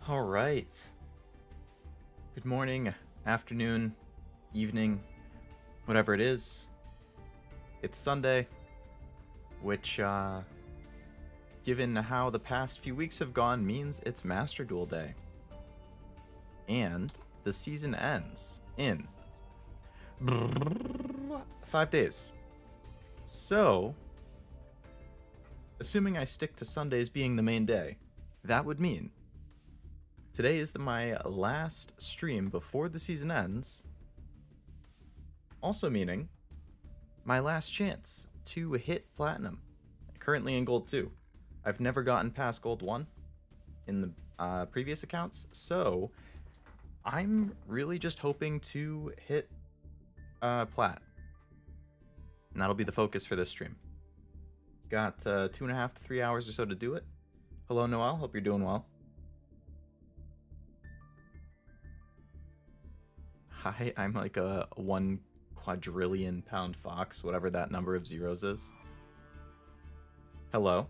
All right. Good morning, afternoon, evening, whatever it is. It's Sunday, which, given how the past few weeks have gone, means it's Master Duel Day. And the season ends in 5 days. So, assuming I stick to Sundays being the main day, that would mean today is my last stream before the season ends, also meaning my last chance to hit Platinum. Currently in Gold 2. I've never gotten past Gold 1 in the previous accounts, so I'm really just hoping to hit Plat. And that'll be the focus for this stream. Got 2.5 to 3 hours or so to do it. Hello, Noel. Hope you're doing well. Hi, I'm like a 1 quadrillion pound fox, whatever that number of zeros is. Hello.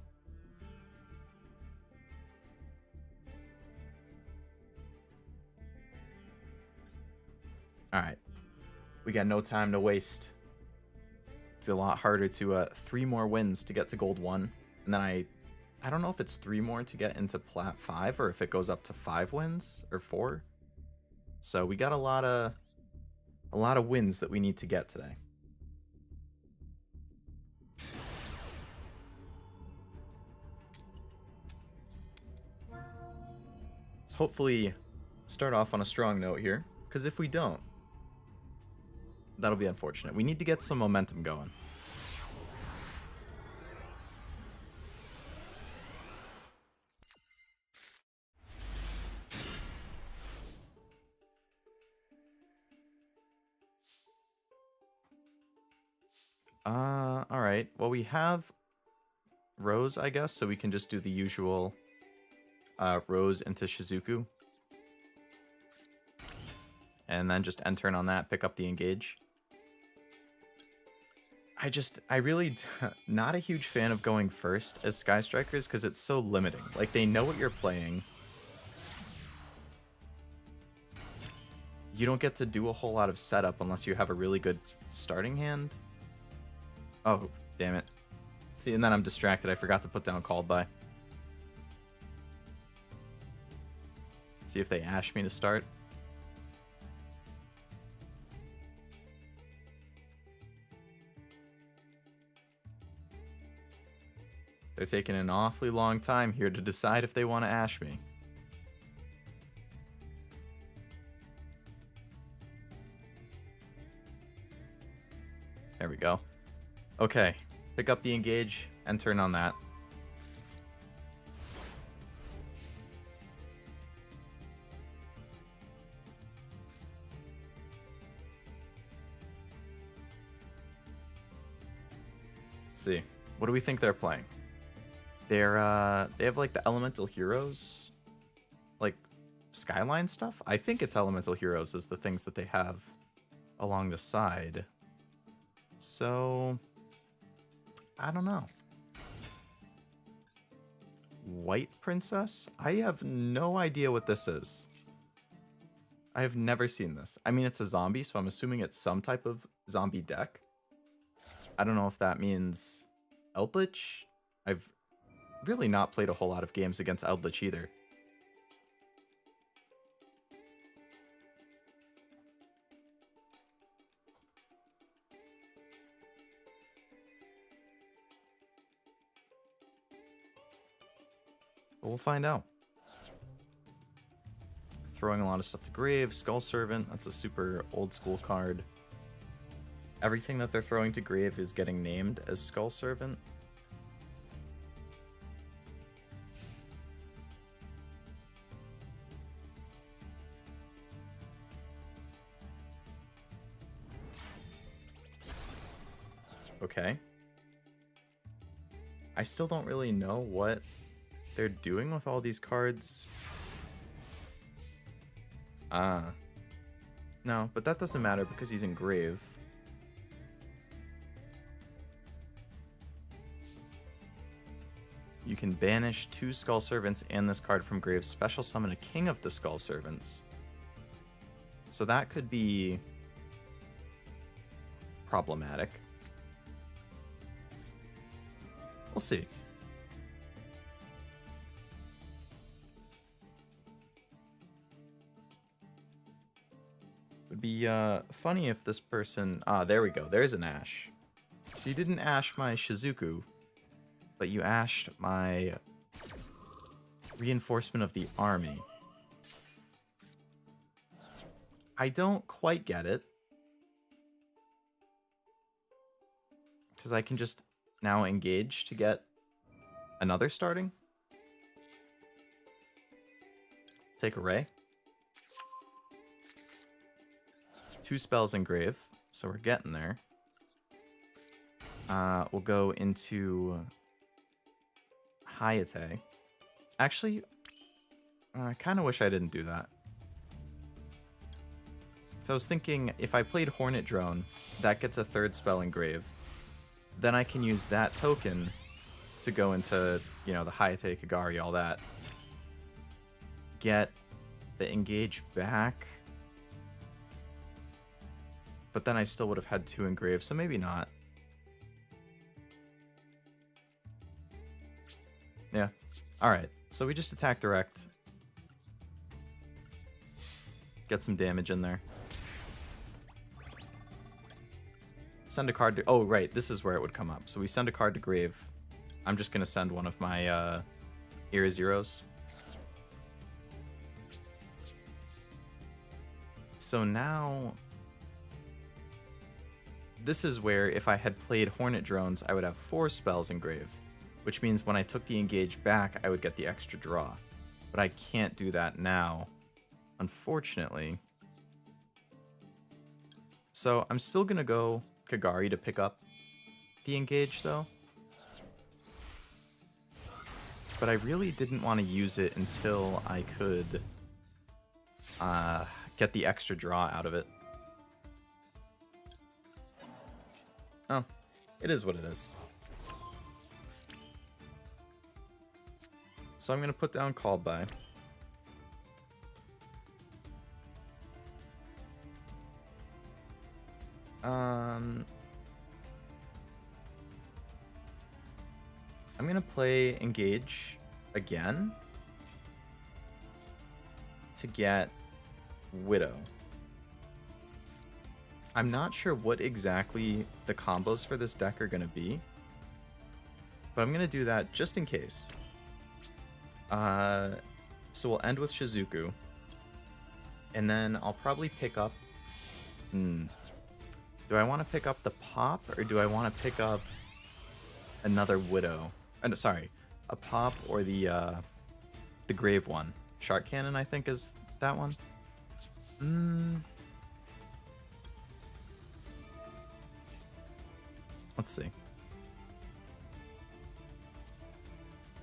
Alright. We got no time to waste. It's a lot harder to 3 more wins to get to Gold 1. And then I don't know if it's 3 more to get into Plat 5 or if it goes up to 5 wins or 4. So we got a lot of wins that we need to get today. Let's hopefully start off on a strong note here, because if we don't, that'll be unfortunate. We need to get some momentum going. Alright. Well, we have Rose, I guess, so we can just do the usual Rose into Shizuku. And then just end turn on that, pick up the engage. I really not a huge fan of going first as Sky Strikers because it's so limiting. Like, they know what you're playing. You don't get to do a whole lot of setup unless you have a really good starting hand. Oh, damn it. See, and then I'm distracted. I forgot to put down Called By. See if they ash me to start. They're taking an awfully long time here to decide if they want to ash me. There we go. Okay, pick up the engage and turn on that. Let's see. What do we think they're playing? They have like the elemental heroes, like skyline stuff. I think it's elemental heroes is the things that they have along the side. So I don't know. White Princess? I have no idea what this is. I have never seen this. I mean, it's a zombie, so I'm assuming it's some type of zombie deck. I don't know if that means Eldritch. I've really not played a whole lot of games against Eldritch either. But we'll find out. Throwing a lot of stuff to grave. Skull Servant, that's a super old school card. Everything that they're throwing to grave is getting named as Skull Servant. Okay. I still don't really know what they're doing with all these cards. No, but that doesn't matter because he's in grave. You can banish 2 Skull Servants and this card from grave. Special summon a King of the Skull Servants. So that could be problematic. We'll see. Would be funny if this person... Ah, there we go. There's an Ash. So you didn't Ash my Shizuku, but you ashed my reinforcement of the army. I don't quite get it. Because I can just now engage to get another starting. Take a Ray. 2 spells in grave, so we're getting there. We'll go into Hayate. Actually, I kind of wish I didn't do that. So I was thinking, if I played Hornet Drone, that gets a 3rd spell in grave. Then I can use that token to go into, you know, the Hayate, Kagari, all that. Get the engage back. But then I still would have had 2 in grave, so maybe not. Yeah. Alright, so we just attack direct. Get some damage in there. Send a card to... Oh, right, this is where it would come up. So we send a card to grave. I'm just going to send one of my Era Zeros. So now... This is where, if I had played Hornet Drones, I would have 4 spells in grave. Which means when I took the engage back, I would get the extra draw. But I can't do that now, unfortunately. So I'm still going to go Kagari to pick up the engage, though. But I really didn't want to use it until I could get the extra draw out of it. Oh, it is what it is. So I'm going to put down Called By. I'm going to play Engage again to get Widow. I'm not sure what exactly the combos for this deck are going to be, but I'm going to do that just in case. So we'll end with Shizuku, and then I'll probably pick up... Do I want to pick up the Pop, or do I want to pick up another Widow? Sorry, a Pop or the Grave one. Shark Cannon, I think, is that one. Let's see.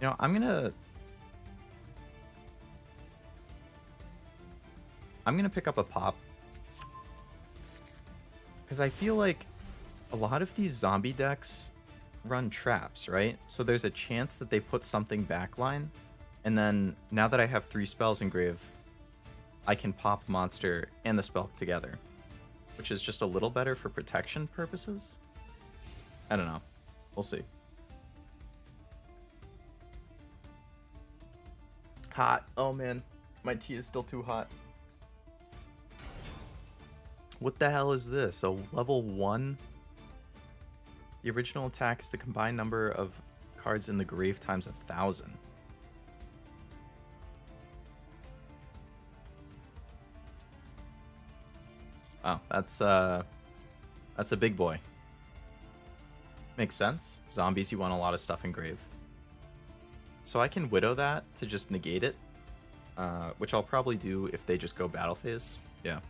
You know, I'm gonna pick up a Pop. Because I feel like a lot of these zombie decks run traps, right? So there's a chance that they put something backline, and then now that I have 3 spells in grave, I can pop monster and the spell together, which is just a little better for protection purposes. I don't know. We'll see. Hot. Oh man, my tea is still too hot. What the hell is this? A level 1? The original attack is the combined number of cards in the grave times 1,000. Oh, that's a big boy. Makes sense. Zombies, you want a lot of stuff in grave. So I can Widow that to just negate it, which I'll probably do if they just go battle phase. Yeah.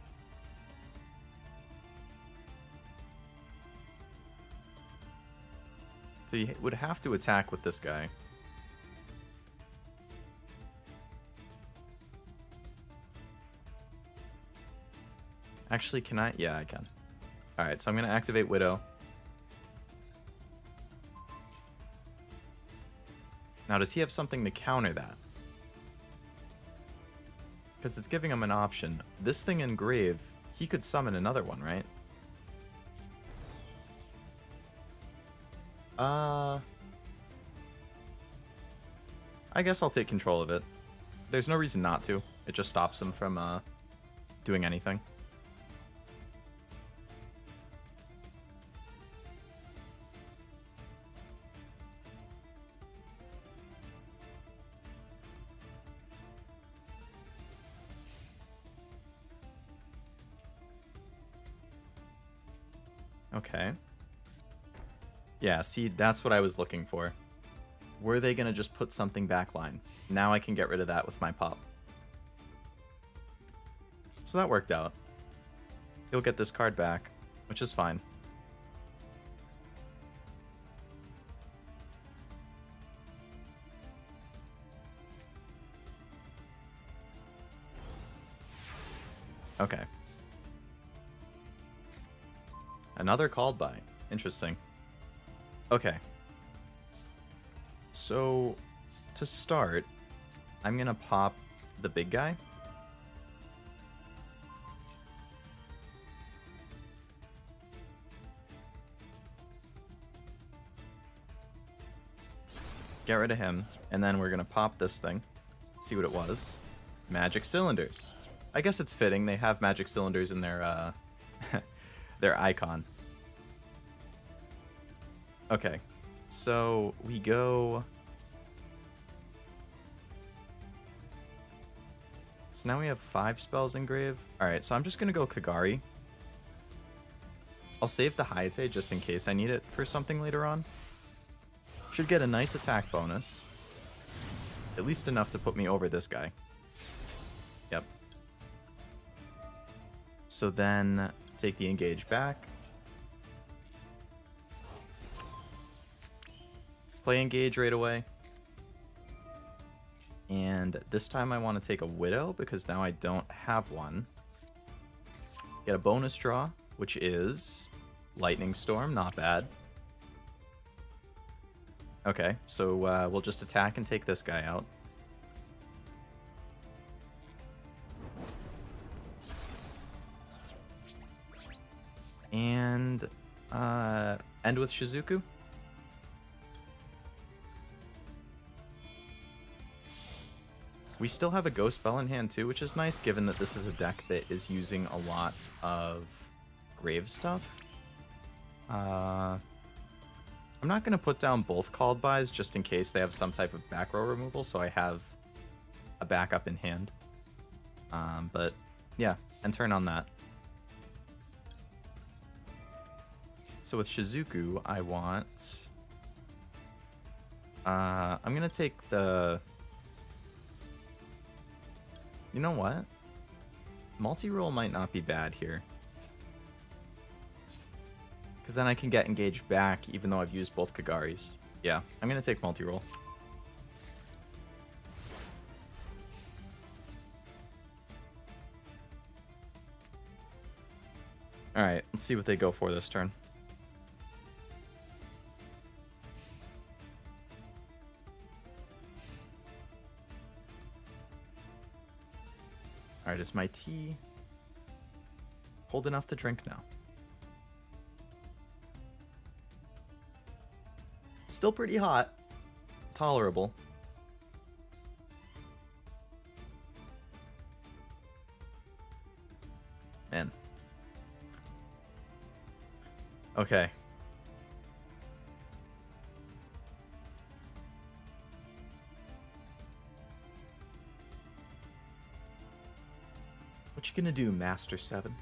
So you would have to attack with this guy. Actually, can I? Yeah, I can. Alright, so I'm going to activate Widow. Now, does he have something to counter that? Because it's giving him an option. This thing in grave, he could summon another one, right? I guess I'll take control of it. There's no reason not to. It just stops him from doing anything. Okay. Yeah, see, that's what I was looking for. Were they going to just put something backline? Now I can get rid of that with my pop. So that worked out. He'll get this card back, which is fine. Okay. Another called by. Interesting. Okay. So, to start, I'm going to pop the big guy. Get rid of him, and then we're going to pop this thing. See what it was. Magic cylinders. I guess it's fitting. They have magic cylinders in their, their icon. Okay, so we go... So now we have 5 spells in grave. Alright, so I'm just going to go Kagari. I'll save the Hayate just in case I need it for something later on. Should get a nice attack bonus. At least enough to put me over this guy. Yep. So then take the engage back. Play engage right away. And this time I want to take a Widow because now I don't have one. Get a bonus draw, which is Lightning Storm, not bad. Okay, so we'll just attack and take this guy out. And end with Shizuku. We still have a Ghost Spell in hand too, which is nice given that this is a deck that is using a lot of grave stuff. I'm not going to put down both called bys just in case they have some type of back row removal, so I have a backup in hand. But yeah, and turn on that. So with Shizuku, I want... I'm going to take the... You know what? Multi-roll might not be bad here. Because then I can get engaged back even though I've used both Kagaris. Yeah, I'm going to take multi-roll. Alright, let's see what they go for this turn. Alright, is my tea cold enough to drink now? Still pretty hot. Tolerable. Man. Okay. What you gonna do, Master 7?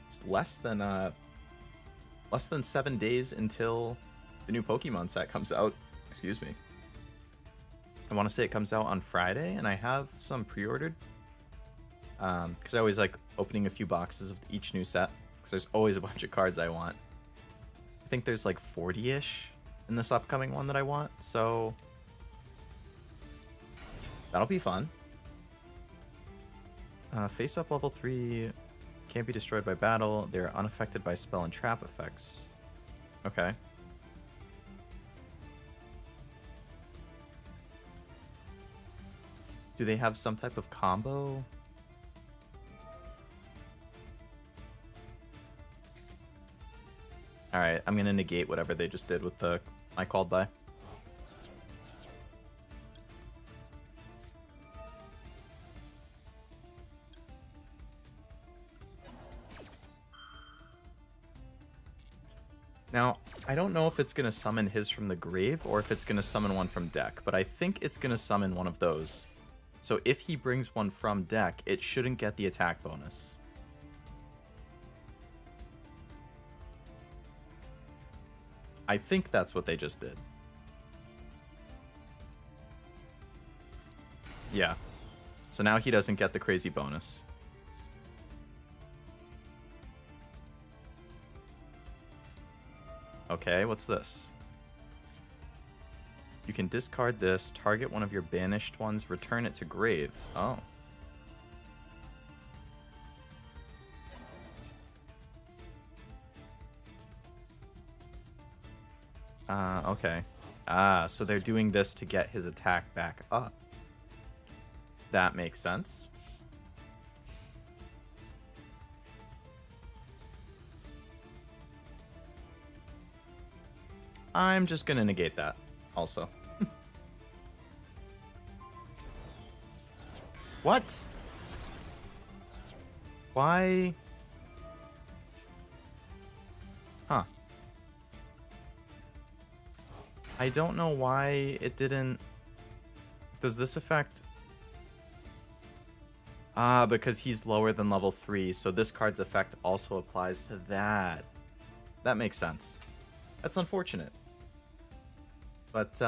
It's less than 7 days until the new Pokemon set comes out. Excuse me. I want to say it comes out on Friday, and I have some pre-ordered. Because I always like opening a few boxes of each new set, because there's always a bunch of cards I want. I think there's like 40-ish in this upcoming one that I want, so that'll be fun. Face up level 3 Can't be destroyed by battle. They're unaffected by spell and trap effects. Okay. Do they have some type of combo? Alright, I'm gonna negate whatever they just did with the I called by. Now, I don't know if it's going to summon his from the grave or if it's going to summon one from deck, but I think it's going to summon one of those. So if he brings one from deck, it shouldn't get the attack bonus. I think that's what they just did. Yeah. So now he doesn't get the crazy bonus. Okay, what's this? You can discard this, target one of your banished ones, return it to grave. Oh. Okay. So they're doing this to get his attack back up. That makes sense. I'm just gonna negate that, also. What? Why? Huh. I don't know why it didn't... Does this affect... because he's lower than level 3, so this card's effect also applies to that. That makes sense. That's unfortunate. But,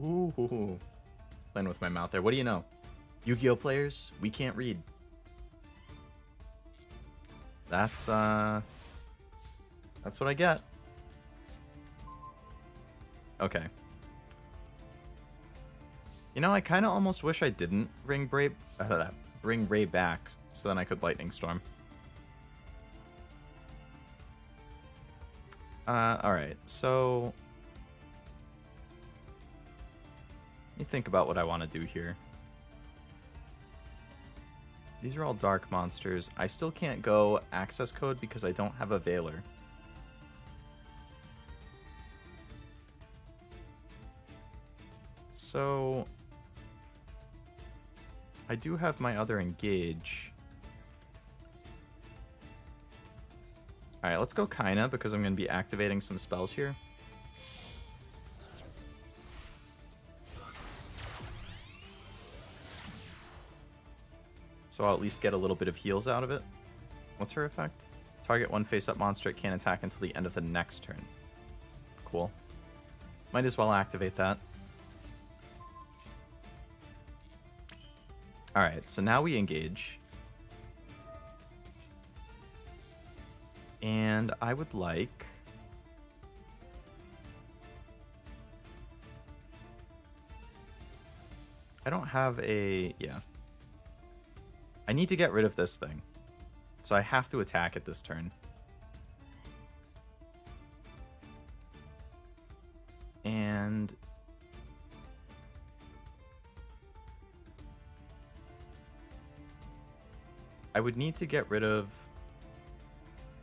Ooh. Playing with my mouth there. What do you know? Yu-Gi-Oh players, we can't read. That's what I get. Okay. You know, I kind of almost wish I didn't bring Ray back so then I could Lightning Storm. Alright, so... Let me think about what I want to do here. These are all dark monsters. I still can't go access code because I don't have a Veiler. So... I do have my other engage. Alright, let's go Kaina because I'm going to be activating some spells here. So I'll at least get a little bit of heals out of it. What's her effect? Target one face-up monster, it can't attack until the end of the next turn. Cool. Might as well activate that. Alright, so now we engage. And I would like... I don't have a... Yeah. I need to get rid of this thing. So I have to attack it this turn. And... I would need to get rid of...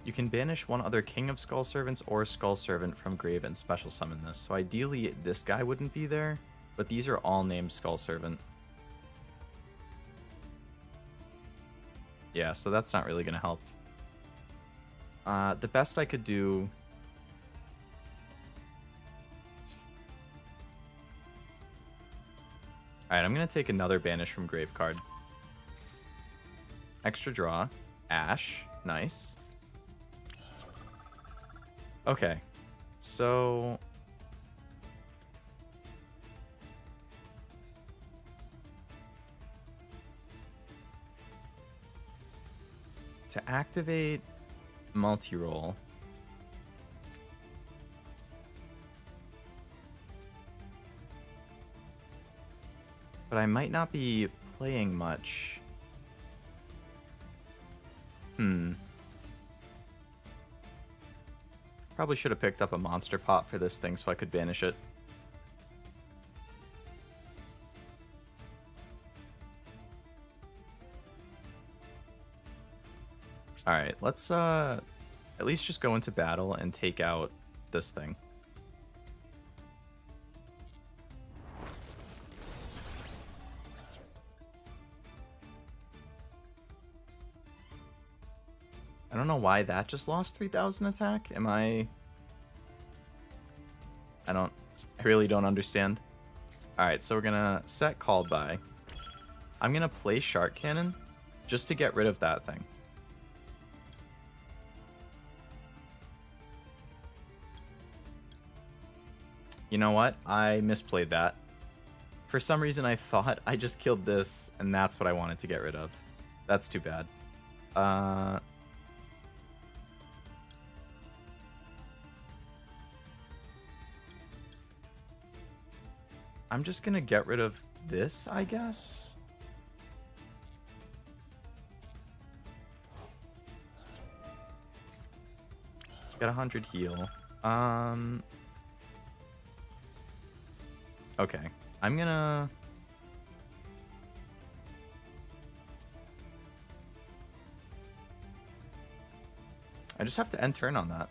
You can banish one other King of Skull Servants or Skull Servant from grave and special summon this. So ideally, this guy wouldn't be there, but these are all named Skull Servant. Yeah, so that's not really going to help. The best I could do... Alright, I'm going to take another banish from grave card. Extra draw. Ash. Nice. Okay. So... to activate multi-roll... But I might not be playing much Probably should have picked up a monster pot for this thing so I could banish it. Alright, let's at least just go into battle and take out this thing. I don't know why that just lost 3,000 attack. I really don't understand. Alright, so we're gonna set called by. I'm gonna play Shark Cannon just to get rid of that thing. You know what? I misplayed that. For some reason I thought I just killed this and that's what I wanted to get rid of. That's too bad. I'm just gonna get rid of this, I guess. Got 100 heal. Okay. I'm gonna... I just have to end turn on that.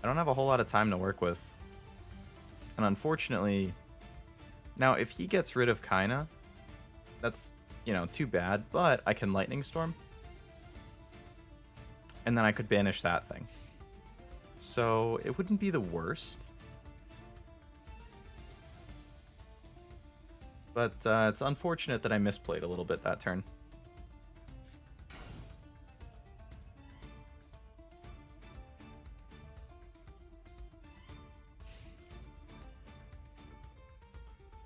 I don't have a whole lot of time to work with. And unfortunately... Now, if he gets rid of Kaina, that's, you know, too bad, but I can Lightning Storm. And then I could banish that thing. So, it wouldn't be the worst. But it's unfortunate that I misplayed a little bit that turn.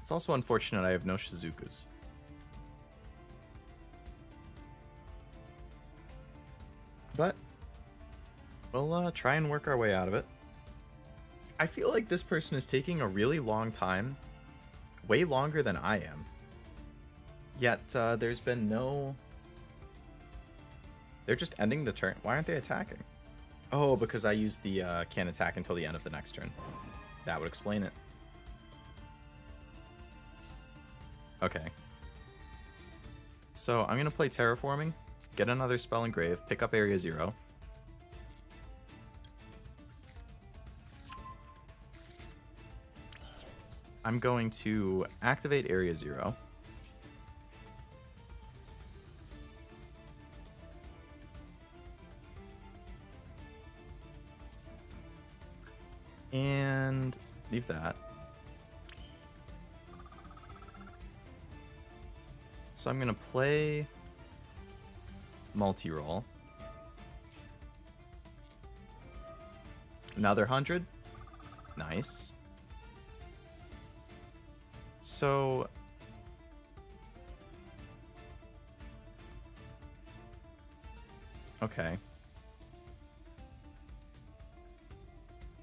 It's also unfortunate I have no Shizukus. But we'll try and work our way out of it. I feel like this person is taking a really long time. Way longer than I am. Yet, there's been no... They're just ending the turn. Why aren't they attacking? Oh, because I used the can't attack until the end of the next turn. That would explain it. Okay. So, I'm going to play Terraforming, get another spell engrave, pick up Area 0. I'm going to activate Area 0. And leave that. So I'm going to play multi-roll. Another 100. Nice. So okay.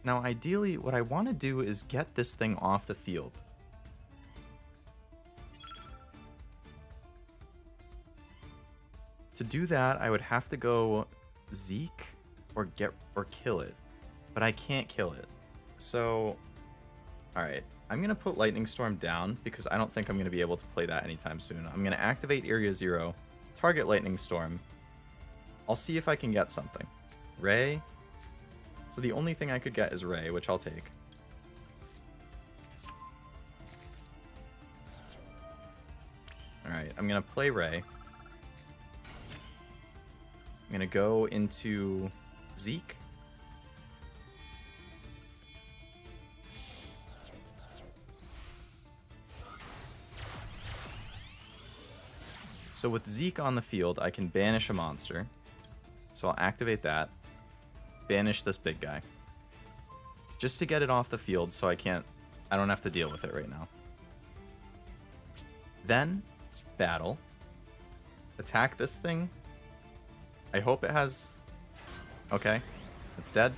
Now ideally what I want to do is get this thing off the field. To do that, I would have to go Zeke or kill it. But I can't kill it. So alright. I'm going to put Lightning Storm down because I don't think I'm going to be able to play that anytime soon. I'm going to activate Area 0, target Lightning Storm. I'll see if I can get something. Ray. So the only thing I could get is Ray, which I'll take. Alright, I'm going to play Ray. I'm going to go into Zeke. So with Zeke on the field, I can banish a monster. So I'll activate that. Banish this big guy. Just to get it off the field so I don't have to deal with it right now. Then, battle. Attack this thing. I hope it has... Okay, it's dead.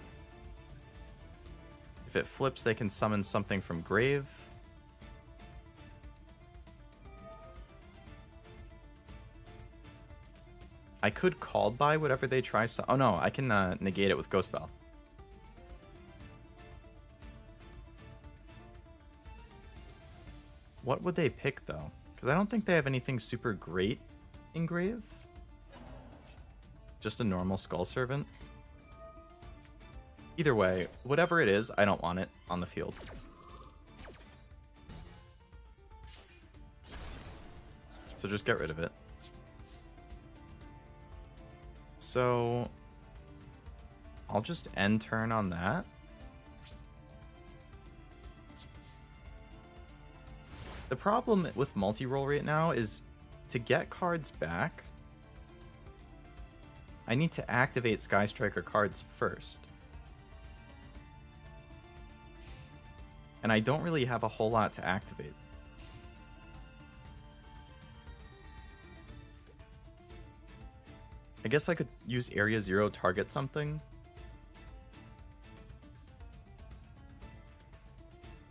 If it flips, they can summon something from grave. I could called by whatever they try. Oh no, I can negate it with Ghost Bell. What would they pick though? Because I don't think they have anything super great in Grave. Just a normal Skull Servant. Either way, whatever it is, I don't want it on the field. So just get rid of it. So I'll just end turn on that. The problem with multi-roll right now is to get cards back, I need to activate Sky Striker cards first. And I don't really have a whole lot to activate. I guess I could use Area 0, target something.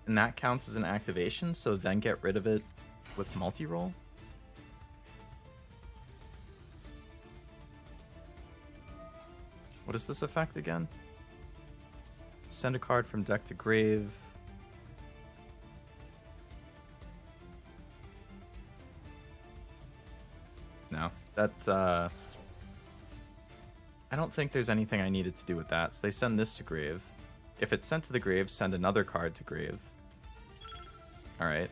And that counts as an activation, so then get rid of it with multi-roll. What is this effect again? Send a card from deck to grave. No, that, I don't think there's anything I needed to do with that. So they send this to grave. If it's sent to the grave, send another card to grave. Alright.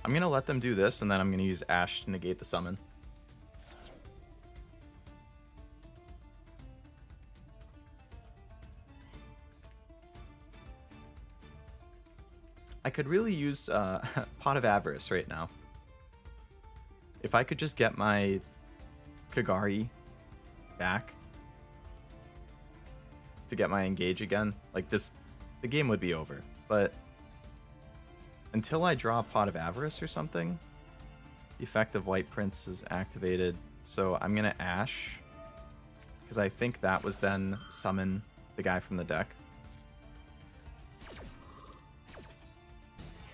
I'm going to let them do this, and then I'm going to use Ash to negate the summon. I could really use Pot of Avarice right now. If I could just get my Kagari back to get my engage again, like this, the game would be over. But until I draw Pot of Avarice or something, the effect of White Prince is activated. So I'm gonna Ash, because I think that was then summon the guy from the deck.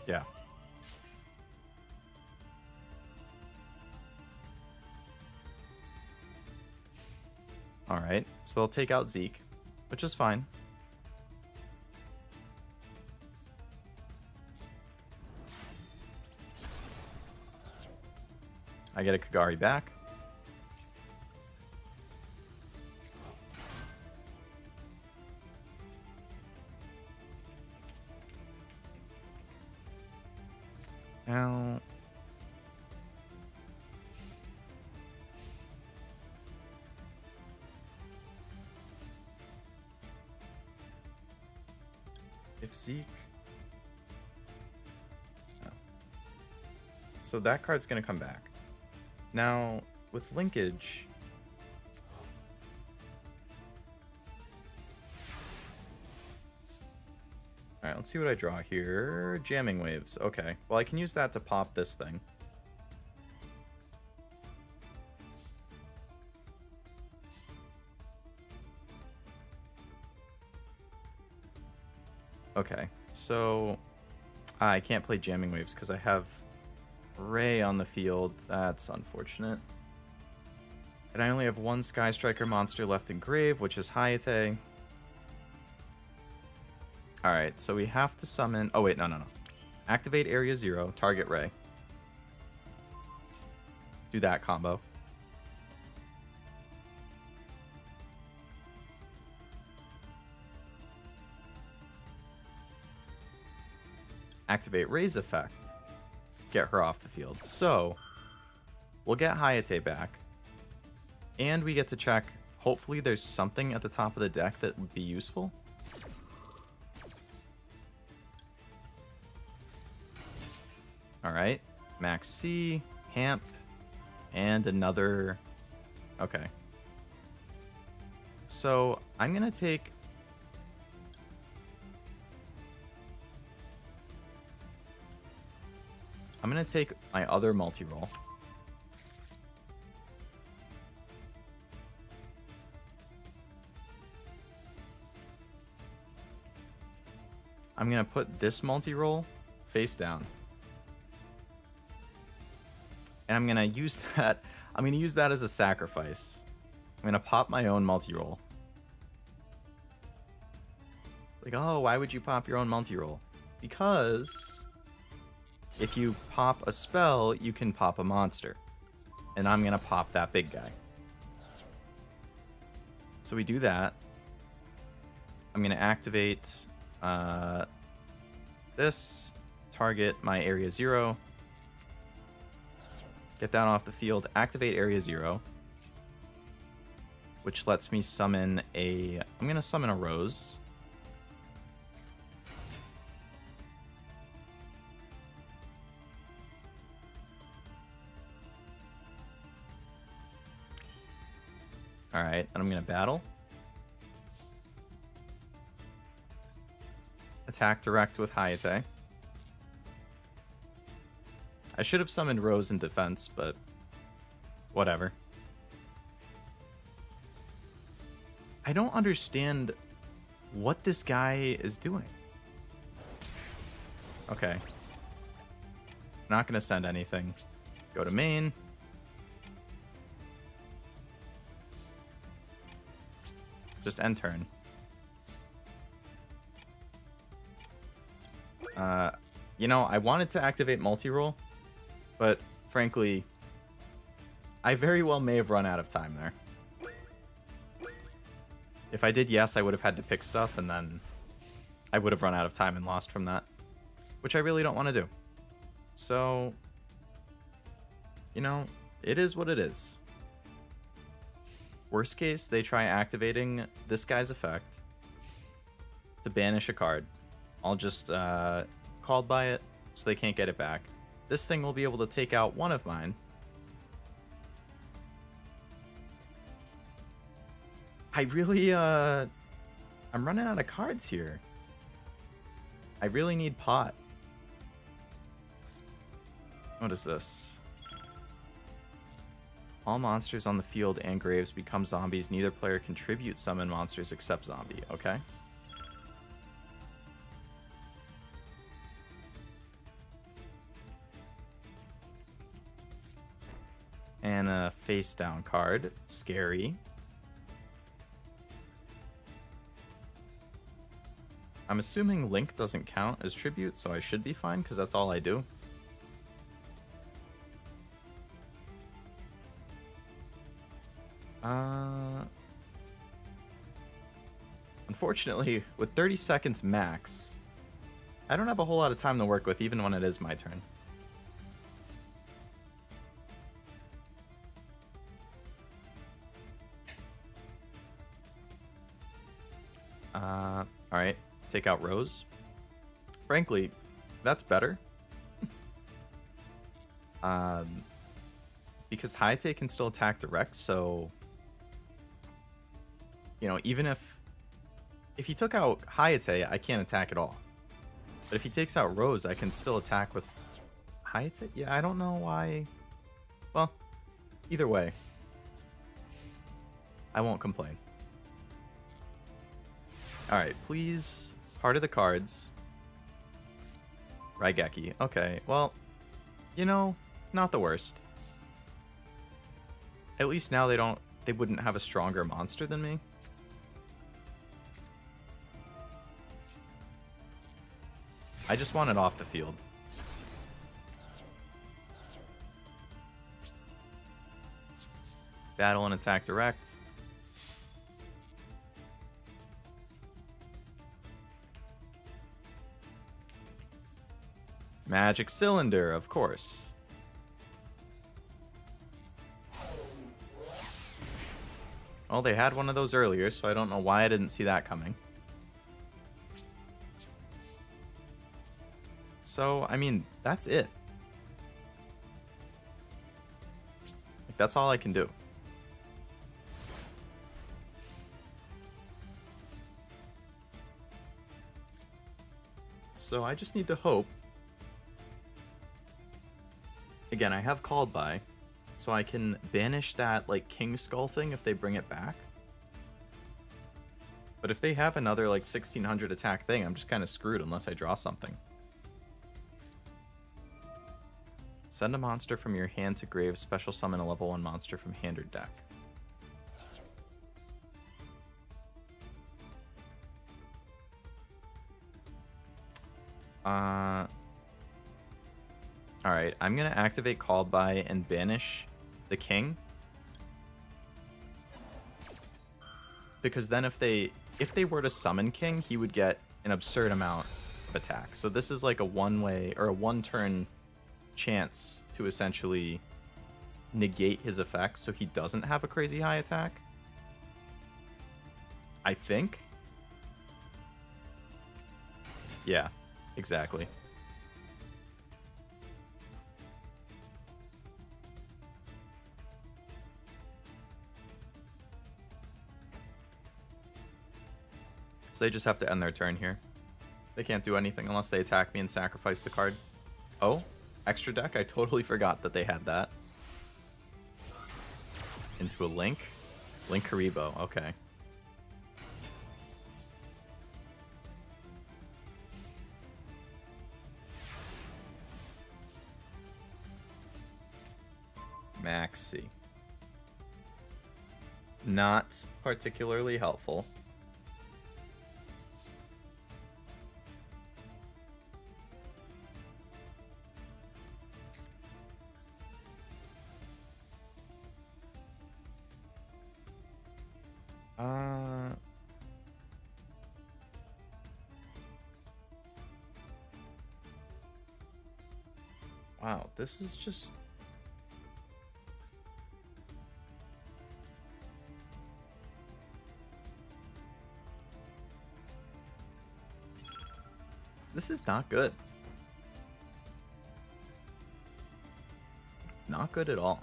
Yeah. Alright, so they'll take out Zeke, which is fine. I get a Kagari back. Now... if Zeke... Oh. So that card's going to come back. Now, with linkage... Alright, let's see what I draw here. Jamming Waves. Okay. Well, I can use that to pop this thing. Okay. So, I can't play Jamming Waves because I have Ray on the field. That's unfortunate. And I only have one Sky Striker monster left in grave, which is Hayate. Alright, so we have to summon... Oh, wait, no. Activate Area 0, target Ray. Do that combo. Activate Ray's effect. Get her off the field. So, we'll get Hayate back. And we get to check... Hopefully there's something at the top of the deck that would be useful. Alright, Max C, Hamp, and another... Okay. So, I'm gonna take... I'm gonna take my other multi-roll. I'm gonna put this multi-roll face down. And I'm going to use that. I'm going to use that as a sacrifice. I'm going to pop my own multi-roll. Like, oh, why would you pop your own multi-roll? Because if you pop a spell, you can pop a monster. And I'm going to pop that big guy. So we do that. I'm going to activate this, target my area 0, get that off the field, activate area 0, which lets me summon a... I'm going to summon a rose. Alright, and I'm going to battle. Attack direct with Hayate. I should have summoned Rose in defense, but whatever. I don't understand what this guy is doing. Okay. Not going to send anything. Go to main. Just end turn. You know, I wanted to activate multi-roll, but frankly, I very well may have run out of time there. If I did yes, I would have had to pick stuff, and then I would have run out of time and lost from that, which I really don't want to do. So, you know, it is what it is. Worst case, they try activating this guy's effect to banish a card. I'll just called by it, so they can't get it back. This thing will be able to take out one of mine. I really, I'm running out of cards here. I really need pot. What is this? All monsters on the field and graves become zombies. Neither player contributes summon monsters except zombie. Okay. And a face down card. Scary. I'm assuming Link doesn't count as tribute, so I should be fine because that's all I do. Unfortunately, with 30 seconds max, I don't have a whole lot of time to work with even when it is my turn. Alright, take out Rose. Frankly, that's better. Because Hayate can still attack direct, so... You know, even if he took out Hayate, I can't attack at all. But if he takes out Rose, I can still attack with Hayate? Yeah, I don't know why... Well, either way. I won't complain. Alright, please. Part of the cards. Raigeki. Okay, well, you know, not the worst. At least now they wouldn't have a stronger monster than me. I just want it off the field. Battle and attack direct. Magic cylinder, of course. Well, they had one of those earlier, so I don't know why I didn't see that coming. So, I mean, that's it. Like, that's all I can do. So I just need to hope. Again, I have called by, so I can banish that, like, King Skull thing if they bring it back. But if they have another, like, 1600 attack thing, I'm just kind of screwed unless I draw something. Send a monster from your hand to grave. Special summon a level 1 monster from hand or deck. Alright, I'm going to activate Called By and banish the king. Because then if they were to summon king, he would get an absurd amount of attack. So this is like a one-way or a one-turn chance to essentially negate his effects so he doesn't have a crazy high attack. I think. Yeah, exactly. So they just have to end their turn here. They can't do anything unless they attack me and sacrifice the card. Oh, extra deck? I totally forgot that they had that. Into a Link. YuGiOh, okay. Maxi. Not particularly helpful. Wow, this is just... This is not good. Not good at all.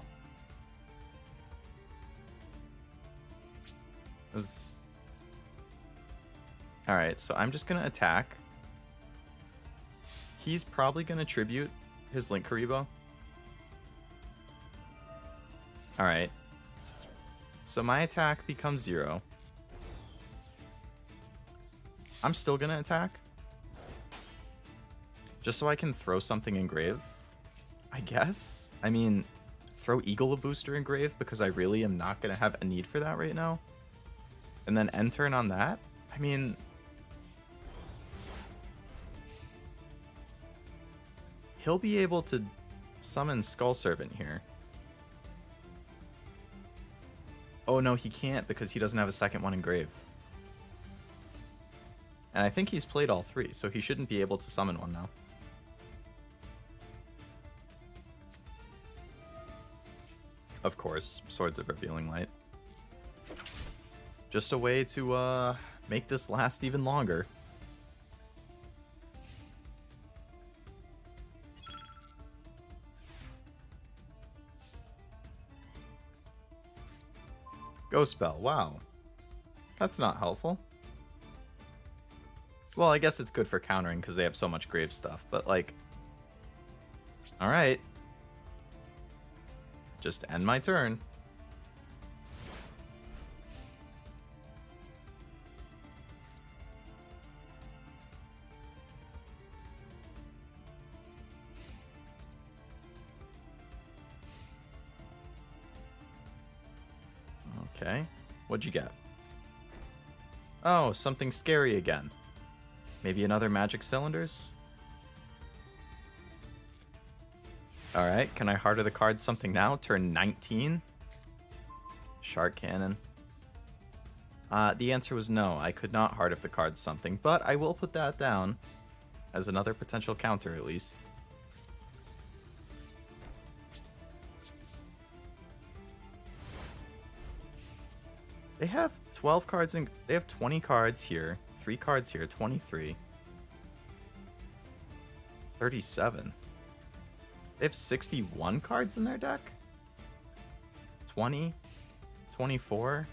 Alright, so I'm just gonna attack. He's probably gonna tribute his YuGiOh. Alright. So my attack becomes 0. I'm still gonna attack. Just so I can throw something in grave, I guess. I mean, throw Eagle a booster in grave because I really am not gonna have a need for that right now. And then end turn on that? I mean... He'll be able to summon Skull Servant here. Oh no, he can't because he doesn't have a second one in grave. And I think he's played all 3, so he shouldn't be able to summon one now. Of course, Swords of Revealing Light. Just a way to make this last even longer. Ghost Spell, wow. That's not helpful. Well, I guess it's good for countering because they have so much grave stuff, but like... Alright. Just end my turn. Okay. What'd you get? Oh, something scary again. Maybe another magic cylinders? Alright, can I harder the card something now? Turn 19? Shark Cannon. The answer was no. I could not heart of the card something, but I will put that down as another potential counter at least. They have 12 cards in... They have 20 cards here. 3 cards here. 23. 37. They have 61 cards in their deck? 20? 24?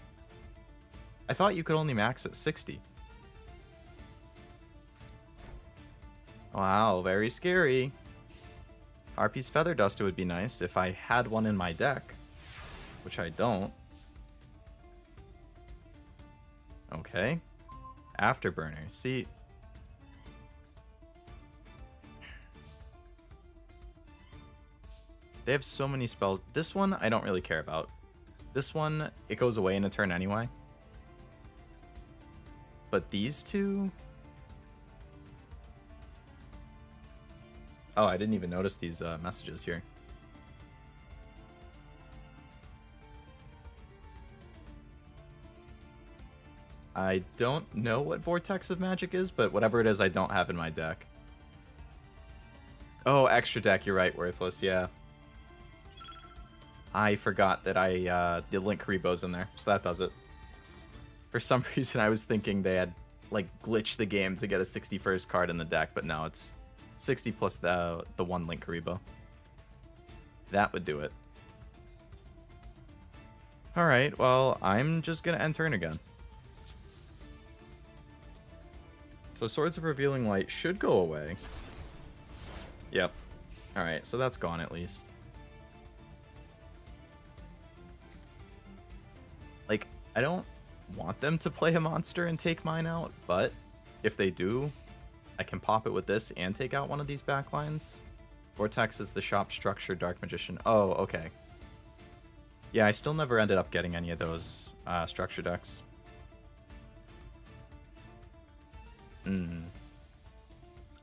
I thought you could only max at 60. Wow, very scary. Harpy's Feather Duster would be nice if I had one in my deck, which I don't. Okay. Afterburner. See... They have so many spells. This one, I don't really care about. This one, it goes away in a turn anyway. But these two... Oh, I didn't even notice these messages here. I don't know what Vortex of Magic is, but whatever it is, I don't have in my deck. Oh, extra deck, you're right, Worthless, yeah. I forgot that I did Link Karibo's in there, so that does it. For some reason, I was thinking they had, like, glitched the game to get a 61st card in the deck, but no, it's 60 plus the one Link Karibo. That would do it. Alright, well, I'm just gonna end turn again. So Swords of Revealing Light should go away. Yep. Alright, so that's gone at least. Like, I don't want them to play a monster and take mine out, but if they do, I can pop it with this and take out one of these backlines. Vortex is the shop structure, Dark Magician. Oh, okay. Yeah, I still never ended up getting any of those structure decks.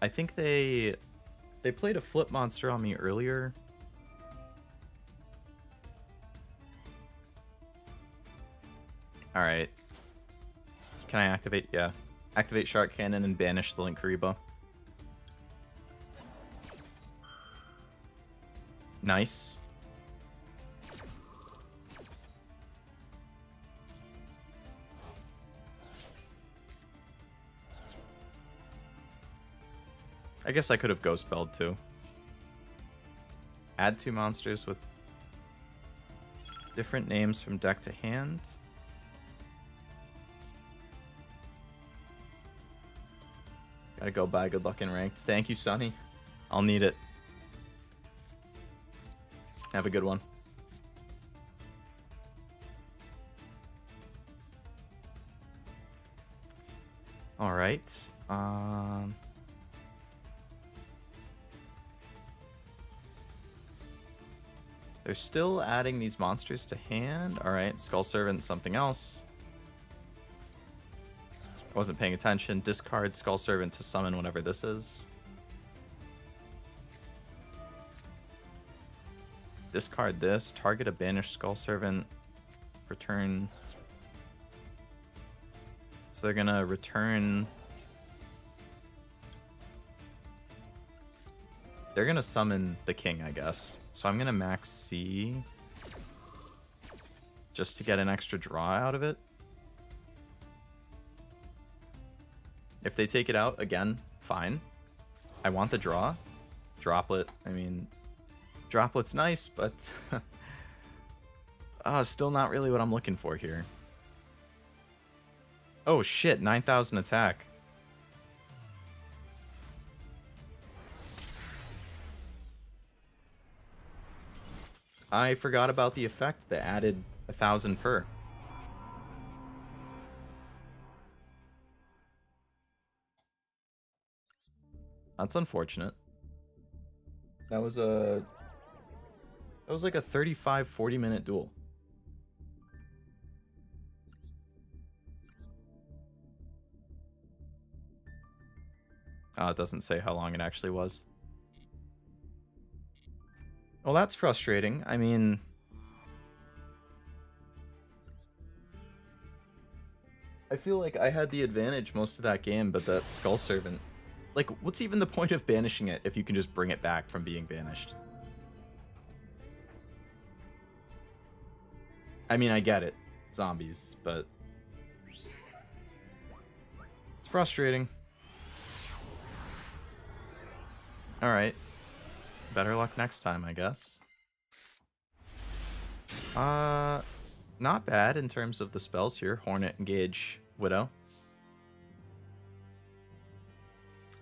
I think they played a flip monster on me earlier. Alright. Can I activate? Yeah. Activate Shark Cannon and banish the Link Karibo. Nice. I guess I could have Ghost Spelled too. Add 2 monsters with different names from deck to hand. Gotta go buy Good Luck in Ranked. Thank you, Sonny. I'll need it. Have a good one. Alright. They're still adding these monsters to hand. Alright, Skull Servant, something else. Wasn't paying attention. Discard Skull Servant to summon whatever this is. Discard this. Target a banished Skull Servant. Return. So they're gonna return. They're gonna summon the king, I guess. So I'm gonna max C just to get an extra draw out of it. If they take it out, again, fine. I want the draw. Droplet, I mean, Droplet's nice, but still not really what I'm looking for here. Oh shit, 9,000 attack. I forgot about the effect that added 1,000 per. That's unfortunate. That was like a 35-40 minute duel. Oh, it doesn't say how long it actually was. Well, that's frustrating. I mean, I feel like I had the advantage most of that game, but that Skull Servant, like, what's even the point of banishing it if you can just bring it back from being banished? I mean, I get it. Zombies, but it's frustrating. Alright. Better luck next time, I guess. Not bad in terms of the spells here. Hornet, Engage, Widow.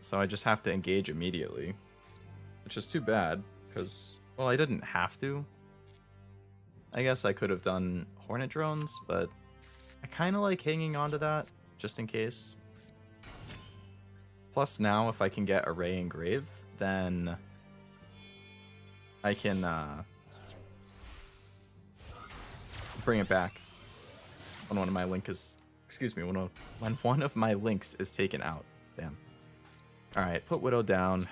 So I just have to engage immediately. Which is too bad, because, well, I didn't have to. I guess I could have done Hornet Drones, but I kind of like hanging on to that, just in case. Plus now, if I can get Array Engrave, then I can bring it back when one of my link is, excuse me, when one of my links is taken out. Damn. All right, put Widow down.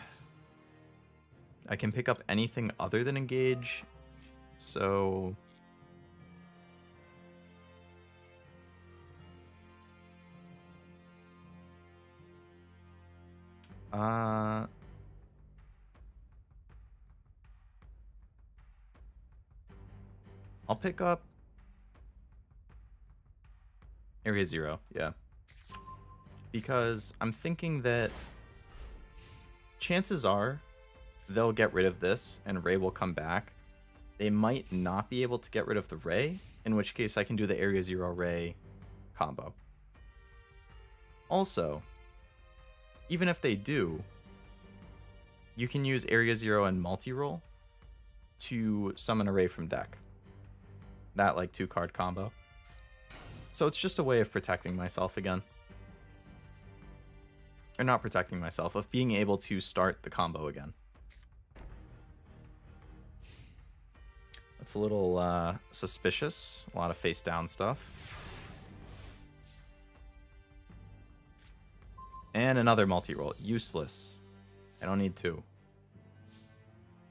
I can pick up anything other than engage. So I'll pick up Area 0, yeah. Because I'm thinking that chances are they'll get rid of this and Ray will come back. They might not be able to get rid of the Ray, in which case I can do the Area 0 Ray combo. Also, even if they do, you can use Area 0 and multi-roll to summon a Ray from deck. That, like, 2-card combo. So it's just a way of protecting myself again. Or not protecting myself, of being able to start the combo again. That's a little suspicious. A lot of face-down stuff. And another multi-roll. Useless. I don't need two.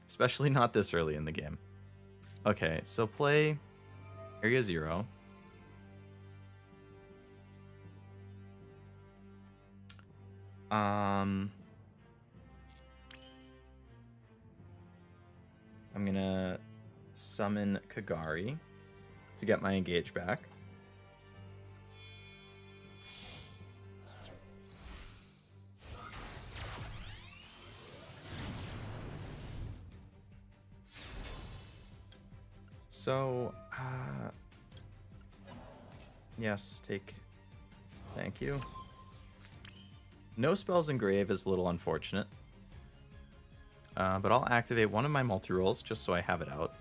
Especially not this early in the game. Okay, so play Area 0. I'm gonna summon Kagari to get my engage back. So, yes, take, thank you. No spells engrave is a little unfortunate. But I'll activate one of my multi-rolls just so I have it out.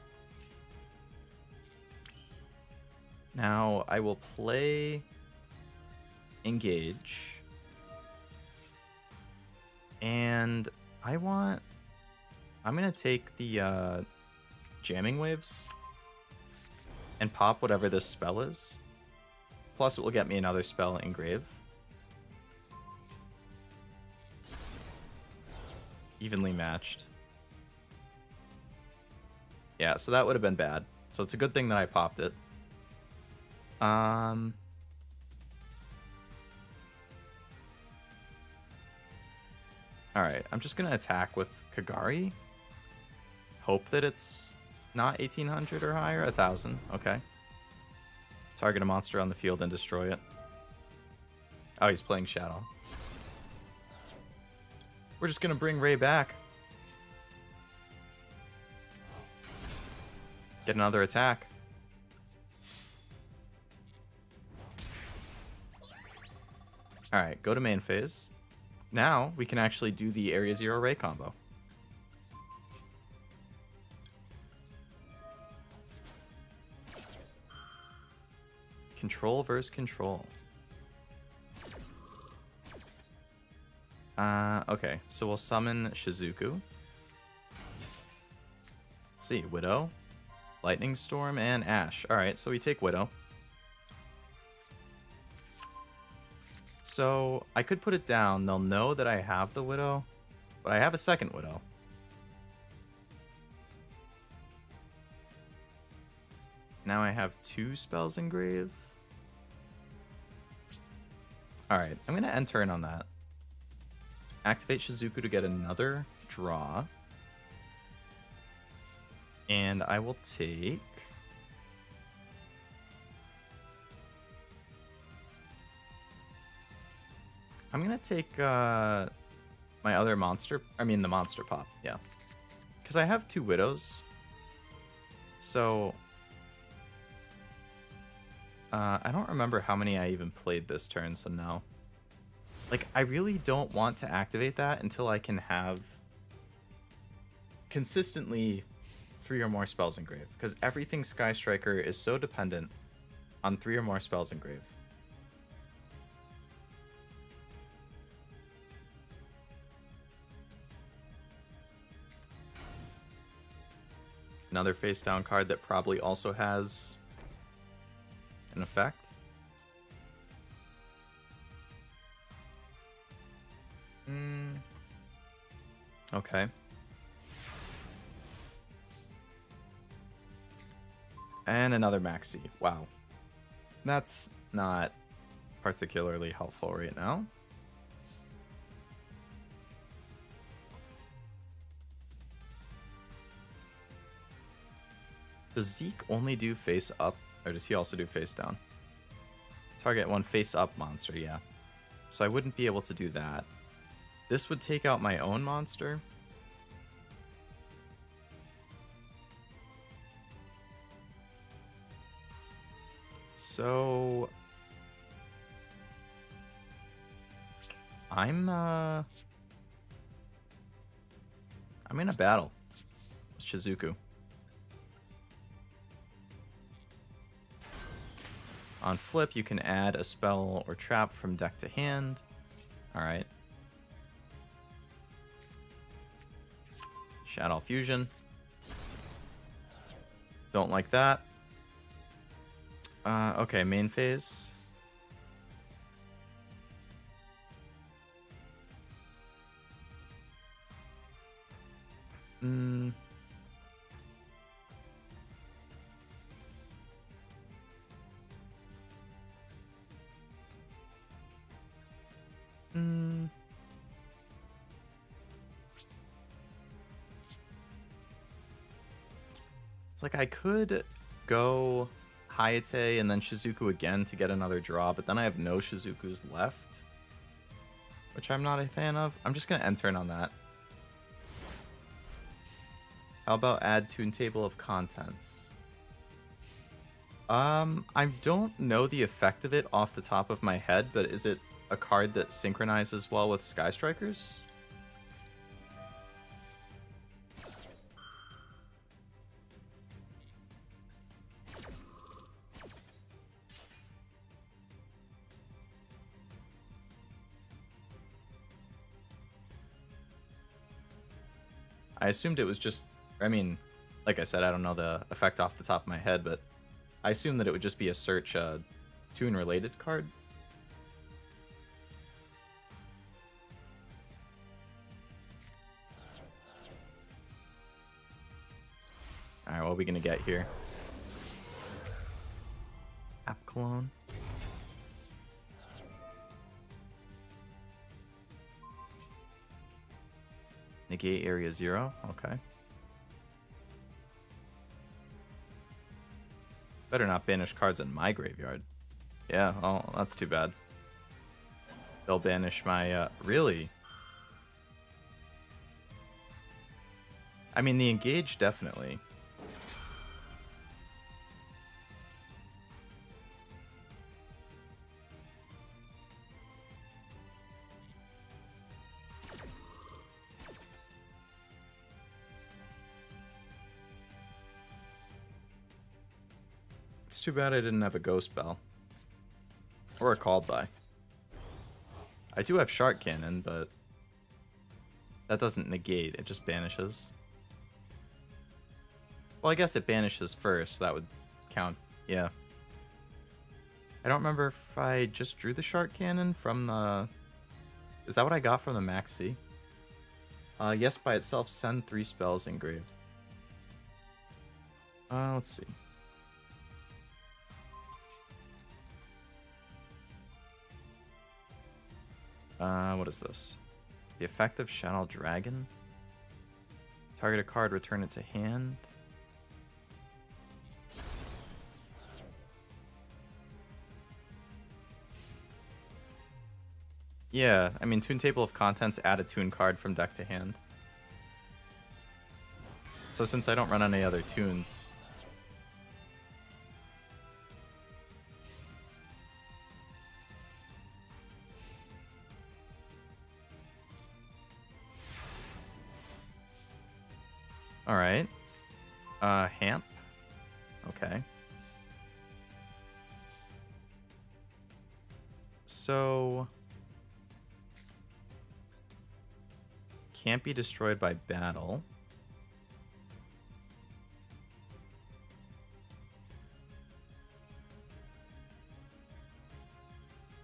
Now, I will play engage. And I'm going to take the jamming waves and pop whatever this spell is. Plus, it will get me another spell engrave. Evenly matched. Yeah, so that would have been bad. So it's a good thing that I popped it. Alright, I'm just gonna attack with Kagari. Hope that it's not 1800 or higher. 1000, okay. Target a monster on the field and destroy it. Oh, he's playing Shadow. We're just gonna bring Ray back. Get another attack. Alright, go to main phase. Now we can actually do the Area 0 Ray combo. Control versus control. Okay, so we'll summon Shizuku. Let's see, Widow, Lightning Storm, and Ash. Alright, so we take Widow. So I could put it down. They'll know that I have the Widow, but I have a second Widow. Now I have 2 spells engrave. Alright, I'm going to end turn on that. Activate Shizuku to get another draw. And I will take... I'm going to take my other monster. I mean, the monster pop, yeah. Because I have 2 Widows. So... I don't remember how many I even played this turn, so no. Like, I really don't want to activate that until I can have consistently 3 or more spells engrave. Because everything Sky Striker is so dependent on 3 or more spells engrave. Another face down card that probably also has an effect. Okay. And another maxi. Wow. That's not particularly helpful right now. Does Zeke only do face up, or does he also do face down? Target one face up monster, yeah. So I wouldn't be able to do that. This would take out my own monster. So I'm in a battle. Shizuku. On flip, you can add a spell or trap from deck to hand. Alright. Shadow Fusion. Don't like that. Okay, main phase. It's like I could go Hayate and then Shizuku again to get another draw, but then I have no Shizukus left, which I'm not a fan of. I'm just going to end turn on that. How about add Toon Table of Contents? I don't know the effect of it off the top of my head, but is it a card that synchronizes well with Sky Strikers? I assumed it was just, I mean, like I said, I don't know the effect off the top of my head, but I assumed that it would just be a search Toon-related card. Alright, what are we going to get here? App Clone. Negate area 0. Okay. Better not banish cards in my graveyard. Yeah, oh, that's too bad. They'll banish my, really? I mean, the engage, definitely. It's too bad I didn't have a Ghost Bell. Or a Called By. I do have Shark Cannon, but that doesn't negate, it just banishes. Well, I guess it banishes first, so that would count, yeah. I don't remember if I just drew the Shark Cannon from the... Is that what I got from the Maxi? Yes, by itself, send 3 spells engrave. Let's see. What is this? The effect of Shadow Dragon. Target a card, return it to hand. Yeah, I mean, Toon Table of Contents, add a Toon card from deck to hand. So since I don't run any other Toons... Alright. Hamp. Okay. So... Can't be destroyed by battle.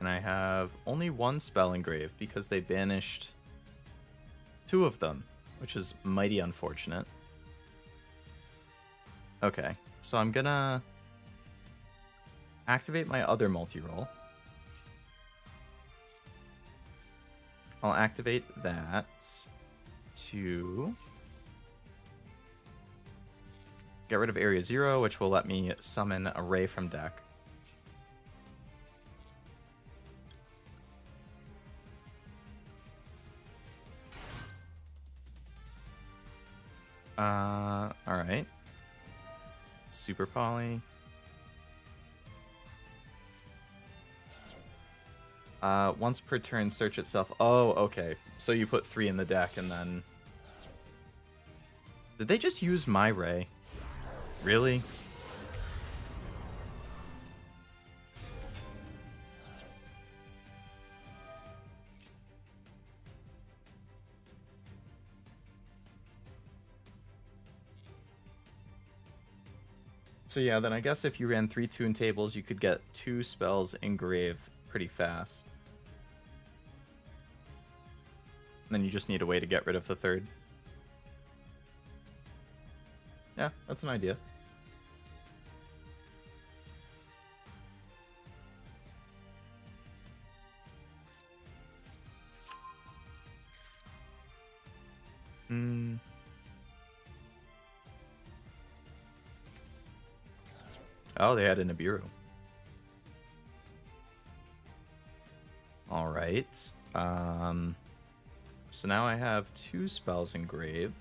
And I have only one spell engraved because they banished 2 of them, which is mighty unfortunate. Okay, so I'm gonna activate my other multi-roll. I'll activate that to get rid of Area 0, which will let me summon a Ray from deck. Alright. Super Poly. Once per turn, search itself. Oh, okay. So you put 3 in the deck and then... Did they just use my Ray? Really? So yeah, then I guess if you ran 3 tune tables, you could get 2 spells engrave pretty fast. And then you just need a way to get rid of the 3rd. Yeah, that's an idea. Oh, they had a Nibiru. Alright. So now I have 2 spells engrave.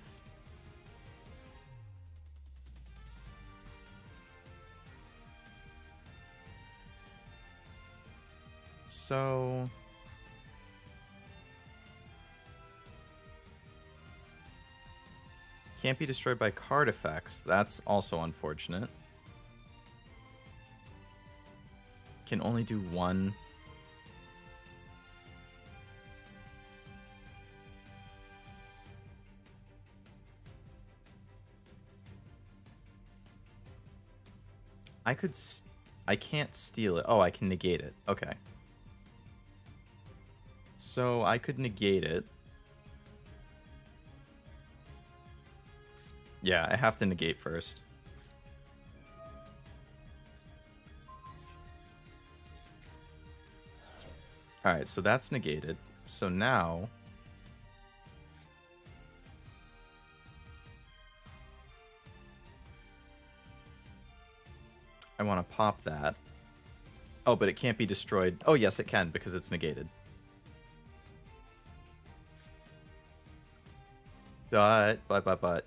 So... Can't be destroyed by card effects. That's also unfortunate. Can only do 1. I can't steal it. Oh, I can negate it. Okay. So I could negate it. Yeah, I have to negate first. Alright, so that's negated. So now... I want to pop that. Oh, but it can't be destroyed. Oh, yes, it can, because it's negated. But,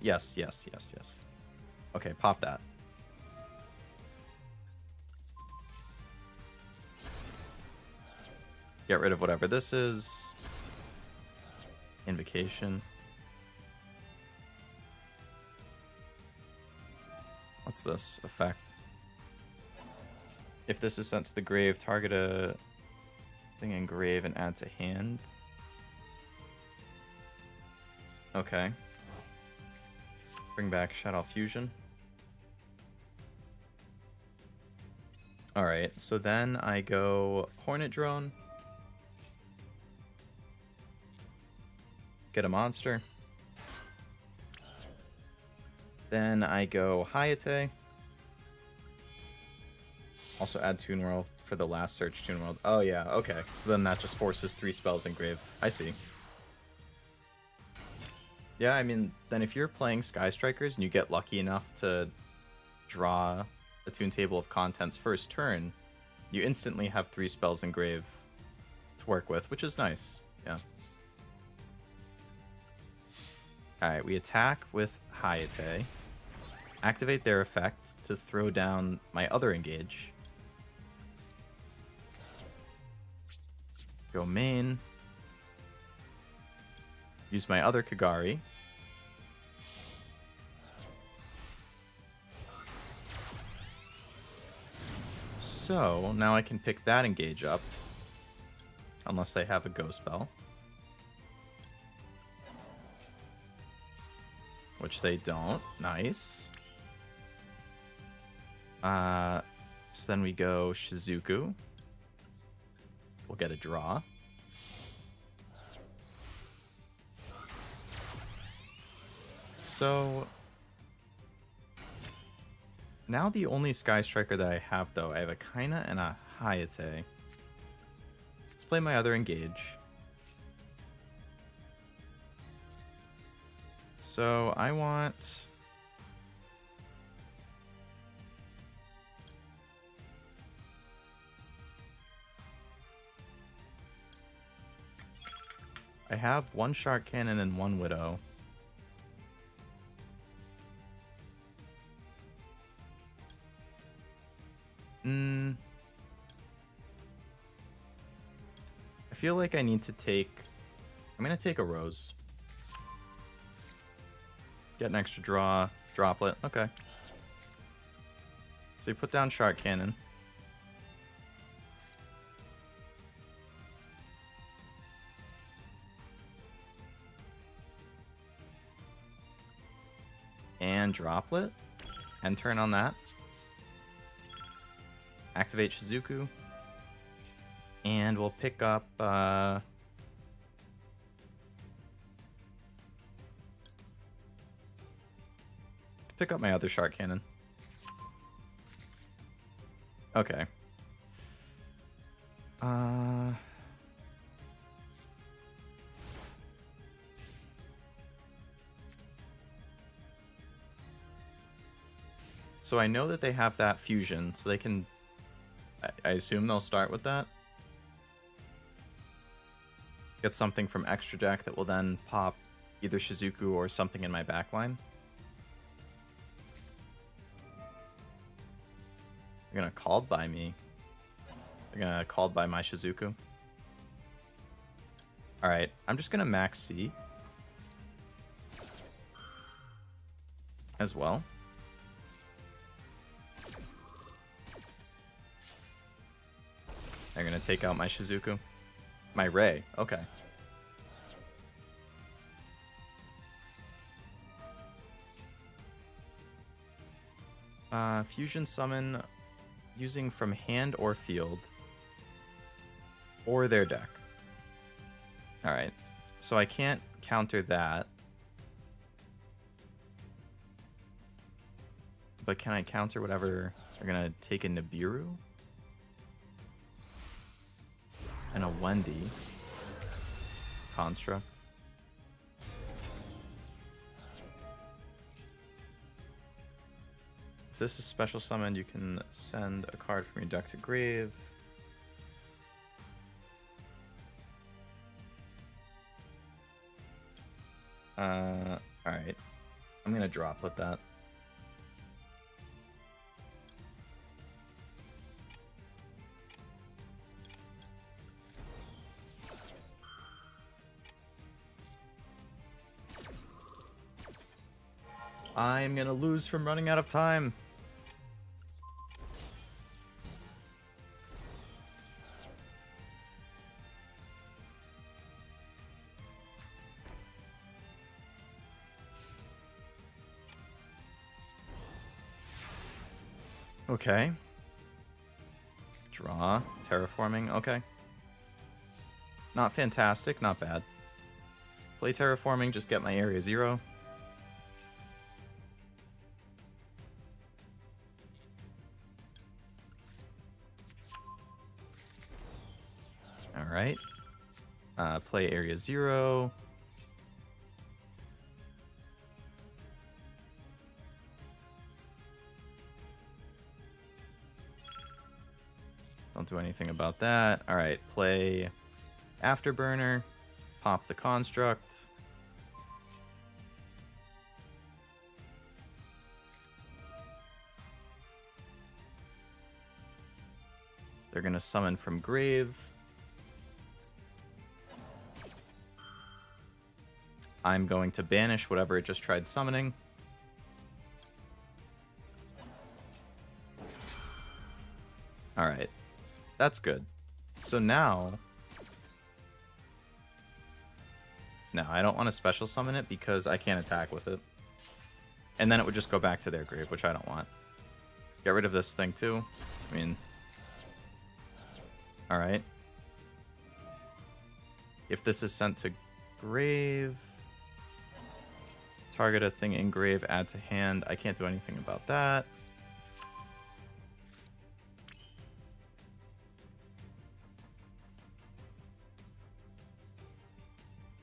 yes. Okay, pop that. Get rid of whatever this is. Invocation. What's this effect? If this is sent to the grave, target a thing in grave and add to hand. Okay. Bring back Shadow Fusion. Alright, so then I go Hornet Drone. Get a monster. Then I go Hayate. Also add Toon World for the last search Toon World. Oh yeah, okay. So then that just forces 3 spells engrave. I see. Yeah, I mean, then if you're playing Sky Strikers and you get lucky enough to draw a Toon Table of Contents first turn, you instantly have 3 spells engrave to work with, which is nice. Yeah. Alright, we attack with Hayate. Activate their effect to throw down my other engage. Go main. Use my other Kagari. So, now I can pick that engage up. Unless they have a Go spell. Which they don't. Nice. So then we go Shizuku. we'll get a draw. So now the only Sky Striker that I have, though, I have a Kaina and a Hayate. Let's play my other Engage. So I want... I have one Shark Cannon and one Widow. I feel like I need to take... I'm going to take a Rose. Get an extra draw. Droplet. Okay. So you put down Shark Cannon. And Droplet. End turn on that. Activate Shizuku. And we'll pick up... pick up my other Shark Cannon. Okay. So I know that they have that fusion, so they can... I assume they'll start with that. Get something from extra deck that will then pop either Shizuku or something in my backline. They're gonna Called by me. They're gonna Called by my Shizuku. Alright, I'm just gonna max C. As well. They're gonna take out my Shizuku. My Ray, okay. Fusion summon using from hand or field. Or their deck. Alright, so I can't counter that. But can I counter whatever? They're gonna take a Nibiru? And a Wendy. Construct. If this is special summoned, you can send a card from your deck to grave. Alright. I'm gonna Droplet that. I'm gonna lose from running out of time. Okay. Draw. Terraforming. Okay. Not fantastic. Not bad. Play Terraforming. Just get my area 0. Alright. Play area 0. Don't do anything about that. Alright, play Afterburner. Pop the Construct. They're going to summon from grave. I'm going to banish whatever it just tried summoning. Alright. That's good. So now... No, I don't want to special summon it because I can't attack with it. And then it would just go back to their grave, which I don't want. Get rid of this thing too. I mean... Alright. if this is sent to grave, target a thing in grave, add to hand. I can't do anything about that.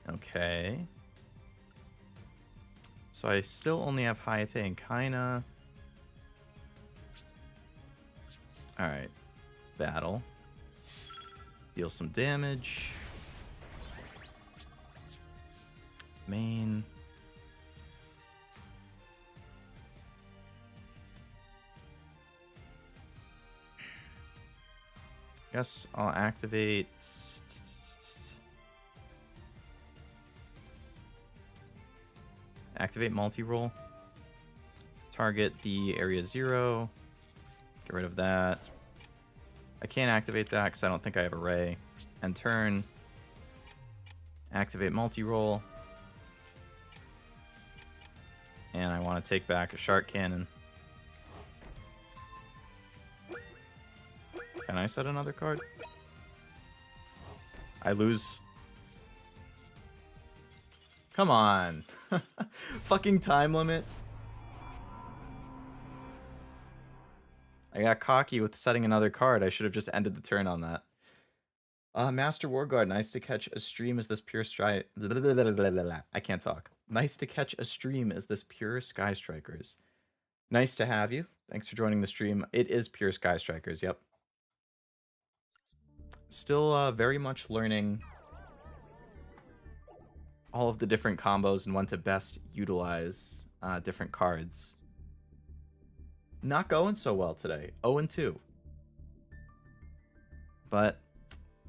Okay. So I still only have Hayate and Kaina. Alright. Battle. Deal some damage. Main. Guess I'll activate. Activate multi-roll. Target the area 0. Get rid of that. I can't activate that because I don't think I have array. And turn. Activate multi-roll. And I want to take back a shark cannon. Can I set another card? I lose. Come on. Fucking time limit. I got cocky with setting another card. I should have just ended the turn on that. Master Warguard, nice to catch a stream as this pure strike. I can't talk. Nice to catch a stream as this pure Sky Strikers. Nice to have you. Thanks for joining the stream. It is pure Sky Strikers, yep. Still very much learning all of the different combos and when to best utilize different cards. Not going so well today. 0-2. But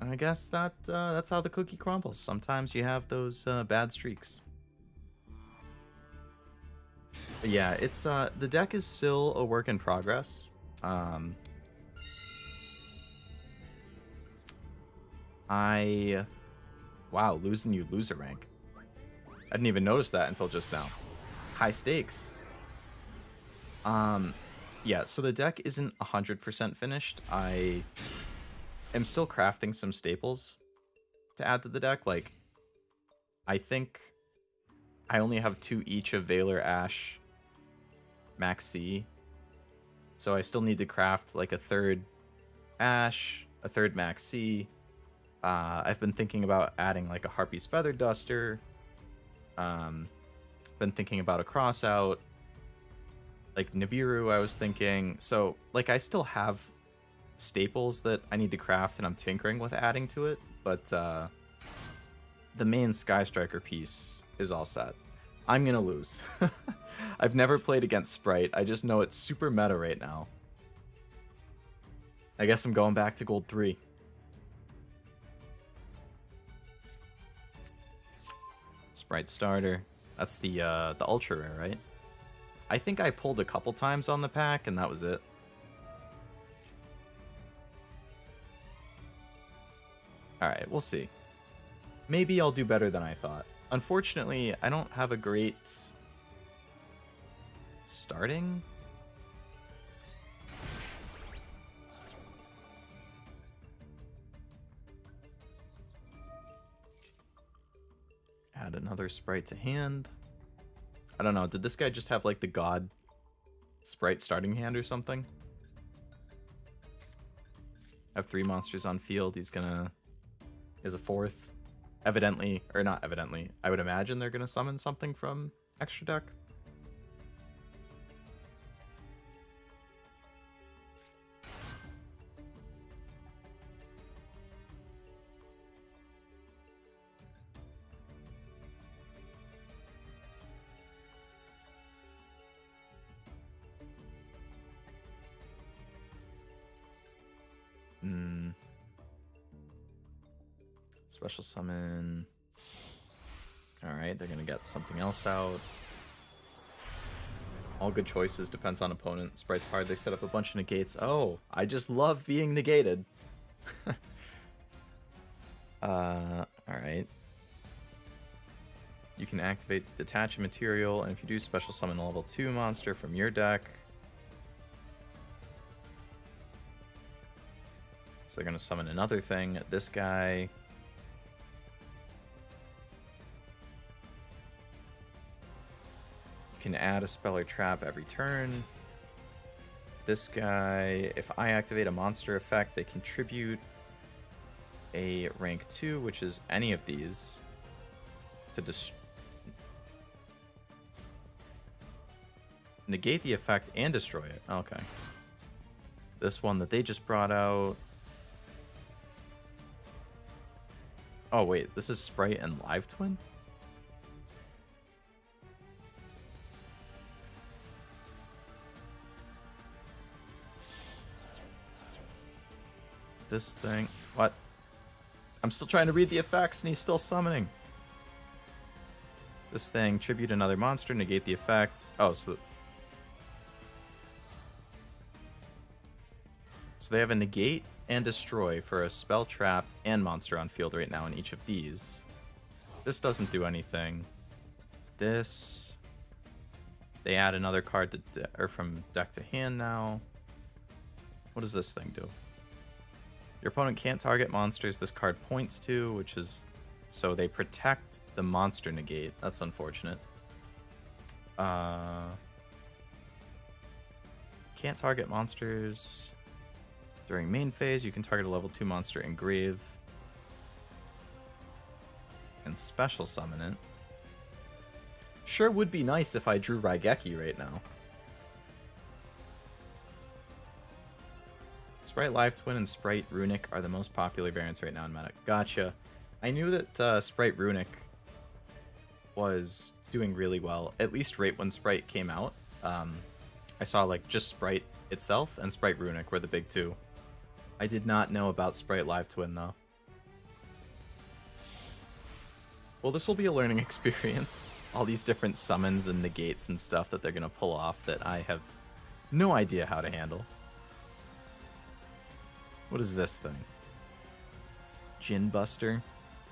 I guess that's how the cookie crumbles. Sometimes you have those bad streaks. But yeah, it's the deck is still a work in progress. Wow, losing you loser rank. I didn't even notice that until just now. High stakes. Yeah, so the deck isn't 100% finished. I am still crafting some staples to add to the deck. Like, I think I only have 2 each of Valor, Ash, Max C. So I still need to craft like a 3rd Ash, a 3rd Max C. I've been thinking about adding like a Harpy's Feather Duster. Been thinking about a Crossout. Like Nibiru, I was thinking. So, like, I still have staples that I need to craft and I'm tinkering with adding to it. But the main Sky Striker piece is all set. I'm gonna lose. I've never played against Sprite. I just know it's super meta right now. I guess I'm going back to Gold 3. Sprite starter. That's the ultra rare, right? I think I pulled a couple times on the pack and that was it. Alright, we'll see. Maybe I'll do better than I thought. Unfortunately, I don't have a great starting. Add another Sprite to hand. I don't know, did this guy just have like the God Sprite starting hand or something? Have 3 monsters on field, he's gonna... He has a 4th. Evidently, or not evidently, I would imagine they're gonna summon something from extra deck. Special summon. Alright, they're gonna get something else out. All good choices, depends on opponent. Sprite's hard, they set up a bunch of negates. Oh, I just love being negated. Alright. You can activate detach a material, and if you do, special summon a level 2 monster from your deck. So they're gonna summon another thing. This guy. can add a spell or trap every turn. This guy, if I activate a monster effect, they contribute a rank 2, which is any of these, to negate the effect and destroy it. Okay. This one that they just brought out. Oh, wait. This is Sprite and Live Twin? This thing. What? I'm still trying to read the effects and he's still summoning. This thing, tribute another monster, negate the effects. Oh, so they have a negate and destroy for a spell, trap, and monster on field right now in each of these. This doesn't do anything. This, they add another card to from deck to hand now. What does this thing do? Your opponent can't target monsters this card points to, which is... So they protect the monster negate. That's unfortunate. Can't target monsters during main phase. You can target a level 2 monster in grave. And special summon it. Sure would be nice if I drew Raigeki right now. Sprite Live Twin and Sprite Runic are the most popular variants right now in meta. Gotcha. I knew that Sprite Runic was doing really well, at least right when Sprite came out. I saw like just Sprite itself and Sprite Runic were the big two. I did not know about Sprite Live Twin though. Well, this will be a learning experience. All these different summons and negates and stuff that they're going to pull off that I have no idea how to handle. What is this thing? Gin Buster.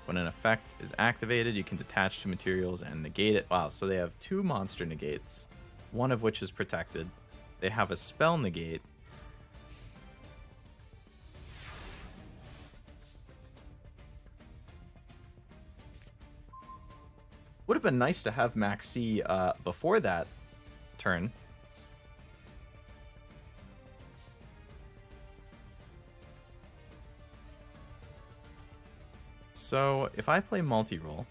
When an effect is activated, you can detach to materials and negate it. Wow, so they have 2 monster negates, one of which is protected. They have a spell negate. Would have been nice to have Maxi before that turn. So, if I play multi-roll,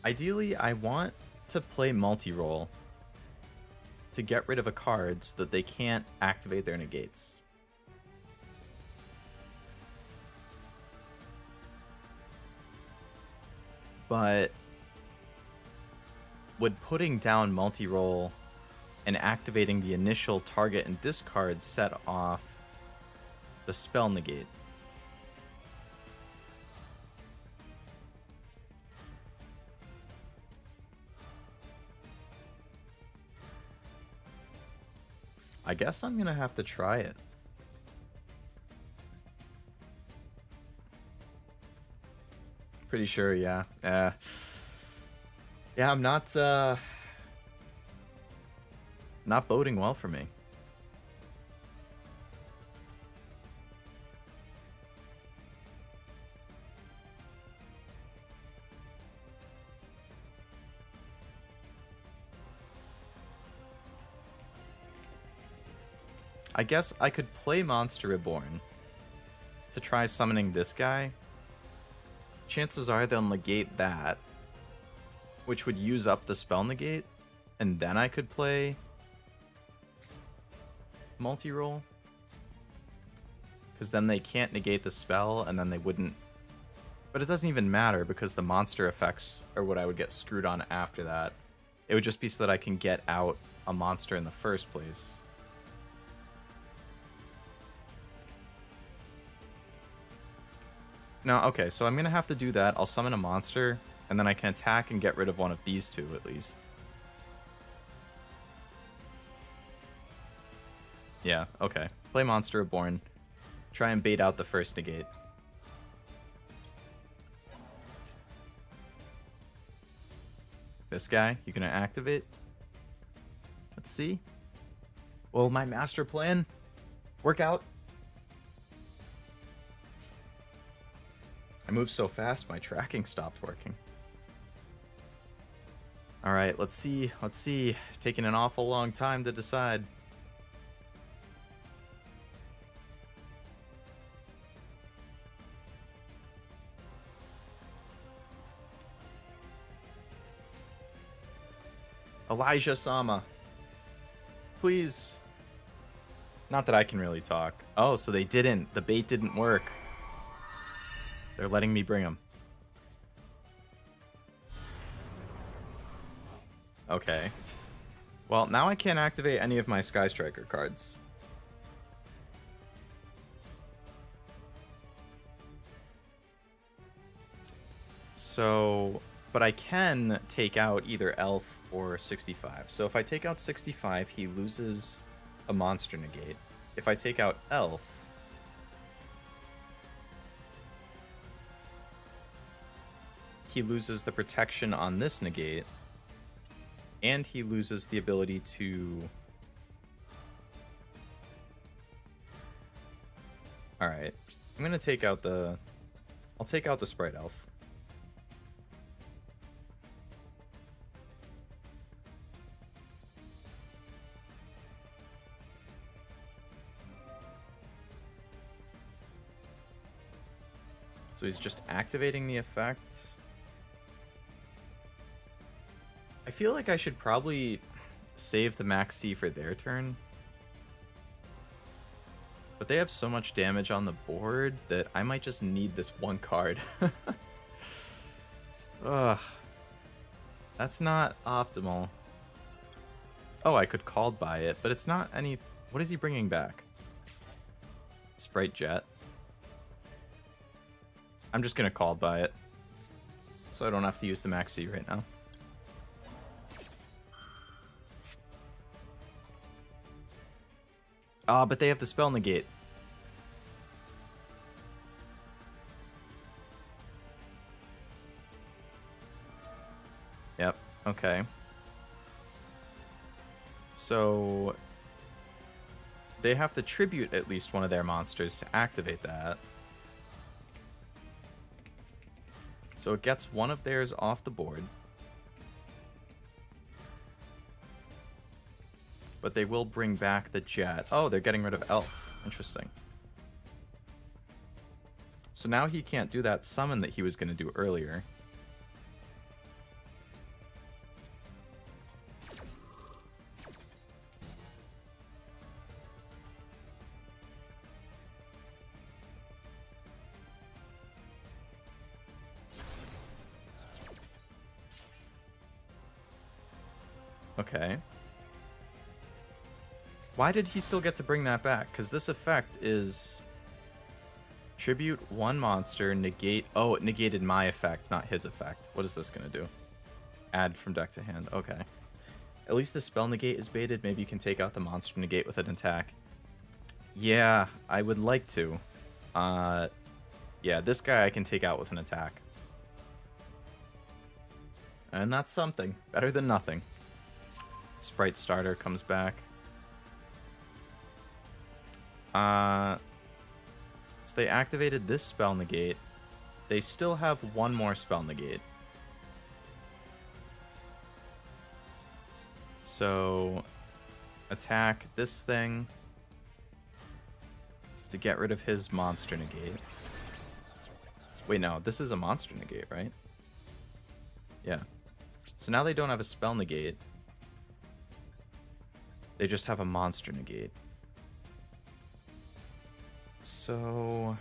ideally, I want to play multi-roll to get rid of a card so that they can't activate their negates. But would putting down multi-roll and activating the initial target and discard set off the spell negate? I guess I'm gonna have to try it. Pretty sure, yeah. Yeah, I'm not boding well for me. I guess I could play Monster Reborn to try summoning this guy. Chances are they'll negate that, which would use up the spell negate, and then I could play multi-roll. Because then they can't negate the spell, and then they wouldn't... But it doesn't even matter, because the monster effects are what I would get screwed on after that. It would just be so that I can get out a monster in the first place. No, okay, so I'm going to have to do that. I'll summon a monster, and then I can attack and get rid of one of these two, at least. Yeah, okay. Play Monster Reborn. Try and bait out the first negate. This guy, you gonna activate? Let's see. Will my master plan work out? I moved so fast, my tracking stopped working. Alright, let's see. Let's see. It's taking an awful long time to decide. Elijah Sama. Please. Not that I can really talk. Oh, so they didn't. The bait didn't work. They're letting me bring them. Okay. Well, now I can't activate any of my Sky Striker cards. So, but I can take out either Elf or 65. So if I take out 65, he loses a monster negate. If I take out Elf, he loses the protection on this negate, and he loses the ability to... Alright, I'm gonna take out the... I'll take out the Sprite Elf. So he's just activating the effect. I feel like I should probably save the Max C for their turn. But they have so much damage on the board that I might just need this one card. Ugh. That's not optimal. Oh, I could called by it, but it's not any... What is he bringing back? Sprite Jet. I'm just gonna call by it, so I don't have to use the Max C right now. Ah, but they have the spell negate. Yep, okay. So they have to tribute at least one of their monsters to activate that. So it gets one of theirs off the board. But they will bring back the Jet. Oh, they're getting rid of Elf. Interesting. So now he can't do that summon that he was going to do earlier. Okay. Why did he still get to bring that back? Because this effect is... Tribute one monster, negate... Oh, it negated my effect, not his effect. What is this going to do? Add from deck to hand. Okay. At least the spell negate is baited. Maybe you can take out the monster negate with an attack. Yeah, I would like to. Yeah, this guy I can take out with an attack. And that's something. Better than nothing. Sprite Starter comes back. So they activated this spell negate. They still have one more spell negate. So attack this thing to get rid of his monster negate. Wait, no, this is a monster negate, right? Yeah. So now they don't have a spell negate. They just have a monster negate. So...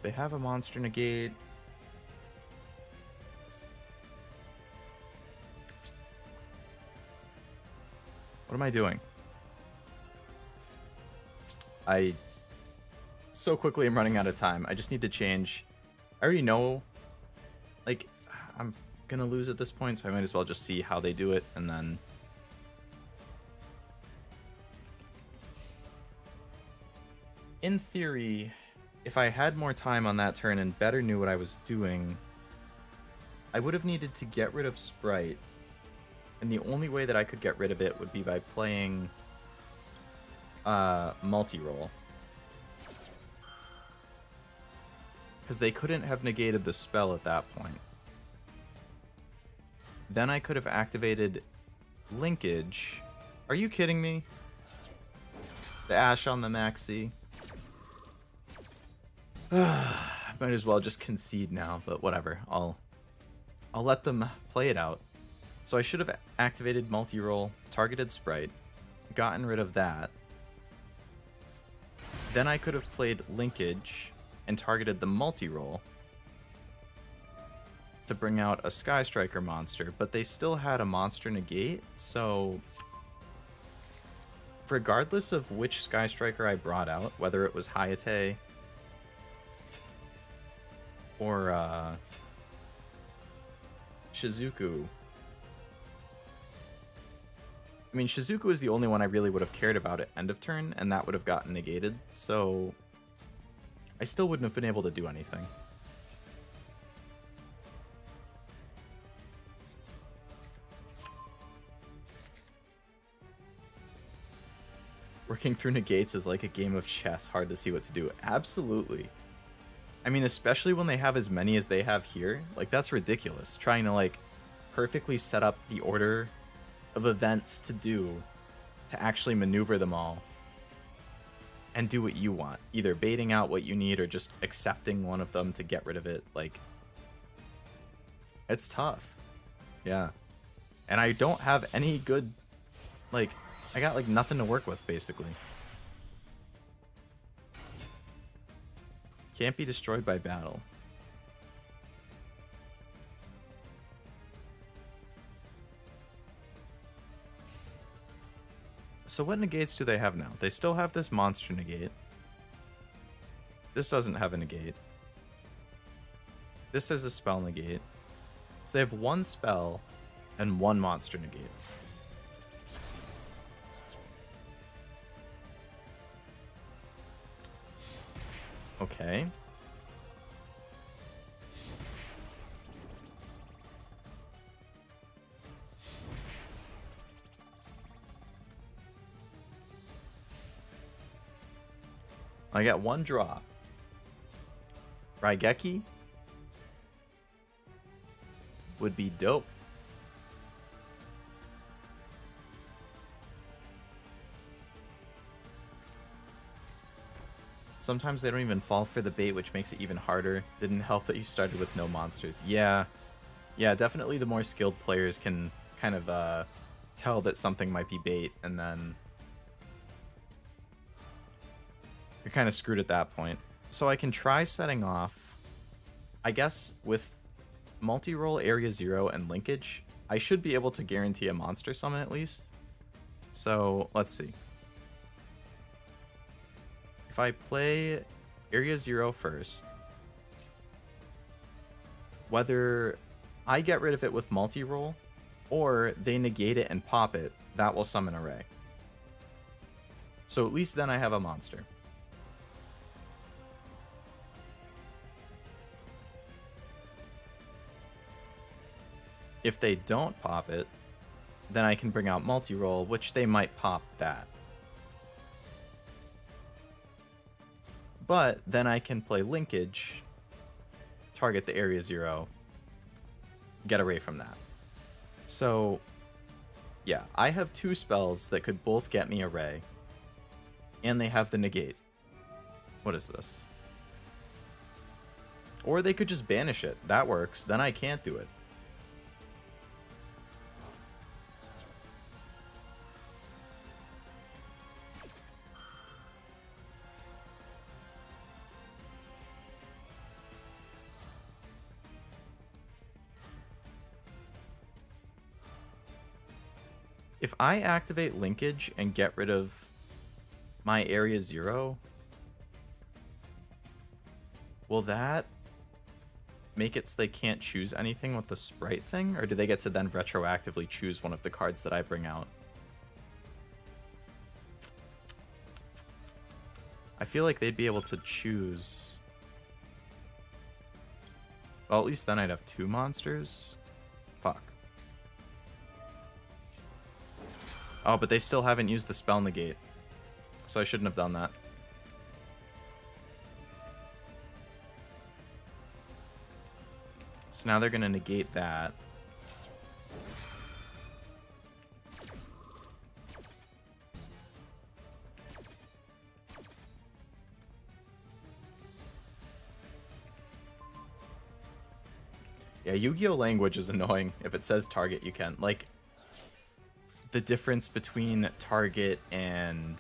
they have a monster negate. What am I doing? I so quickly am running out of time. I just need to change. I already know, like, I'm gonna lose at this point, so I might as well just see how they do it, and then... In theory, if I had more time on that turn and better knew what I was doing, I would have needed to get rid of Sprite, and the only way that I could get rid of it would be by playing multi-roll. Because they couldn't have negated the spell at that point. Then I could have activated Linkage. Are you kidding me? The Ash on the Maxi. Might as well just concede now, but whatever. I'll let them play it out. So I should have activated multi-roll, targeted Sprite, gotten rid of that. Then I could have played Linkage and targeted the multi-roll to bring out a Sky Striker monster, but they still had a monster negate, so regardless of which Sky Striker I brought out, whether it was Hayate or Shizuku. I mean, Shizuku is the only one I really would have cared about at end of turn, and that would have gotten negated, so I still wouldn't have been able to do anything. Working through negates is like a game of chess, hard to see what to do. Absolutely. I mean, especially when they have as many as they have here. Like, that's ridiculous. Trying to, like, perfectly set up the order of events to do to actually maneuver them all and do what you want. Either baiting out what you need or just accepting one of them to get rid of it. Like, it's tough. Yeah. And I don't have any good, like, I got, like, nothing to work with, basically. Can't be destroyed by battle. So what negates do they have now? They still have this monster negate. This doesn't have a negate. This has a spell negate. So they have one spell and one monster negate. Okay. I got one draw. Raigeki would be dope. Sometimes they don't even fall for the bait, which makes it even harder. Didn't help that you started with no monsters. Yeah, definitely the more skilled players can kind of tell that something might be bait, and then you're kind of screwed at that point. So I can try setting off, I guess, with multi-roll, Area 0, and Linkage. I should be able to guarantee a monster summon at least. So let's see. If I play Area 0 first, whether I get rid of it with multi-roll or they negate it and pop it, that will summon a Ray. So at least then I have a monster. If they don't pop it, then I can bring out multi-roll, which they might pop that. But then I can play Linkage, target the Area 0, get away from that. So, yeah, I have two spells that could both get me a Ray, and they have the negate. What is this? Or they could just banish it. That works. Then I can't do it. If I activate Linkage and get rid of my area 0. Will that make it so they can't choose anything with the sprite thing? Or do they get to then retroactively choose one of the cards that I bring out? I feel like they'd be able to choose... Well, at least then I'd have 2 monsters. Fuck. Oh, but they still haven't used the spell negate. So I shouldn't have done that. So now they're going to negate that. Yeah, YuGiOh language is annoying. If it says target, you can. Like, the difference between target and...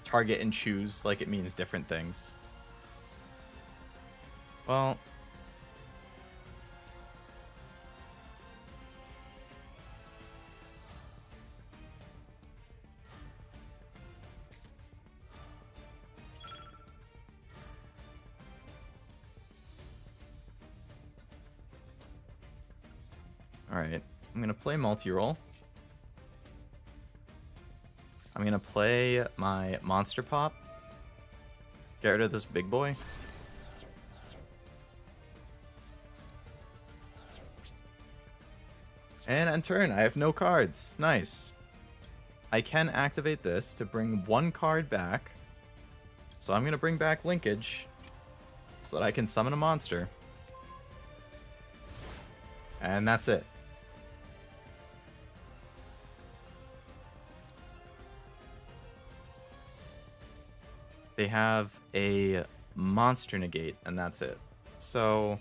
target and choose, like, it means different things. Well... Alright, I'm gonna play multi-roll. I'm gonna play my monster pop. Get rid of this big boy. And end turn, I have no cards. Nice. I can activate this to bring 1 card back. So I'm gonna bring back Linkage so that I can summon a monster. And that's it. They have a monster negate, and that's it. So,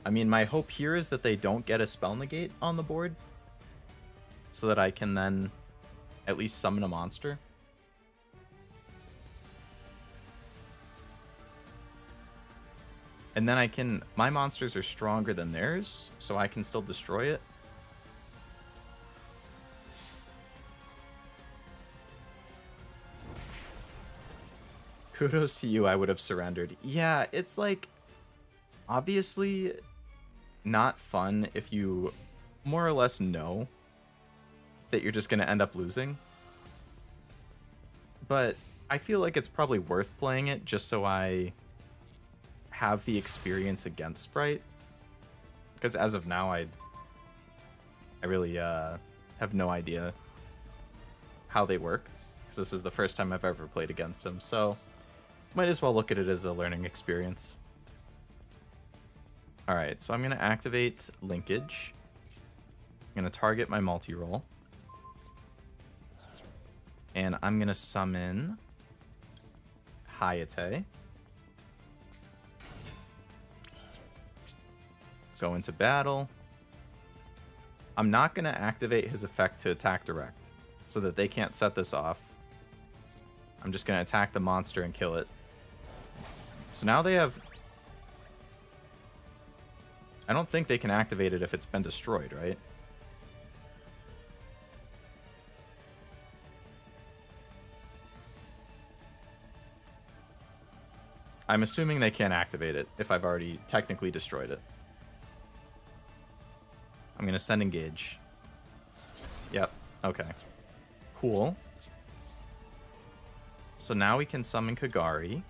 I mean, my hope here is that they don't get a spell negate on the board, so that I can then at least summon a monster. And then I can... My monsters are stronger than theirs, so I can still destroy it. Kudos to you, I would have surrendered. Yeah, it's like... Obviously not fun if you more or less know that you're just going to end up losing. But I feel like it's probably worth playing it just so I have the experience against Sprite. Because as of now, I really have no idea how they work. Because this is the first time I've ever played against them. So might as well look at it as a learning experience. Alright, so I'm going to activate Linkage. I'm going to target my multi-roll. And I'm going to summon Hayate. Go into battle. I'm not going to activate his effect to attack direct, so that they can't set this off. I'm just going to attack the monster and kill it. So now they have... I don't think they can activate it if it's been destroyed, right? I'm assuming they can't activate it if I've already technically destroyed it. I'm going to send engage. Yep, okay. Cool. So now we can summon Kagari.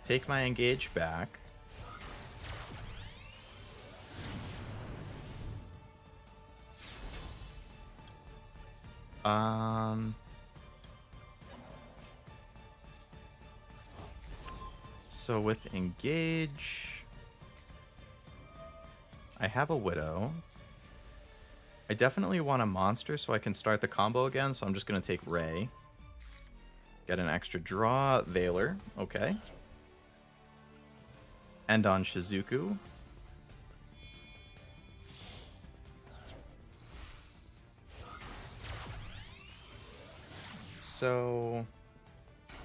Take my engage back. So with engage, I have a Widow. I definitely want a monster so I can start the combo again, so I'm just going to take Ray. Get an extra draw, Veiler, okay. End on Shizuku. So,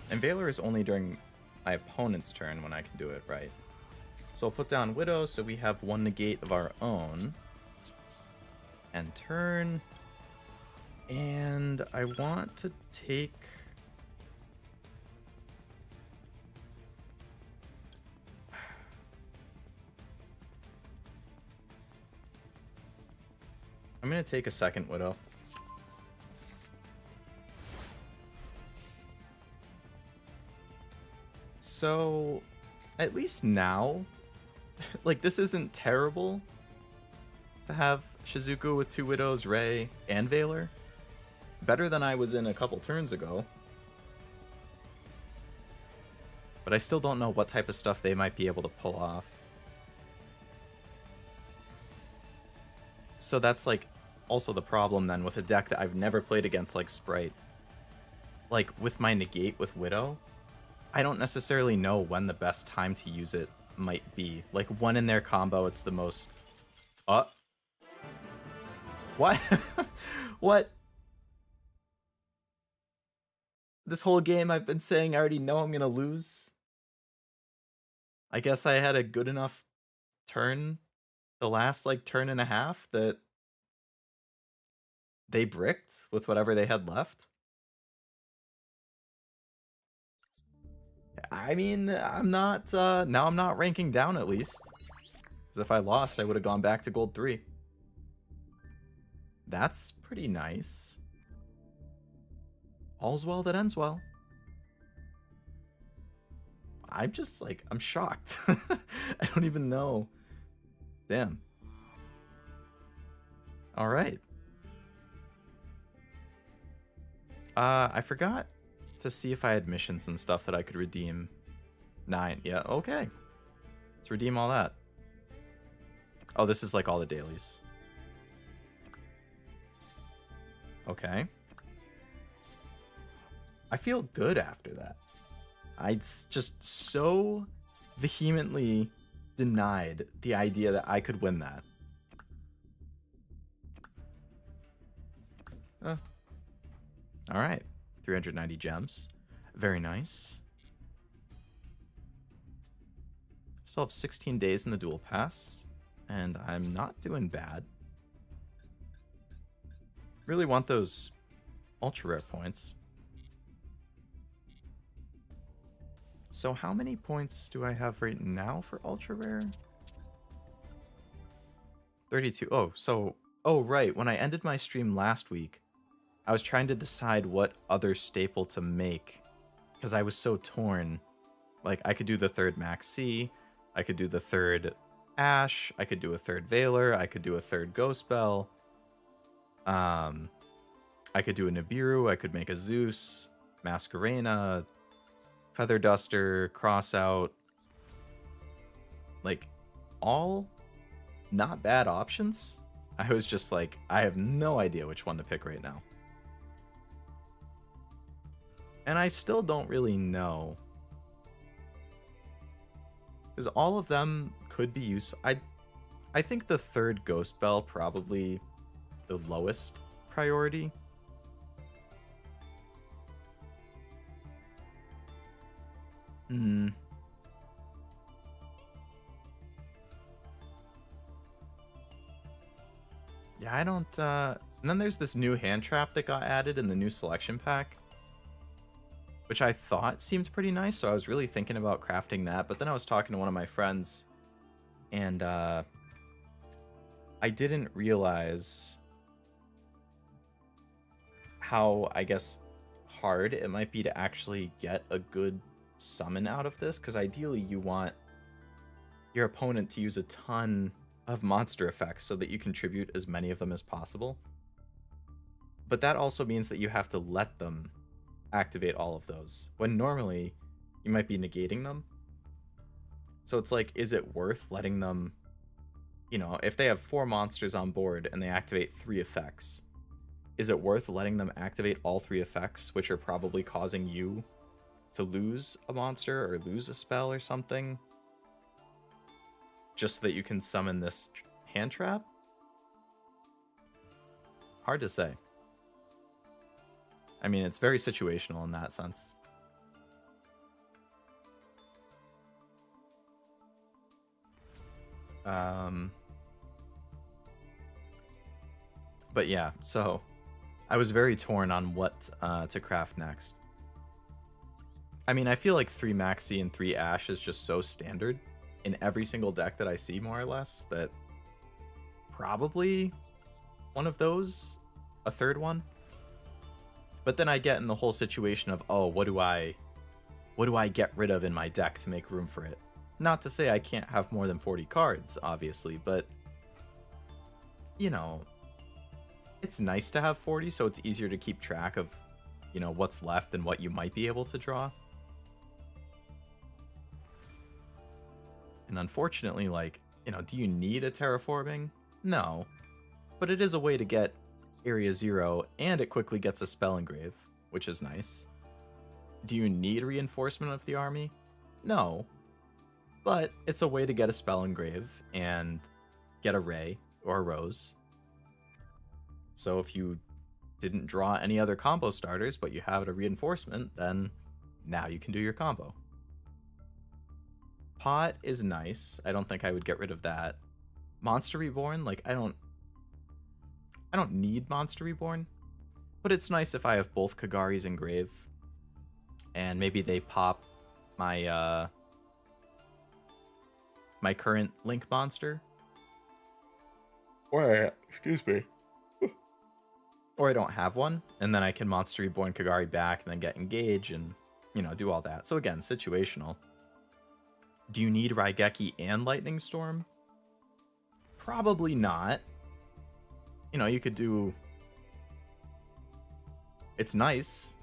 and Veiler is only during my opponent's turn when I can do it, right? So I'll put down Widow so we have one negate of our own. And turn. And I want to take... I'm going to take a second Widow. So, at least now, like, this isn't terrible to have Shizuku with 2 Widows, Rei, and Valor. Better than I was in a couple turns ago. But I still don't know what type of stuff they might be able to pull off. So that's, like, also the problem then with a deck that I've never played against, like Sprite. Like, with my negate with Widow, I don't necessarily know when the best time to use it might be. Like, when in their combo it's the most... What? What? This whole game I've been saying I already know I'm gonna lose? I guess I had a good enough turn, the last, like, turn and a half, that they bricked with whatever they had left. I mean, I'm not, now I'm not ranking down at least. Because if I lost, I would have gone back to gold 3. That's pretty nice. All's well that ends well. I'm just, like, I'm shocked. I don't even know. Damn. Alright. I forgot to see if I had missions and stuff that I could redeem. 9. Yeah, okay. Let's redeem all that. Oh, this is like all the dailies. Okay. I feel good after that. I just so vehemently denied the idea that I could win that. Alright. 390 gems. Very nice. Still have 16 days in the duel pass. And I'm not doing bad. Really want those ultra rare points. So how many points do I have right now for ultra rare? 32. Oh, so... Oh, right. When I ended my stream last week, I was trying to decide what other staple to make. Because I was so torn. Like, I could do the 3rd Max C. I could do the 3rd Ash. I could do a 3rd Valor. I could do a 3rd Ghost Bell. I could do a Nibiru. I could make a Zeus. Masquerena. Feather Duster. Crossout. Like, all not bad options. I was just like, I have no idea which one to pick right now. And I still don't really know. Because all of them could be useful. I think the 3rd Ghost Bell probably the lowest priority. Yeah, I don't... And then there's this new hand trap that got added in the new selection pack, which I thought seemed pretty nice, so I was really thinking about crafting that. But then I was talking to one of my friends, and I didn't realize how, I guess, hard it might be to actually get a good summon out of this, because ideally you want your opponent to use a ton of monster effects so that you contribute as many of them as possible. But that also means that you have to let them activate all of those, when normally you might be negating them. So it's like, is it worth letting them, you know, if they have 4 monsters on board and they activate 3 effects, is it worth letting them activate all 3 effects, which are probably causing you to lose a monster or lose a spell or something, just so that you can summon this hand trap? Hard to say. I mean, it's very situational in that sense. Um, but yeah, so I was very torn on what to craft next. I mean, I feel like 3 Maxi and 3 Ash is just so standard in every single deck that I see, more or less, that probably one of those, a third one. But then I get in the whole situation of, oh, what do I get rid of in my deck to make room for it? Not to say I can't have more than 40 cards, obviously, but you know, it's nice to have 40, so it's easier to keep track of, you know, what's left and what you might be able to draw. And unfortunately, like, you know, do you need a terraforming? No. But it is a way to get Area 0, and it quickly gets a spell engrave, which is nice. Do you need reinforcement of the army? No. But it's a way to get a spell engrave and get a ray or a rose. So if you didn't draw any other combo starters, but you have a reinforcement, then now you can do your combo. Pot is nice. I don't think I would get rid of that. Monster Reborn, like, I don't need Monster Reborn, but it's nice if I have both Kagari's and Grave, and maybe they pop my my current Link monster. Or, excuse me. Or I don't have one, and then I can Monster Reborn Kagari back and then get Engage and, you know, do all that. So again, situational. Do you need Raigeki and Lightning Storm? Probably not. You know, you could do... It's nice.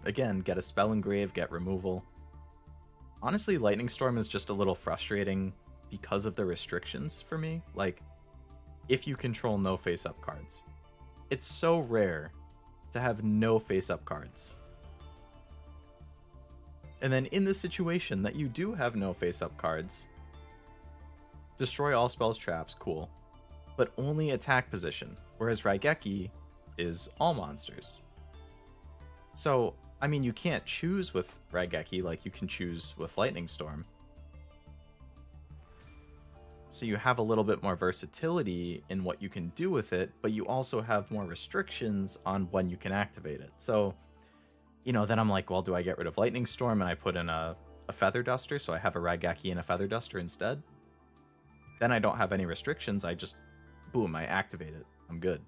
Again, get a Spell Engrave, get removal. Honestly, Lightning Storm is just a little frustrating because of the restrictions for me. Like, if you control no face-up cards. It's so rare to have no face-up cards. And then in the situation that you do have no face-up cards, destroy all spells, traps, cool. But only attack position, whereas Raigeki is all monsters. So, I mean, you can't choose with Raigeki like you can choose with Lightning Storm. So you have a little bit more versatility in what you can do with it, but you also have more restrictions on when you can activate it. So, you know, then I'm like, well, do I get rid of Lightning Storm and I put in a Feather Duster, so I have a Raigeki and a Feather Duster instead? Then I don't have any restrictions, I just, boom, I activate it. I'm good.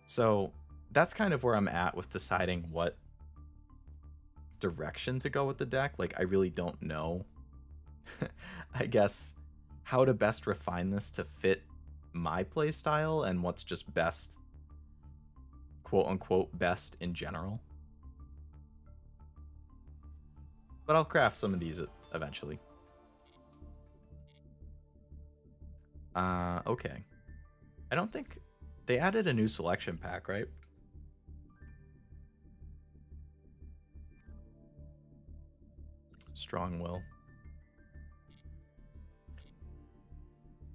So that's kind of where I'm at with deciding what direction to go with the deck. Like, I really don't know, I guess, how to best refine this to fit my playstyle and what's just best, quote-unquote, best in general. But I'll craft some of these eventually. Okay. I don't think... They added a new selection pack, right? Strong Will.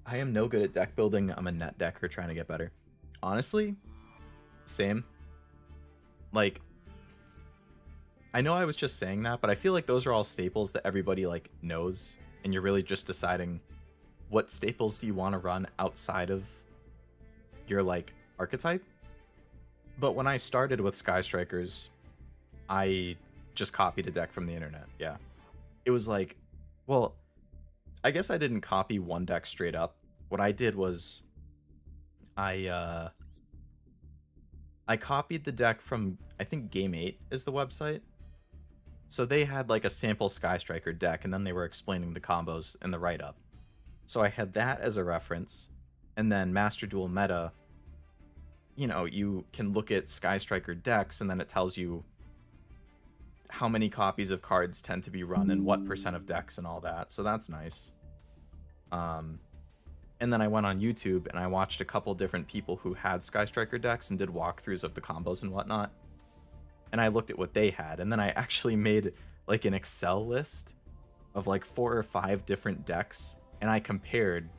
I am no good at deck building. I'm a net decker trying to get better. Honestly, same. Like, I know I was just saying that, but I feel like those are all staples that everybody, like, knows, and you're really just deciding what staples do you want to run outside of your, like, archetype. But when I started with Sky Strikers, I just copied a deck from the internet. Yeah. It was like, well, I guess I didn't copy one deck straight up. What I did was I copied the deck from, I think Game 8 is the website. So they had like a sample Sky Striker deck, and then they were explaining the combos in the write-up. So I had that as a reference, and then Master Duel Meta, you know, you can look at Sky Striker decks, and then it tells you how many copies of cards tend to be run and what percent of decks and all that. So that's nice. And then I went on YouTube and I watched a couple different people who had Sky Striker decks and did walkthroughs of the combos and whatnot. And I looked at what they had, and then I actually made like an Excel list of like 4 or 5 different decks, and I compared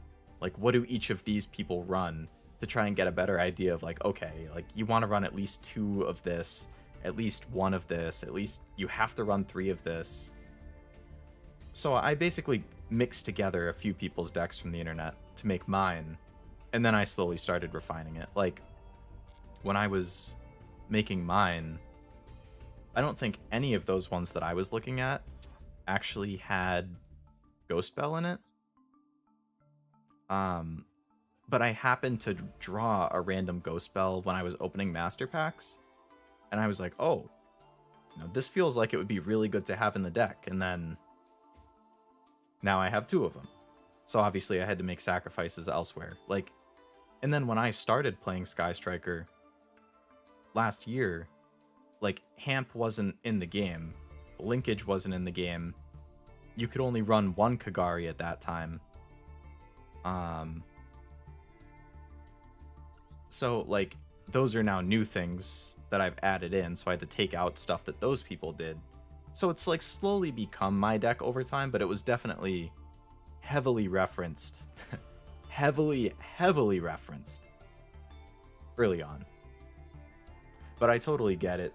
like what do each of these people run to try and get a better idea of like, okay, like you want to run at least 2 of this, at least 1 of this, at least you have to run 3 of this. So I basically mixed together a few people's decks from the internet to make mine, and then I slowly started refining it. Like, when I was making mine, I don't think any of those ones that I was looking at actually had Ghost Bell in it. But I happened to draw a random Ghost Bell when I was opening Master Packs, and I was like, oh, this feels like it would be really good to have in the deck, and then now I have 2 of them. So obviously I had to make sacrifices elsewhere. Like, and then when I started playing Sky Striker last year, like, Hamp wasn't in the game, Linkage wasn't in the game, you could only run 1 Kagari at that time. So, like, those are now new things that I've added in, so I had to take out stuff that those people did. So it's, like, slowly become my deck over time, but it was definitely heavily referenced. heavily referenced early on. But I totally get it,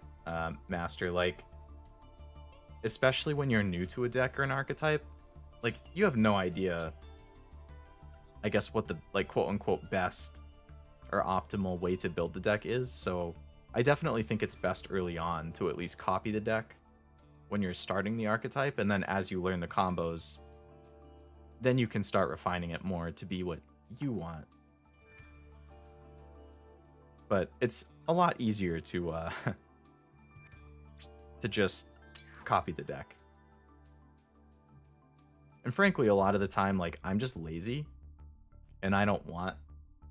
Master. Like, especially when you're new to a deck or an archetype, like, you have no idea, I guess, what the, like, quote-unquote best or optimal way to build the deck is. So I definitely think it's best early on to at least copy the deck when you're starting the archetype, and then as you learn the combos, then you can start refining it more to be what you want. But it's a lot easier to to just copy the deck. And frankly, a lot of the time, like, I'm just lazy and I don't want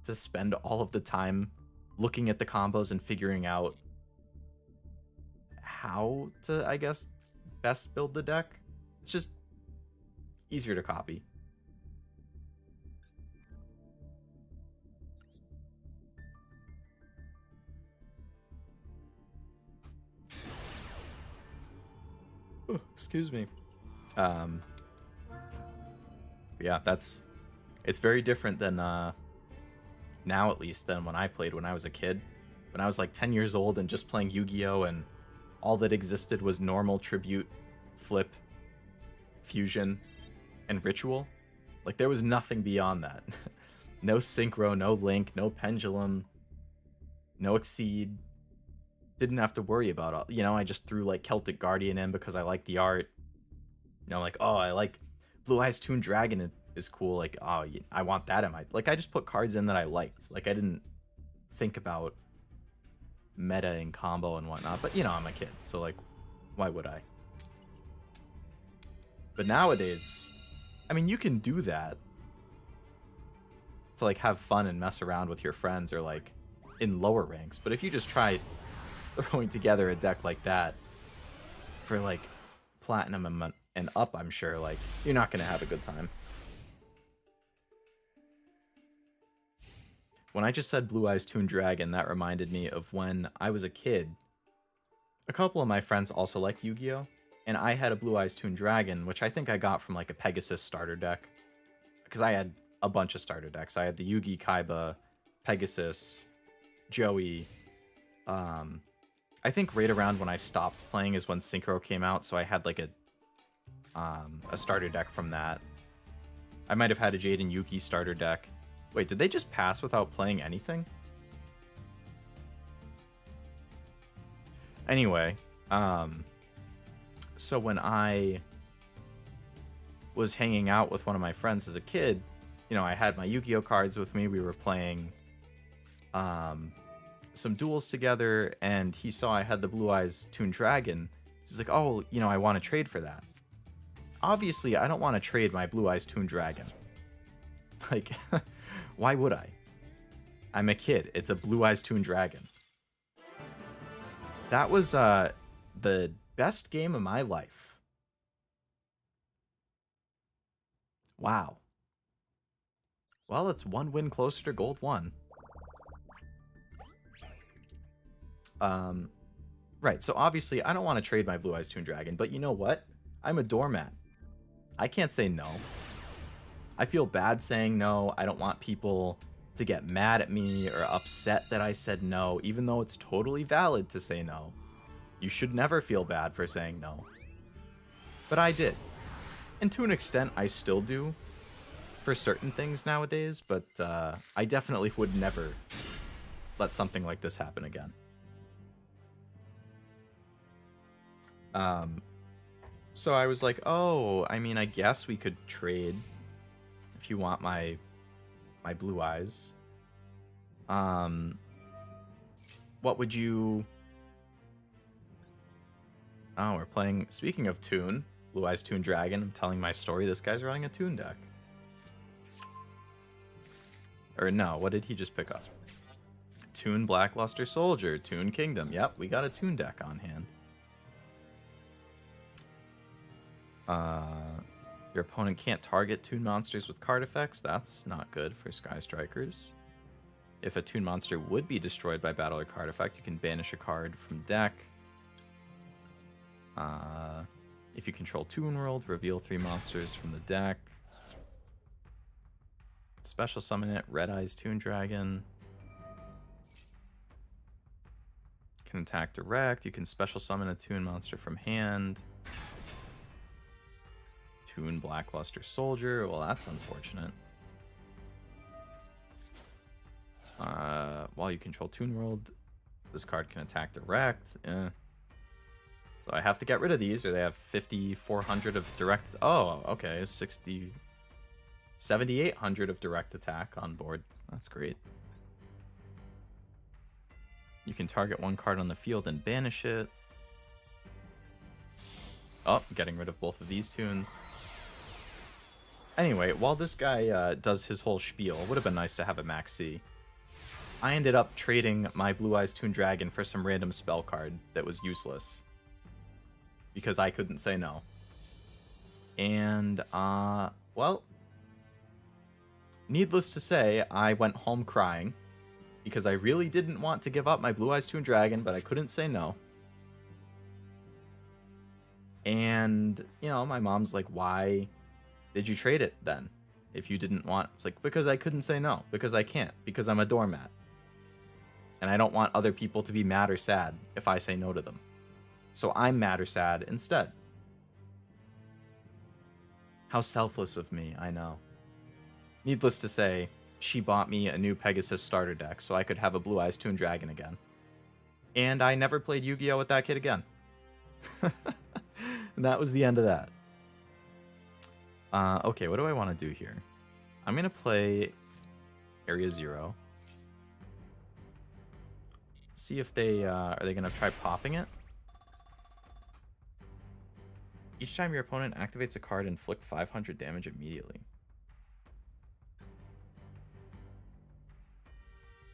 to spend all of the time looking at the combos and figuring out how to, I guess, best build the deck. It's just easier to copy. Oh, excuse me. Yeah, it's very different than now, at least, than when I played when I was a kid. When I was like 10 years old and just playing Yu-Gi-Oh, and all that existed was normal, tribute, flip, fusion, and ritual. Like, there was nothing beyond that. No synchro, no link, no pendulum, no exceed. Didn't have to worry about all, I just threw like Celtic Guardian in because I like the art. Like, oh, I like Blue Eyes Toon Dragon is cool. Like, oh, I want that in my, like, I just put cards in that I liked. Like, I didn't think about meta and combo and whatnot, but I'm a kid, so like, why would I? But nowadays, I mean, you can do that to like have fun and mess around with your friends or like in lower ranks, but if you just try throwing together a deck like that for like platinum and up, I'm sure like you're not gonna have a good time. When I just said Blue Eyes Toon Dragon, that reminded me of when I was a kid. A couple of my friends also liked Yu-Gi-Oh, and I had a Blue Eyes Toon Dragon, which I think I got from like a Pegasus starter deck, because I had a bunch of starter decks. I had the Yugi, Kaiba, Pegasus, Joey. I think right around when I stopped playing is when Synchro came out, so I had like a starter deck from that. I might have had a Jade and Yuki starter deck. Wait, did they just pass without playing anything? Anyway, so when I was hanging out with one of my friends as a kid, I had my Yu-Gi-Oh cards with me. We were playing some duels together, and he saw I had the Blue Eyes Toon Dragon. He's like, oh, I want to trade for that. Obviously, I don't want to trade my Blue Eyes Toon Dragon. Like, why would I? I'm a kid. It's a Blue Eyes Toon Dragon. That was the best game of my life. Wow. Well, it's one win closer to Gold 1. Right, so obviously I don't want to trade my Blue Eyes Toon Dragon, but you know what? I'm a doormat. I can't say no. I feel bad saying no. I don't want people to get mad at me or upset that I said no, even though it's totally valid to say no. You should never feel bad for saying no. But I did. And to an extent, I still do for certain things nowadays, but I definitely would never let something like this happen again. So I was like, oh, I mean, I guess we could trade if you want my blue eyes. What would you... Oh, we're playing... Speaking of Toon, Blue Eyes Toon Dragon, I'm telling my story. This guy's running a Toon deck. Or no, what did he just pick up? Toon Blackluster Soldier, Toon Kingdom. Yep, we got a Toon deck on hand. Your opponent can't target Toon monsters with card effects. That's not good for Sky Strikers. If a Toon monster would be destroyed by battle or card effect, you can banish a card from deck. If you control Toon World, reveal 3 monsters from the deck. Special summon it, Red Eyes Toon Dragon. Can attack direct. You can special summon a Toon monster from hand. Toon Blackluster Soldier. Well, that's unfortunate. While you control Toon World, this card can attack direct. So I have to get rid of these, or they have 5,400 of direct. Oh, okay, 7,800 of direct attack on board. That's great. You can target 1 card on the field and banish it. Oh, getting rid of both of these tunes. Anyway, while this guy does his whole spiel, it would have been nice to have a Max C. I ended up trading my Blue Eyes Toon Dragon for some random spell card that was useless. Because I couldn't say no. And, well, needless to say, I went home crying. Because I really didn't want to give up my Blue Eyes Toon Dragon, but I couldn't say no. And, you know, my mom's like, why did you trade it then? If you didn't want... It's like, because I couldn't say no. Because I can't. Because I'm a doormat. And I don't want other people to be mad or sad if I say no to them. So I'm mad or sad instead. How selfless of me, I know. Needless to say, she bought me a new Pegasus starter deck so I could have a Blue Eyes Toon Dragon again. And I never played Yu-Gi-Oh! With that kid again. And that was the end of that. Okay, what do I want to do here? I'm going to play Area 0. See if they... are they going to try popping it? Each time your opponent activates a card, inflict 500 damage immediately.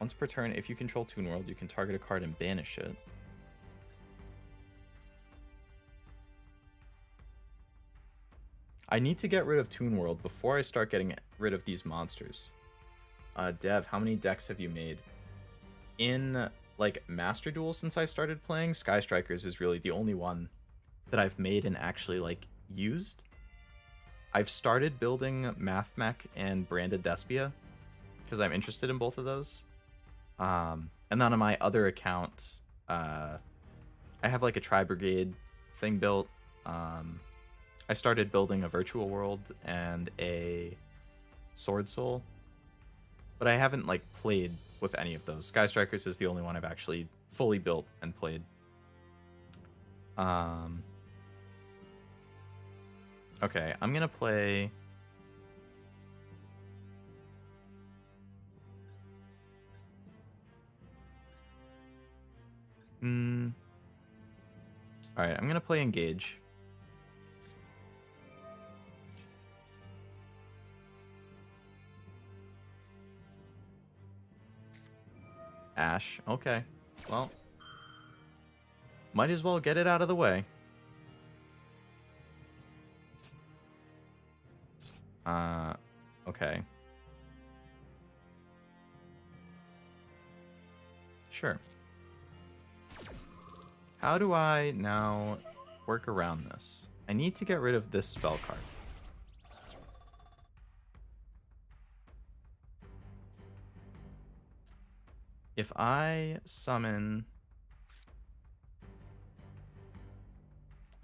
Once per turn, if you control Toon World, you can target a card and banish it. I need to get rid of Toon World before I start getting rid of these monsters. Dev, how many decks have you made? In, like, Master Duel since I started playing, Sky Strikers is really the only one that I've made and actually, like, used. I've started building Math Mech and Branded Despia, because I'm interested in both of those. And then on my other account, I have, like, a Tri-Brigade thing built. I started building a Virtual World and a Sword Soul, but I haven't, like, played with any of those. Sky Strikers is the only one I've actually fully built and played. Okay, I'm gonna play... Alright, I'm gonna play Engage. Ash, okay. Well, might as well get it out of the way. Okay. Sure. How do I now work around this? I need to get rid of this spell card. If I summon...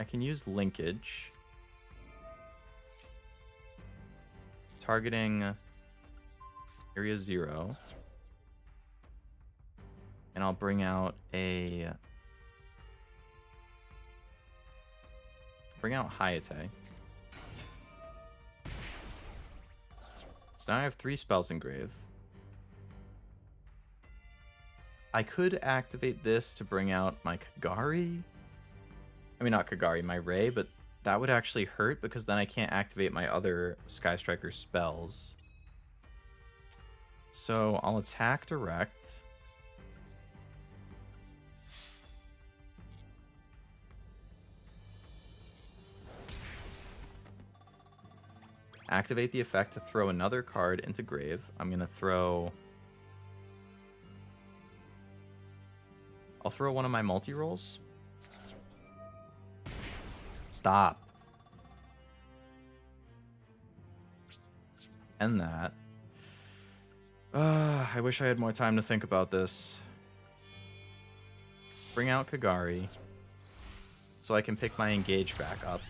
I can use Linkage. targeting area 0. And I'll bring out Hayate. So now I have 3 spells engrave. I could activate this to bring out my Kagari. I mean, not Kagari, my Ray, but that would actually hurt because then I can't activate my other Sky Striker spells. So I'll attack direct. Activate the effect to throw another card into grave. I'm going to throw... I'll throw one of my multi-rolls. Stop. End that. I wish I had more time to think about this. Bring out Kagari so I can pick my engage back up.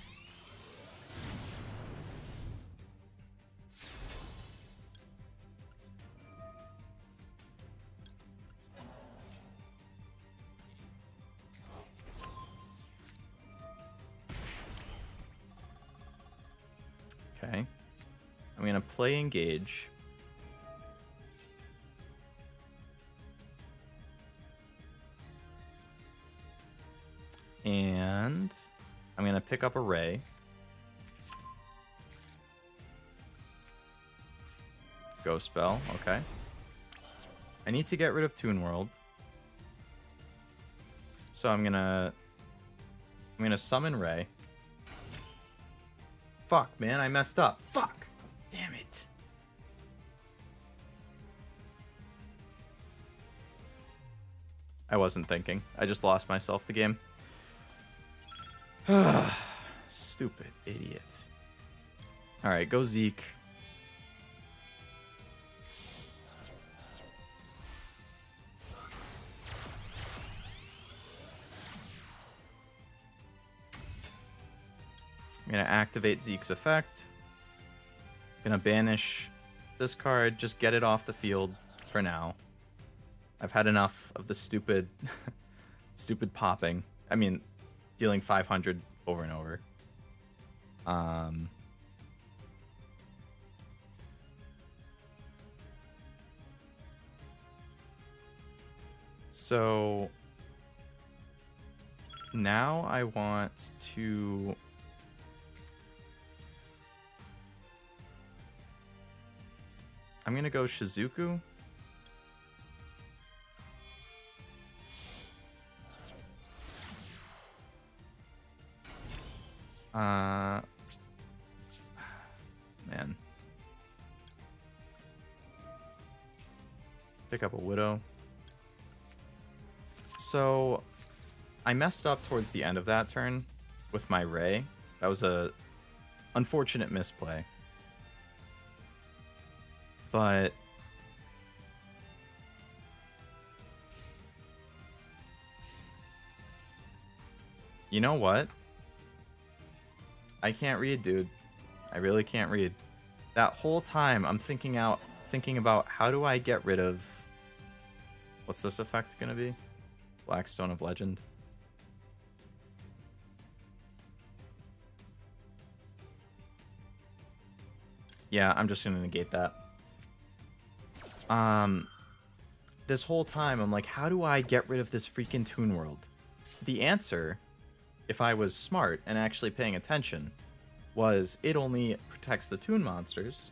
Okay. I'm going to play engage. And I'm going to pick up a Ray. Ghost spell, okay. I need to get rid of Toon World. So I'm going to summon Ray. Fuck, man, I messed up. Fuck. Damn it. I wasn't thinking. I just lost myself the game. Stupid idiot. Alright, go Zeke. I'm going to activate Zeke's effect. Going to banish this card, just get it off the field for now. I've had enough of the stupid stupid popping. I mean, dealing 500 over and over. So now I want to... I'm going to go Shizuku. Man. Pick up a Widow. So, I messed up towards the end of that turn with my Ray. That was a unfortunate misplay. But you know what? I can't read, dude. I really can't read. That whole time I'm thinking about how do I get rid of... What's this effect gonna be? Blackstone of Legend. Yeah, I'm just gonna negate that. This whole time I'm like, how do I get rid of this freaking Toon World? The answer, if I was smart and actually paying attention, was it only protects the Toon monsters,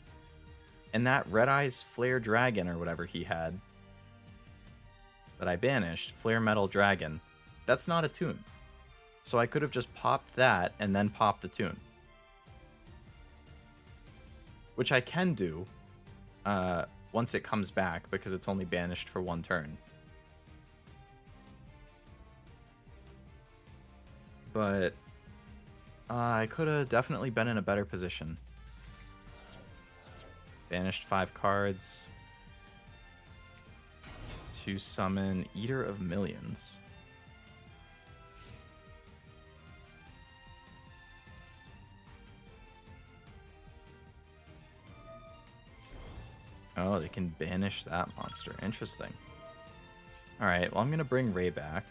and that Red Eyes Flare Dragon or whatever he had that I banished, Flare Metal Dragon, that's not a Toon. So I could have just popped that and then popped the Toon. Which I can do once it comes back, because it's only banished for one turn. But I could have definitely been in a better position. Banished 5 cards to summon Eater of Millions. Oh, they can banish that monster. Interesting. Alright, well, I'm going to bring Ray back.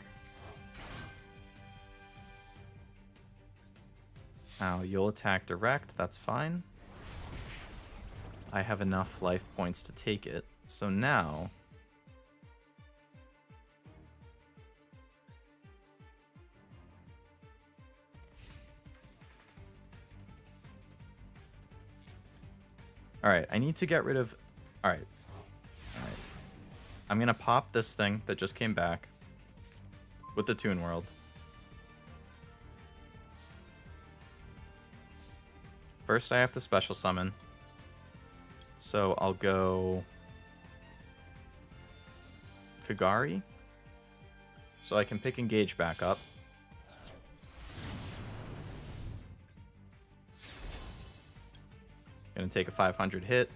Now, you'll attack direct. That's fine. I have enough life points to take it. So now... Alright, I need to get rid of... Alright. Alright. I'm going to pop this thing that just came back with the Toon World. First, I have to special summon. So I'll go... Kagari. So I can pick Engage back up. Gonna take a 500 hit.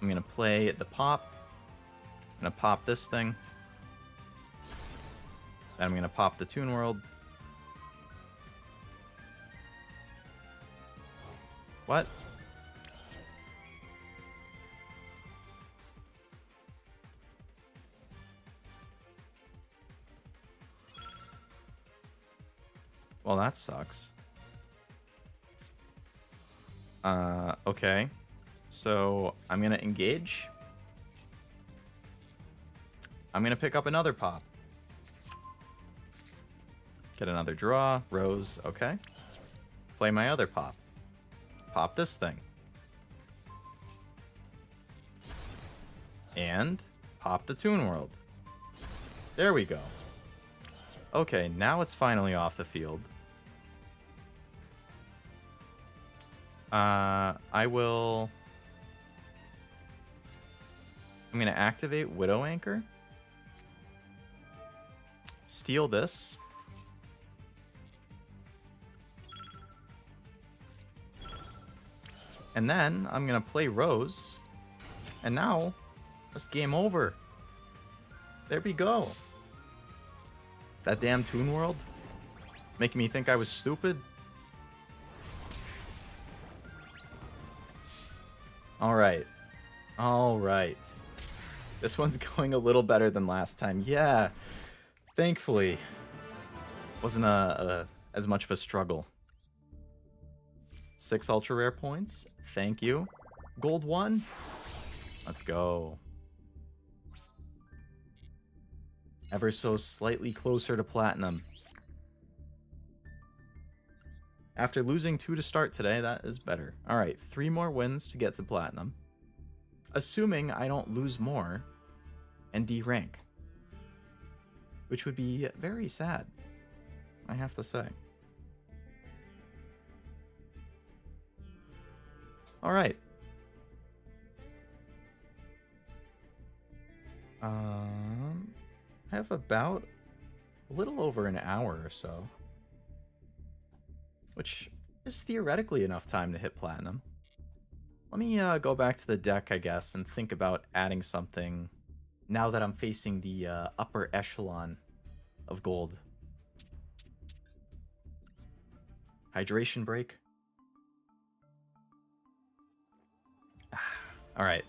I'm gonna play the pop. I'm gonna pop this thing. Then I'm gonna pop the Toon World. What? Well, that sucks. Okay. So, I'm gonna engage. I'm gonna pick up another pop. Get another draw. Rose, okay. Play my other pop. Pop this thing. And pop the Toon World. There we go. Okay, now it's finally off the field. I'm going to activate Widow Anchor. Steal this. And then I'm going to play Rose. And now, it's game over. There we go. That damn Toon World. Making me think I was stupid. Alright. Alright. This one's going a little better than last time. Yeah. Thankfully. Wasn't as much of a struggle. 6 ultra rare points. Thank you. Gold 1. Let's go. Ever so slightly closer to platinum. After losing 2 to start today, that is better. Alright, 3 more wins to get to platinum. Assuming I don't lose more and D-rank. Which would be very sad, I have to say. Alright. I have about a little over an hour or so. Which is theoretically enough time to hit platinum. Let me go back to the deck, I guess, and think about adding something now that I'm facing the upper echelon of gold. Hydration break. Alright.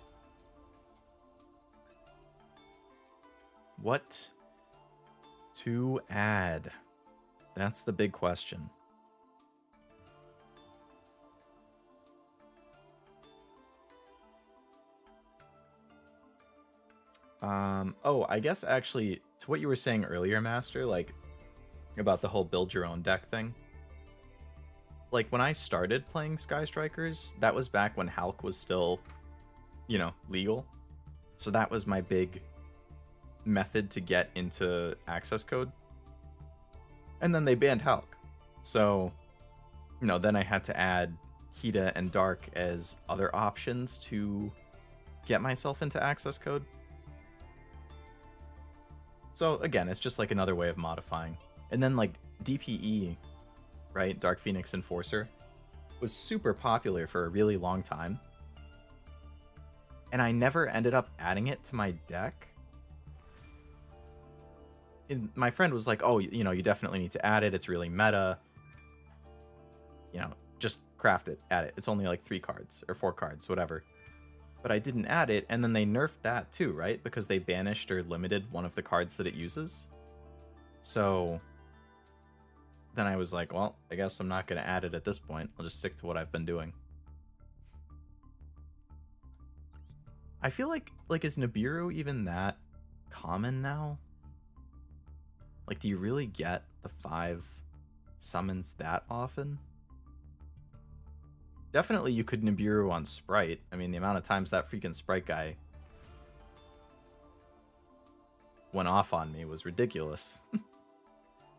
What to add? That's the big question. Oh, I guess actually, to what you were saying earlier, Master, like, about the whole build your own deck thing. Like, when I started playing Sky Strikers, that was back when Hulk was still, you know, legal. So that was my big method to get into access code. And then they banned Hulk. So, you know, then I had to add Kita and Dark as other options to get myself into access code. So again, it's just like another way of modifying. And then like DPE, right? Dark Phoenix Enforcer was super popular for a really long time. And I never ended up adding it to my deck. And my friend was like, oh, you know, you definitely need to add it. It's really meta. you know, just craft it, add it. It's only like 3 cards or 4 cards, whatever. But I didn't add it, and then they nerfed that too, right? Because they banished or limited one of the cards that it uses. So then I was like, well, I guess I'm not going to add it at this point. I'll just stick to what I've been doing. I feel like is Nibiru even that common now? Like, do you really get the 5 summons that often? Definitely you could Nibiru on Sprite. I mean, the amount of times that freaking Sprite guy went off on me was ridiculous.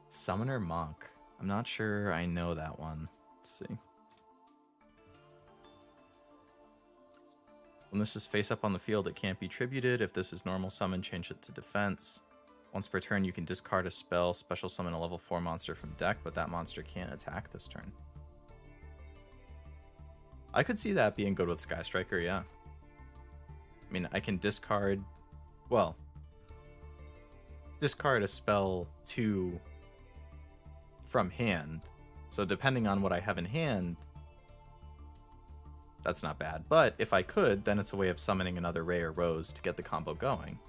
Summoner Monk. I'm not sure I know that one. Let's see. When this is face up on the field, it can't be tributed. If this is normal summon, change it to defense. Once per turn, you can discard a spell, special summon a level 4 monster from deck, but that monster can't attack this turn. I could see that being good with Sky Striker, yeah. I mean, I can discard... Well, discard a spell from hand. So depending on what I have in hand, that's not bad. But if I could, then it's a way of summoning another Ray or Rose to get the combo going.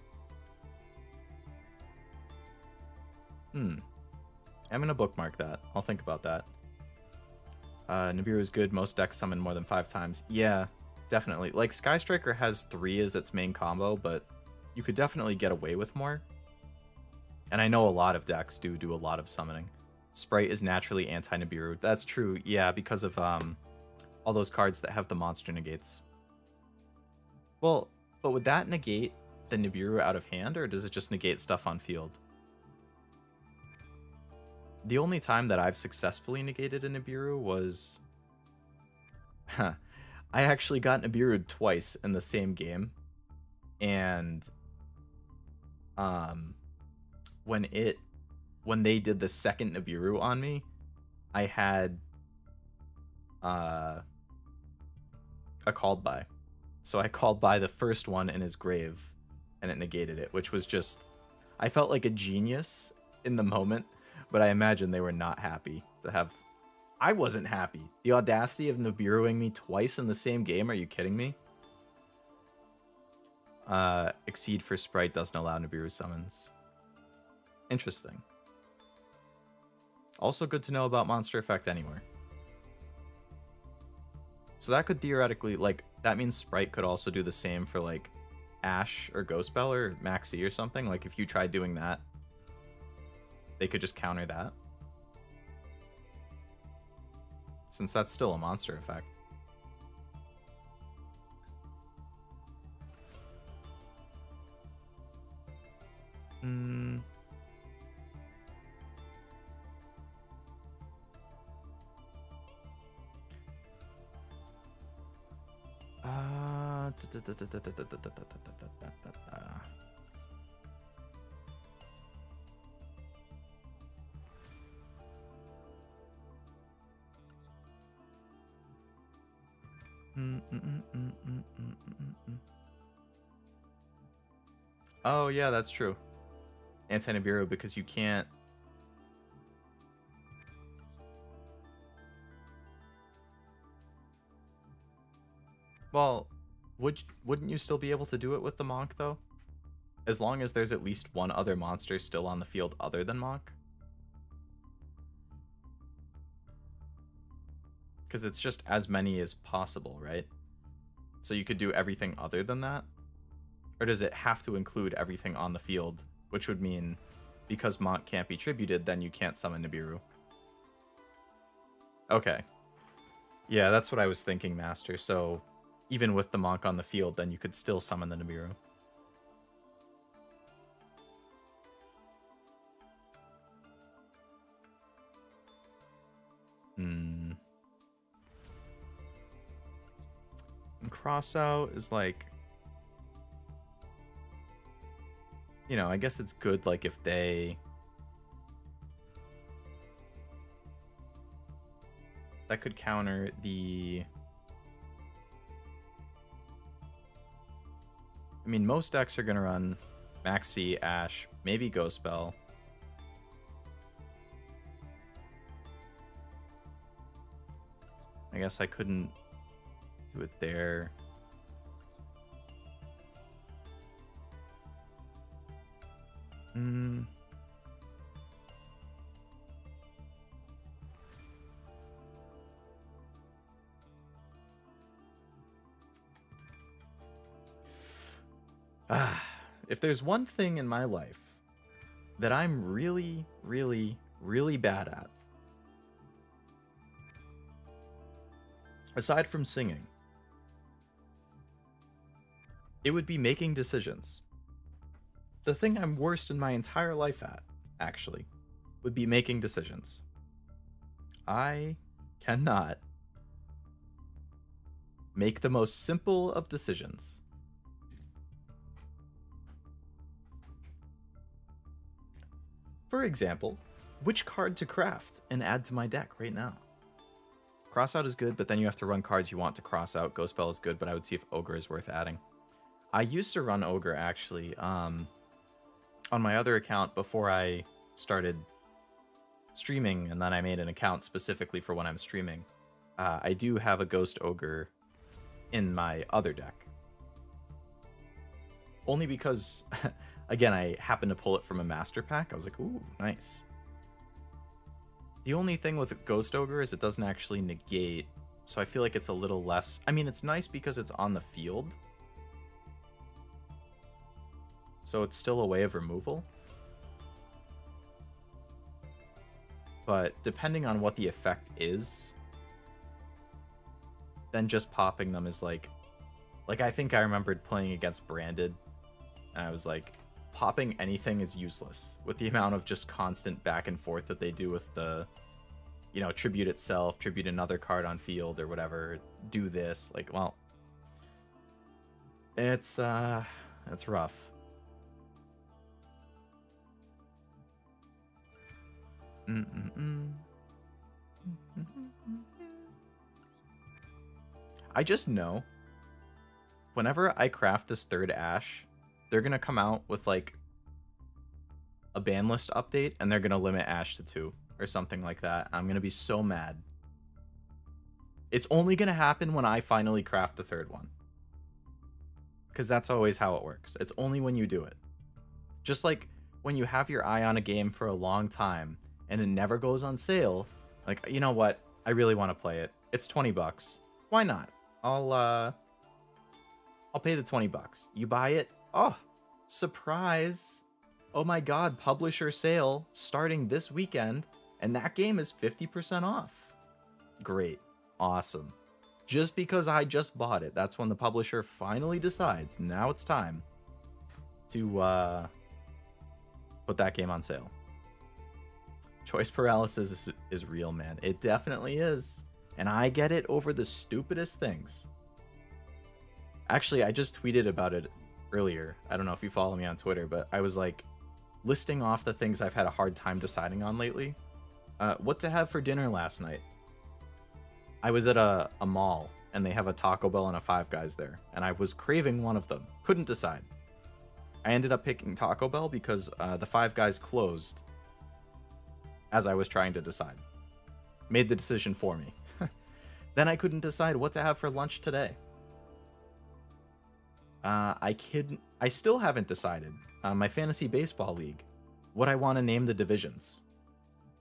I'm gonna bookmark that. I'll think about that. Nibiru is good. Most decks summon more than 5 times. Yeah, definitely. Like, Sky Striker has 3 as its main combo, but you could definitely get away with more. And I know a lot of decks do a lot of summoning. Sprite is naturally anti-Nibiru. That's true, yeah, because of all those cards that have the monster negates. Well, but would that negate the Nibiru out of hand, or does it just negate stuff on field? The only time that I've successfully negated a Nibiru was... I actually got Nibiru'd twice in the same game. And... when they did the second Nibiru on me, I had... a called by. So I called by the first one in his grave, and it negated it, which was just... I felt like a genius in the moment. But I imagine they were not happy to have... I wasn't happy. The audacity of Nibiruing me twice in the same game, are you kidding me? Exceed for Sprite doesn't allow Nibiru summons. Interesting. Also good to know about Monster Effect Anywhere. So that could theoretically, like, that means Sprite could also do the same for, like, Ash or Ghostbell or Maxi or something. Like, if you tried doing that, they could just counter that. Since that's still a monster effect. Oh, yeah, that's true. Anti-Nibiru, because you can't... Well, wouldn't you still be able to do it with the Monk, though? As long as there's at least one other monster still on the field other than Monk? Because it's just as many as possible, right? So you could do everything other than that? Or does it have to include everything on the field? Which would mean, because Monk can't be tributed, then you can't summon Nibiru. Okay. Yeah, that's what I was thinking, Master. So, even with the Monk on the field, then you could still summon the Nibiru. And Crossout is like... You know, I guess it's good, like, if they... That could counter the... I mean, most decks are going to run Maxi, Ash, maybe Ghostbell. I guess I couldn't do it there. If there's one thing in my life that I'm really, really, really bad at, aside from singing, it would be making decisions. The thing I'm worst in my entire life at, actually, would be making decisions. I cannot make the most simple of decisions. For example, which card to craft and add to my deck right now? Crossout is good, but then you have to run cards you want to cross out. Ghost Spell is good, but I would see if Ogre is worth adding. I used to run Ogre, actually, on my other account before I started streaming, and then I made an account specifically for when I'm streaming. I do have a Ghost Ogre in my other deck. Only because, again, I happened to pull it from a master pack. I was like, ooh, nice. The only thing with Ghost Ogre is it doesn't actually negate, so I feel like it's a little less... I mean, it's nice because it's on the field, so it's still a way of removal. But depending on what the effect is, then just popping them is like I think I remembered playing against Branded, and I was like, popping anything is useless with the amount of just constant back and forth that they do with the, you know, tribute itself, tribute another card on field or whatever, do this. Like, well, it's rough. I just know whenever I craft this third Ash, they're gonna come out with like a ban list update and they're gonna limit Ash to 2 or something like that. I'm gonna be so mad. It's only gonna happen when I finally craft the third one, because that's always how it works. It's only when you do it. Just like when you have your eye on a game for a long time and it never goes on sale, like, you know what? I really want to play it. It's $20. Why not? I'll pay the $20. You buy it? Oh, surprise. Oh my god, publisher sale starting this weekend, and that game is 50% off. Great. Awesome. Just because I just bought it, that's when the publisher finally decides now it's time to put that game on sale. Choice paralysis is real, man. It definitely is. And I get it over the stupidest things. Actually, I just tweeted about it earlier. I don't know if you follow me on Twitter, but I was like listing off the things I've had a hard time deciding on lately. What to have for dinner last night. I was at a mall, and they have a Taco Bell and a Five Guys there, and I was craving one of them. Couldn't decide. I ended up picking Taco Bell because the Five Guys closed as I was trying to decide. Made the decision for me. Then I couldn't decide what to have for lunch today. I still haven't decided. My fantasy baseball league, what I want to name the divisions.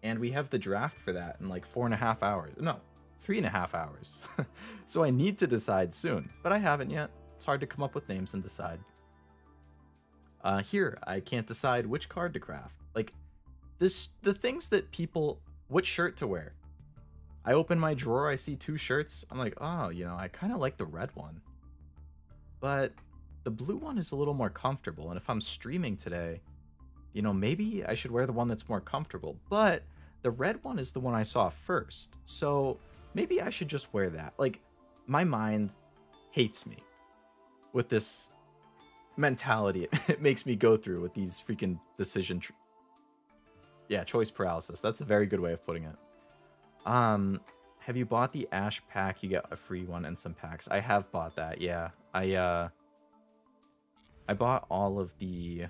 And we have the draft for that in like 4.5 hours. No, 3.5 hours. So I need to decide soon, but I haven't yet. It's hard to come up with names and decide. Here, I can't decide which card to craft. Like, the things that people... What shirt to wear? I open my drawer, I see 2 shirts. I'm like, oh, you know, I kind of like the red one. But the blue one is a little more comfortable. And if I'm streaming today, you know, maybe I should wear the one that's more comfortable. But the red one is the one I saw first. So maybe I should just wear that. Like, my mind hates me with this mentality it makes me go through with these freaking choice paralysis. That's a very good way of putting it. Have you bought the Ash pack? You get a free one and some packs. I have bought that, yeah. I bought all of the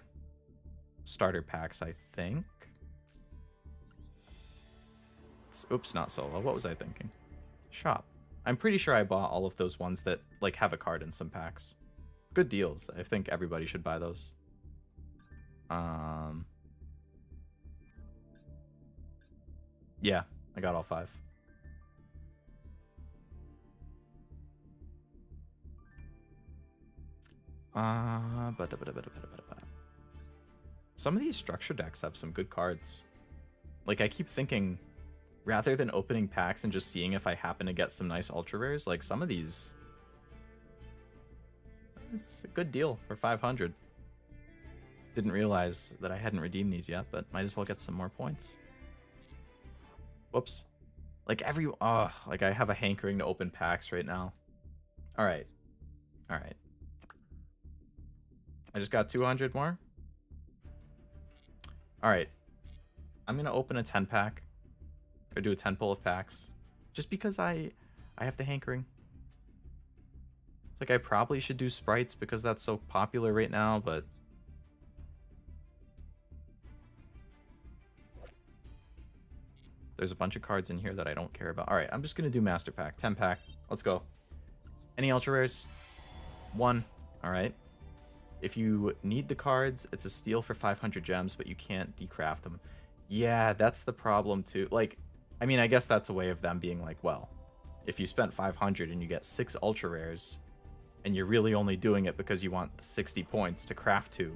starter packs, I think. Oops, not solo. What was I thinking? Shop. I'm pretty sure I bought all of those ones that like have a card in some packs. Good deals. I think everybody should buy those. Yeah, I got all 5. Some of these structure decks have some good cards. Like, I keep thinking, rather than opening packs and just seeing if I happen to get some nice ultra rares, like some of these, it's a good deal for 500. Didn't realize that I hadn't redeemed these yet, but might as well get some more points. Whoops. Like like I have a hankering to open packs right now. All right. I just got 200 more. All right. I'm going to open a 10 pack or do a 10 pull of packs just because I have the hankering. It's like I probably should do sprites because that's so popular right now, but there's a bunch of cards in here that I don't care about. All right, I'm just going to do master pack, 10 pack. Let's go. Any ultra rares? 1. All right. If you need the cards, it's a steal for 500 gems, but you can't decraft them. Yeah, that's the problem too. Like, I mean, I guess that's a way of them being like, well, if you spent 500 and you get 6 ultra rares, and you're really only doing it because you want the 60 points to craft 2,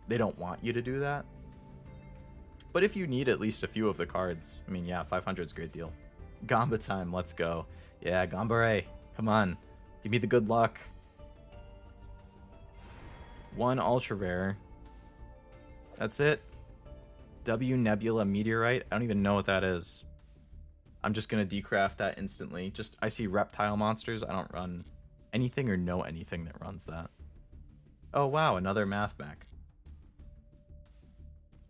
they don't want you to do that. But if you need at least a few of the cards, I mean, yeah, 500 is a great deal. Gamba time, let's go. Yeah, Gambare, come on. Give me the good luck. 1 ultra rare. That's it. W Nebula Meteorite. I don't even know what that is. I'm just going to decraft that instantly. Just, I see reptile monsters. I don't run anything or know anything that runs that. Oh, wow, another math mech.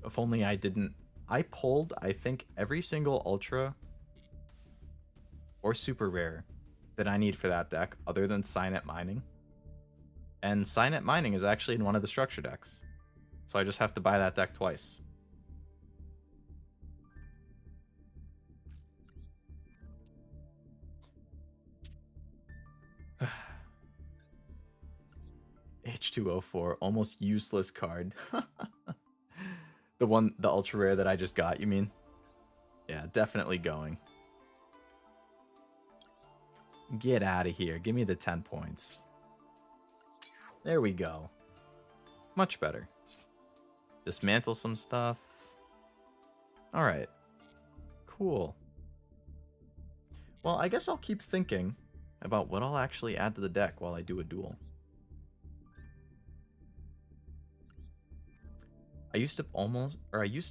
If only I didn't... I pulled, I think, every single ultra or super rare that I need for that deck other than Signet Mining. And Signet Mining is actually in one of the structure decks. So I just have to buy that deck twice. H204, almost useless card. The ultra rare that I just got, you mean? Yeah, definitely going. Get out of here. Give me the 10 points. There we go. Much better. Dismantle some stuff. Alright. Cool. Well, I guess I'll keep thinking about what I'll actually add to the deck while I do a duel. I used to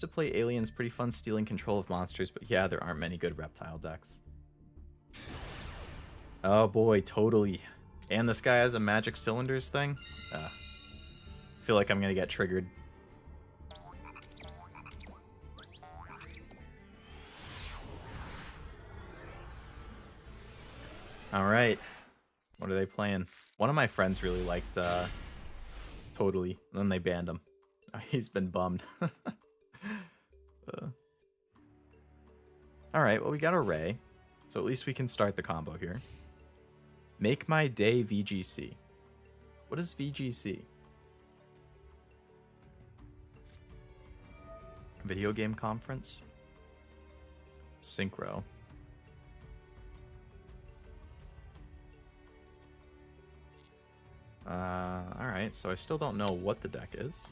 play Aliens, pretty fun stealing control of monsters, but yeah, there aren't many good reptile decks. Oh boy, totally. And this guy has a magic cylinders thing? I feel like I'm gonna get triggered. Alright. What are they playing? One of my friends really liked Totally, and then they banned him. He's been bummed. Alright, well we got a Ray. So at least we can start the combo here. Make my day VGC. What is VGC? Video game conference? Synchro. Alright, so I still don't know what the deck is.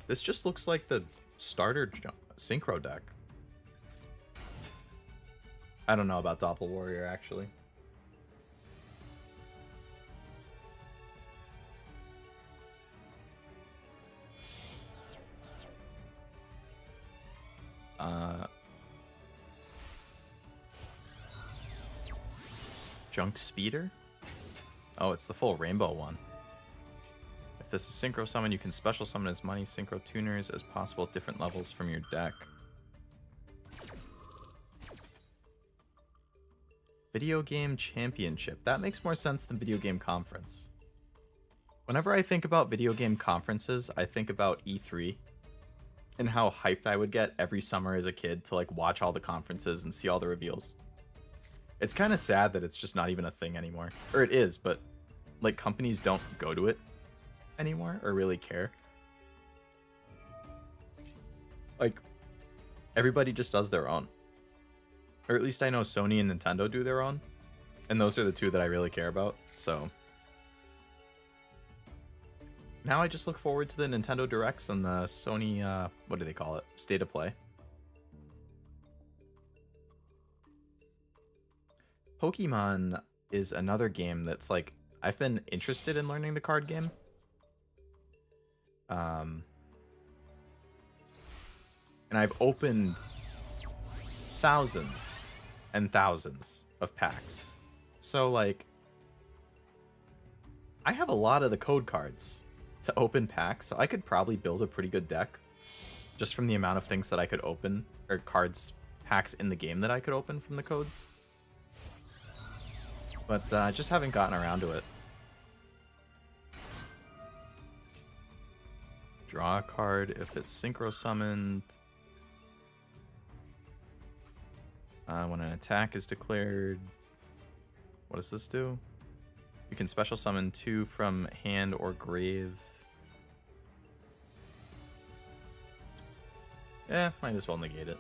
This just looks like the starter synchro deck. I don't know about Doppel Warrior, actually. Junk Speeder? Oh, it's the full rainbow one. If this is synchro summon, you can special summon as many synchro tuners as possible at different levels from your deck. Video game championship. That makes more sense than video game conference. Whenever I think about video game conferences, I think about E3 and how hyped I would get every summer as a kid to like watch all the conferences and see all the reveals. It's kind of sad that it's just not even a thing anymore. Or it is, but like companies don't go to it anymore or really care. Like everybody just does their own. Or at least I know Sony and Nintendo do their own. And those are the two that I really care about. So now I just look forward to the Nintendo Directs and the Sony, what do they call it? State of Play. Pokemon is another game that's like, I've been interested in learning the card game. And I've opened thousands and thousands of packs. So like, I have a lot of the code cards to open packs, so I could probably build a pretty good deck just from the amount of things that I could open, or cards, packs in the game that I could open from the codes. But I just haven't gotten around to it. Draw a card if it's synchro summoned. When an attack is declared. What does this do? You can special summon 2 from hand or grave. Eh, might as well negate it.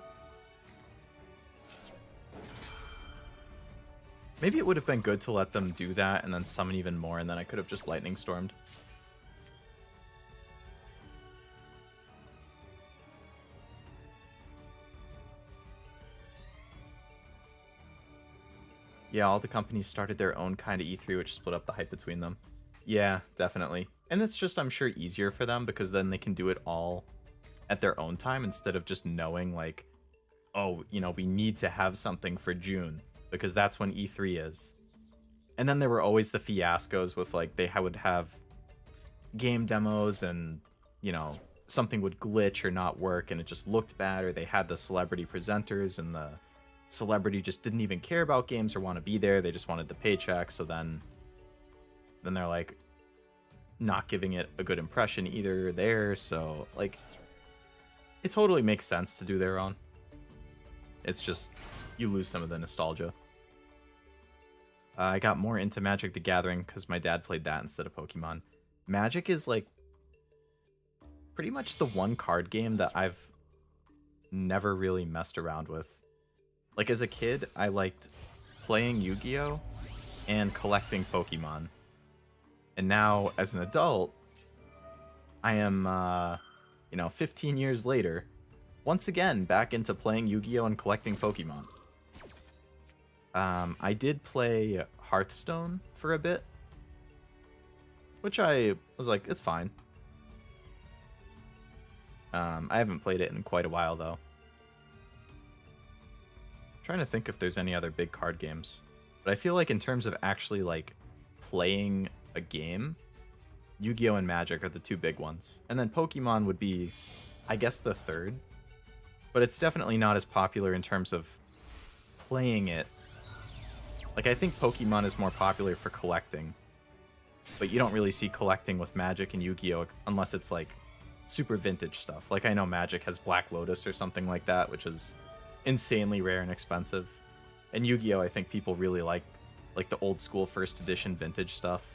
Maybe it would have been good to let them do that and then summon even more, and then I could have just lightning stormed. Yeah, all the companies started their own kind of E3, which split up the hype between them. Yeah, definitely. And it's just, I'm sure, easier for them because then they can do it all at their own time instead of just knowing, like, oh, you know, we need to have something for June because that's when E3 is. And then there were always the fiascos with, like, they would have game demos and, you know, something would glitch or not work and it just looked bad, or they had the celebrity presenters and the celebrity just didn't even care about games or want to be there. They just wanted the paycheck. So then they're like not giving it a good impression either there. So like, it totally makes sense to do their own. It's just, you lose some of the nostalgia. I got more into Magic the Gathering because my dad played that instead of Pokemon. Magic is like pretty much the one card game that I've never really messed around with. Like, as a kid, I liked playing Yu-Gi-Oh! And collecting Pokemon. And now, as an adult, I am, 15 years later, once again, back into playing Yu-Gi-Oh! And collecting Pokemon. I did play Hearthstone for a bit, which I was like, it's fine. I haven't played it in quite a while, though. Trying to think if there's any other big card games, but I feel like in terms of actually like playing a game, Yu-Gi-Oh! And Magic are the two big ones, and then Pokemon would be, I guess, the third, but it's definitely not as popular in terms of playing it. Like, I think Pokemon is more popular for collecting, but you don't really see collecting with Magic and Yu-Gi-Oh! Unless it's like super vintage stuff. Like, I know Magic has Black Lotus or something like that, which is insanely rare and expensive. And Yu-Gi-Oh! I think people really like the old school first edition vintage stuff.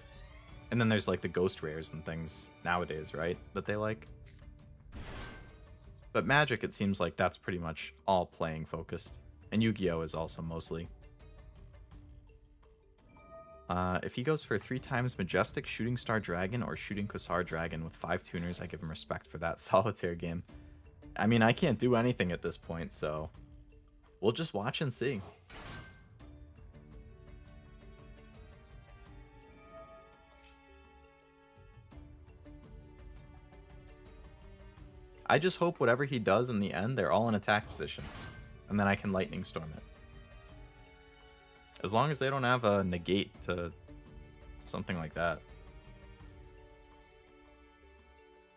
And then there's like the ghost rares and things nowadays, right, that they like. But Magic, it seems like that's pretty much all playing focused. And Yu-Gi-Oh! Is also mostly. If he goes for 3 times Majestic, Shooting Star Dragon, or Shooting Quasar Dragon with 5 tuners, I give him respect for that solitaire game. I mean, I can't do anything at this point, so we'll just watch and see. I just hope whatever he does in the end, they're all in attack position. And then I can Lightning Storm it. As long as they don't have a negate to something like that.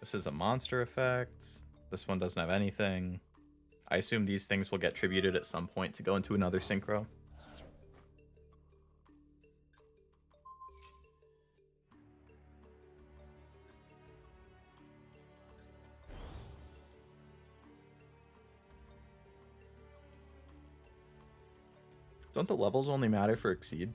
This is a monster effect. This one doesn't have anything. I assume these things will get tributed at some point to go into another synchro. Don't the levels only matter for Exceed?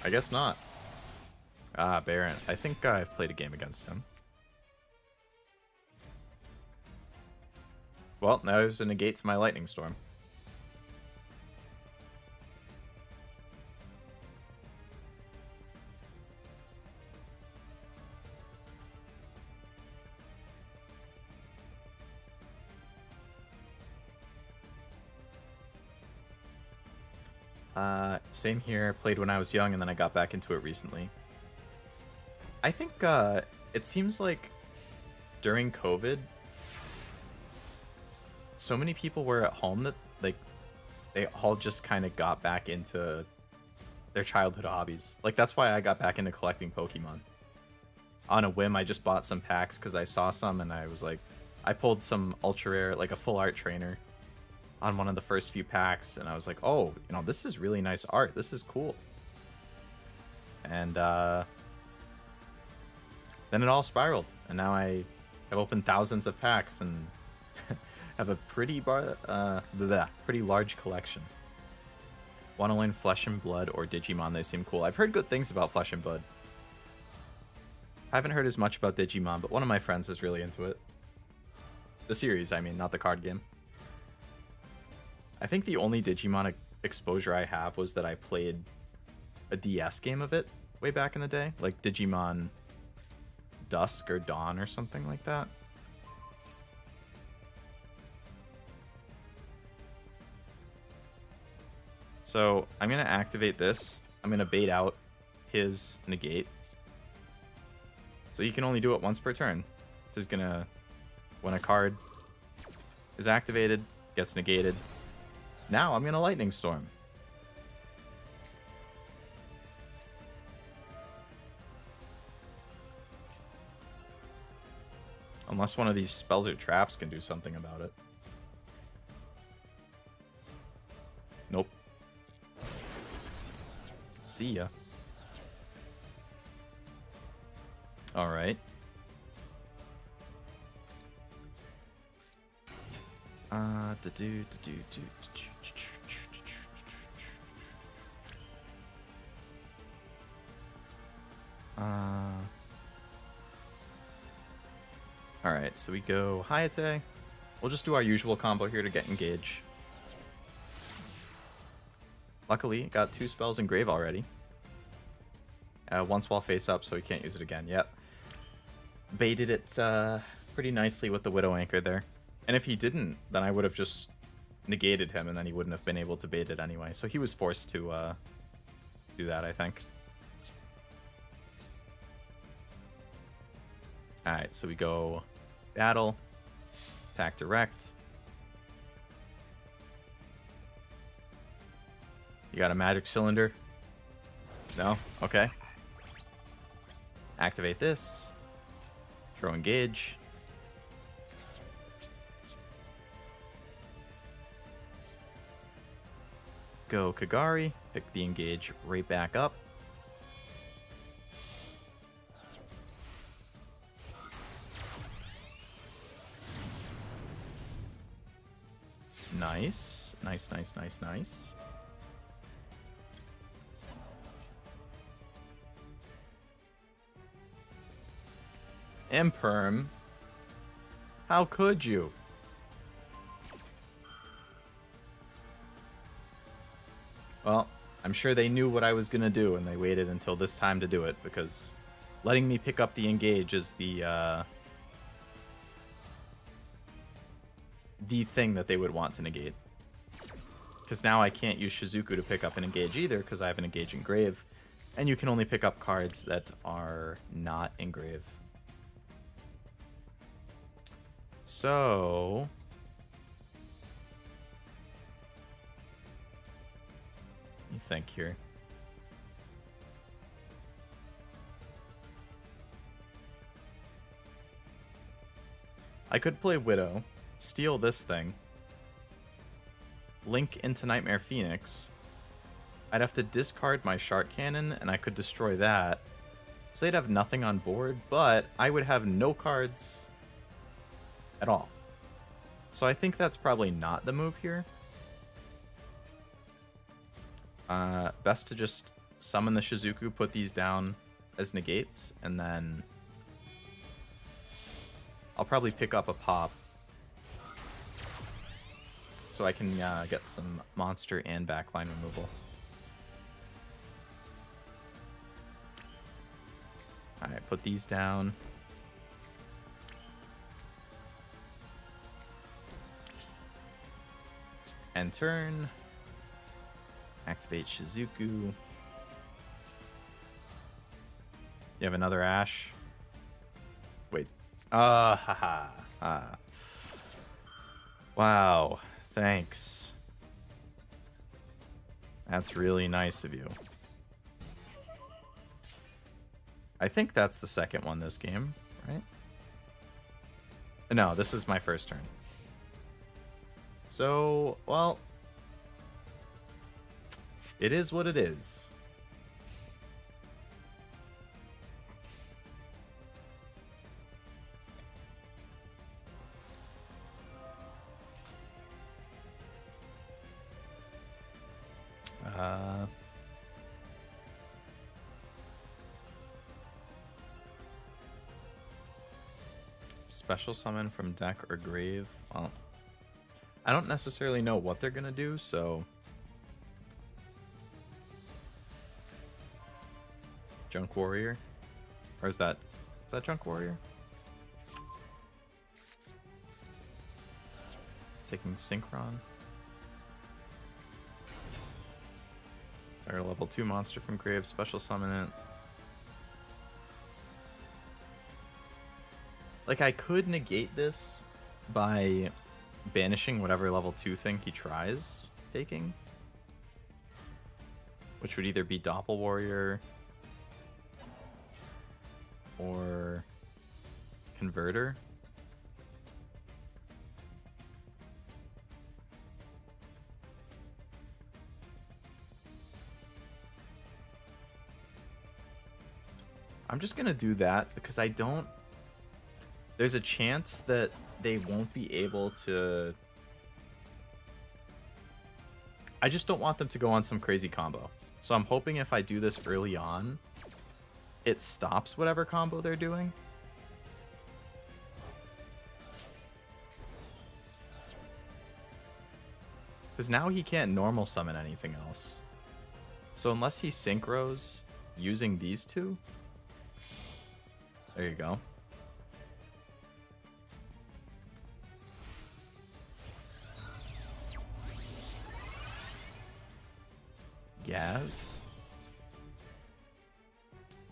I guess not. Ah, Baron. I think I've played a game against him. Well, now there's a negate to my Lightning Storm. Same here. Played when I was young, and then I got back into it recently. I think it seems like during COVID, so many people were at home that like they all just kind of got back into their childhood hobbies. Like that's why I got back into collecting Pokemon. On a whim, I just bought some packs because I saw some, and I was like, I pulled some ultra rare, like a full art trainer, on one of the first few packs, and I was like, oh, you know, this is really nice art. This is cool. And then it all spiraled, and now I have opened thousands of packs and have a pretty large collection. Want to learn Flesh and Blood or Digimon? They seem cool. I've heard good things about Flesh and Blood. I haven't heard as much about Digimon, but one of my friends is really into it. The series, I mean, not the card game. I think the only Digimon exposure I have was that I played a DS game of it way back in the day, like Digimon Dusk or Dawn or something like that. So I'm going to activate this. I'm going to bait out his negate. So you can only do it once per turn. So he's going to, when a card is activated, gets negated. Now I'm going to Lightning Storm. Unless one of these spells or traps can do something about it. Nope. See ya. Alright. Alright, so we go Hayate. We'll just do our usual combo here to get engage. Luckily, got 2 spells in grave already. Once while face up, so he can't use it again. Yep. Baited it pretty nicely with the Widow Anchor there. And if he didn't, then I would have just negated him, and then he wouldn't have been able to bait it anyway. So he was forced to do that, I think. Alright, so we go battle, attack direct. You got a magic cylinder? No? Okay. Activate this. Throw engage. Go Kagari. Pick the engage right back up. Nice. Nice, nice, nice, nice. Imperm. How could you? Well, I'm sure they knew what I was gonna do, and they waited until this time to do it, because letting me pick up the engage is the thing that they would want to negate. Because now I can't use Shizuku to pick up an engage either, because I have an engage in grave, and you can only pick up cards that are not in grave. So let me think here. I could play Widow, steal this thing, link into Nightmare Phoenix. I'd have to discard my Shark Cannon, and I could destroy that. So they'd have nothing on board, but I would have no cards at all. So I think that's probably not the move here. Best to just summon the Shizuku, put these down as negates, and then I'll probably pick up a pop so I can get some monster and backline removal. Alright, put these down. End turn. Activate Shizuku. You have another Ash. Wait. Haha. Wow. Thanks. That's really nice of you. I think that's the second one this game, right? No, this is my first turn. So, well, it is what it is. Special summon from deck or grave. Well, I don't necessarily know what they're gonna do, so Junk Warrior, or is that Junk Warrior? Taking Synchron. Our level 2 monster from grave. Special summon it. Like, I could negate this by banishing whatever level 2 thing he tries taking. Which would either be Doppel Warrior or Converter. I'm just gonna do that because I don't... There's a chance that they won't be able to... I just don't want them to go on some crazy combo. So I'm hoping if I do this early on, it stops whatever combo they're doing. Because now he can't normal summon anything else. So unless he synchros using these two... There you go. Yes.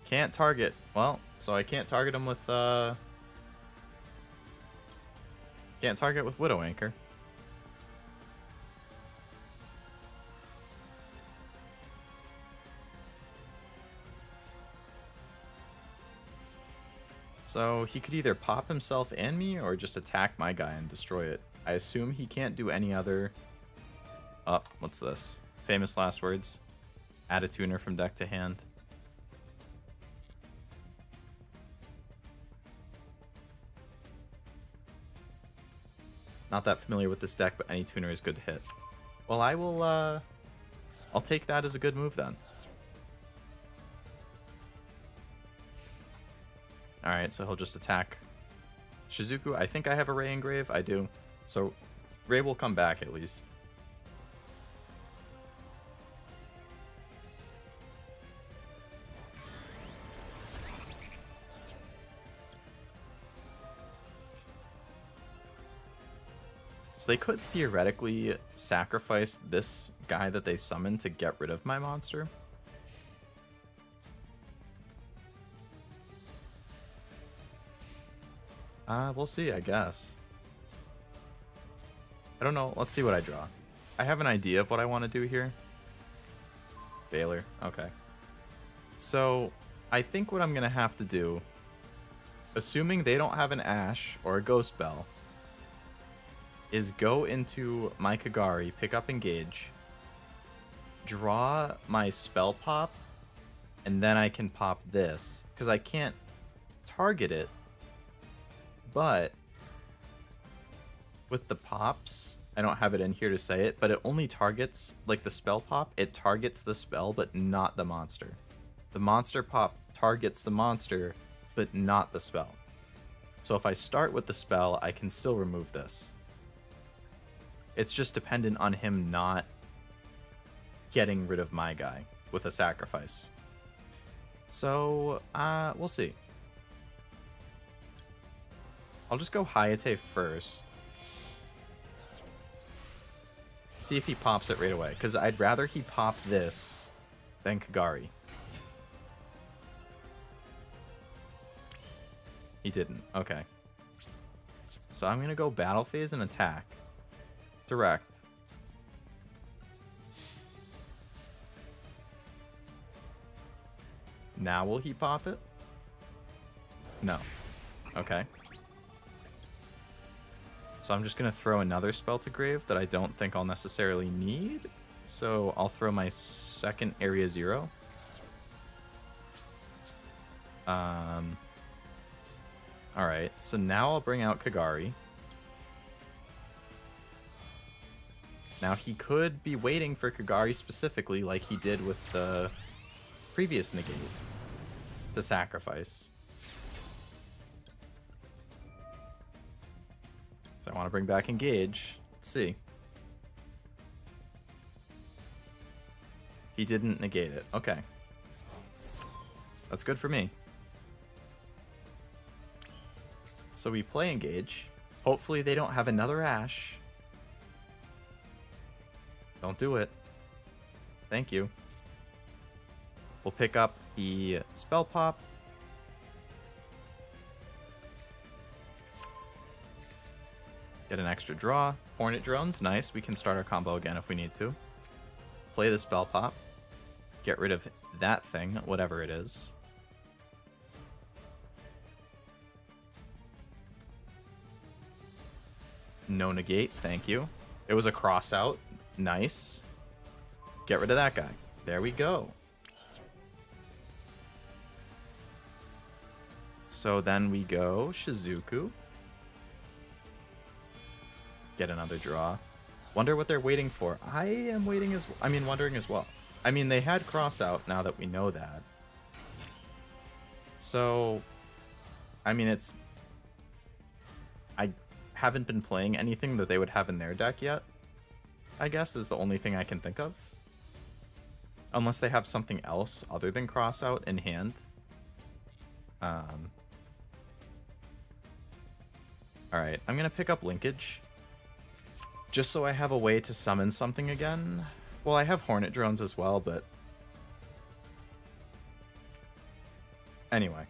Can't target. Well, so I can't target him with can't target with Widow Anchor. So he could either pop himself and me or just attack my guy and destroy it. I assume he can't do any other... Oh, what's this? Famous last words. Add a tuner from deck to hand. Not that familiar with this deck, but any tuner is good to hit. Well, I will, I'll take that as a good move then. Alright, so he'll just attack Shizuku. I think I have a Ray Engrave. I do. So Ray will come back at least. So they could theoretically sacrifice this guy that they summoned to get rid of my monster. We'll see, I guess. I don't know. Let's see what I draw. I have an idea of what I want to do here. Veiler. Okay. So, I think what I'm going to have to do, assuming they don't have an Ash or a Ghost Bell, is go into my Kagari, pick up Engage, draw my Spell Pop, And then I can pop this. Because I can't target it. But with the pops, I don't have it in here to say it, but it only targets, like the spell pop, it targets the spell, but not the monster. The monster pop targets the monster, but not the spell. So if I start with the spell, I can still remove this. It's just dependent on him not getting rid of my guy with a sacrifice. So, we'll see. I'll just go Hayate first. See if he pops it right away, because I'd rather he pop this than Kagari. He didn't. Okay. So I'm going to go battle phase and attack. Direct. Now will he pop it? No. Okay. So I'm just going to throw another spell to grave that I don't think I'll necessarily need. So I'll throw my second area 0. Alright, so now I'll bring out Kagari. Now he could be waiting for Kagari specifically like he did with the previous negate to sacrifice. So I want to bring back Engage. Let's see. He didn't negate it. Okay. That's good for me. So we play Engage. Hopefully they don't have another Ash. Don't do it. Thank you. We'll pick up the Spell Pop. Get an extra draw. Hornet Drones, nice. We can start our combo again if we need to. Play the Spell Pop. Get rid of that thing, whatever it is. No negate, thank you. It was a cross out. Nice. Get rid of that guy. There we go. So then we go Shizuku. Get another draw. Wonder what they're waiting for. I am waiting as wondering as well. I mean, they had cross out now that we know that. So, I mean, I haven't been playing anything that they would have in their deck yet, I guess, is the only thing I can think of. Unless they have something else other than cross out in hand. Alright, I'm going to pick up Linkage. Just so I have a way to summon something again. Well, I have Hornet Drones as well, but... Anyway.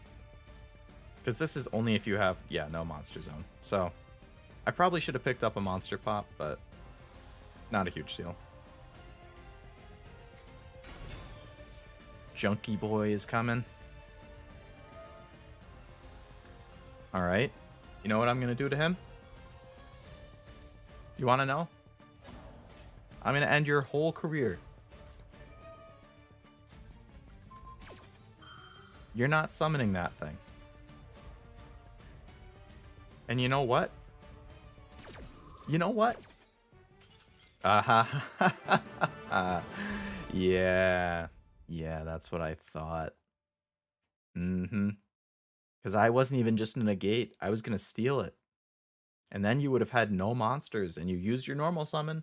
Because this is only if you have... Yeah, no Monster Zone. So, I probably should have picked up a Monster Pop, but... Not a huge deal. Junkie Boy is coming. Alright. You know what I'm going to do to him? You want to know? I'm going to end your whole career. You're not summoning that thing. And you know what? You know what? Yeah. Yeah, that's what I thought. Because I wasn't even just in a negate. I was going to steal it. And then you would have had no monsters, and you used your normal summon.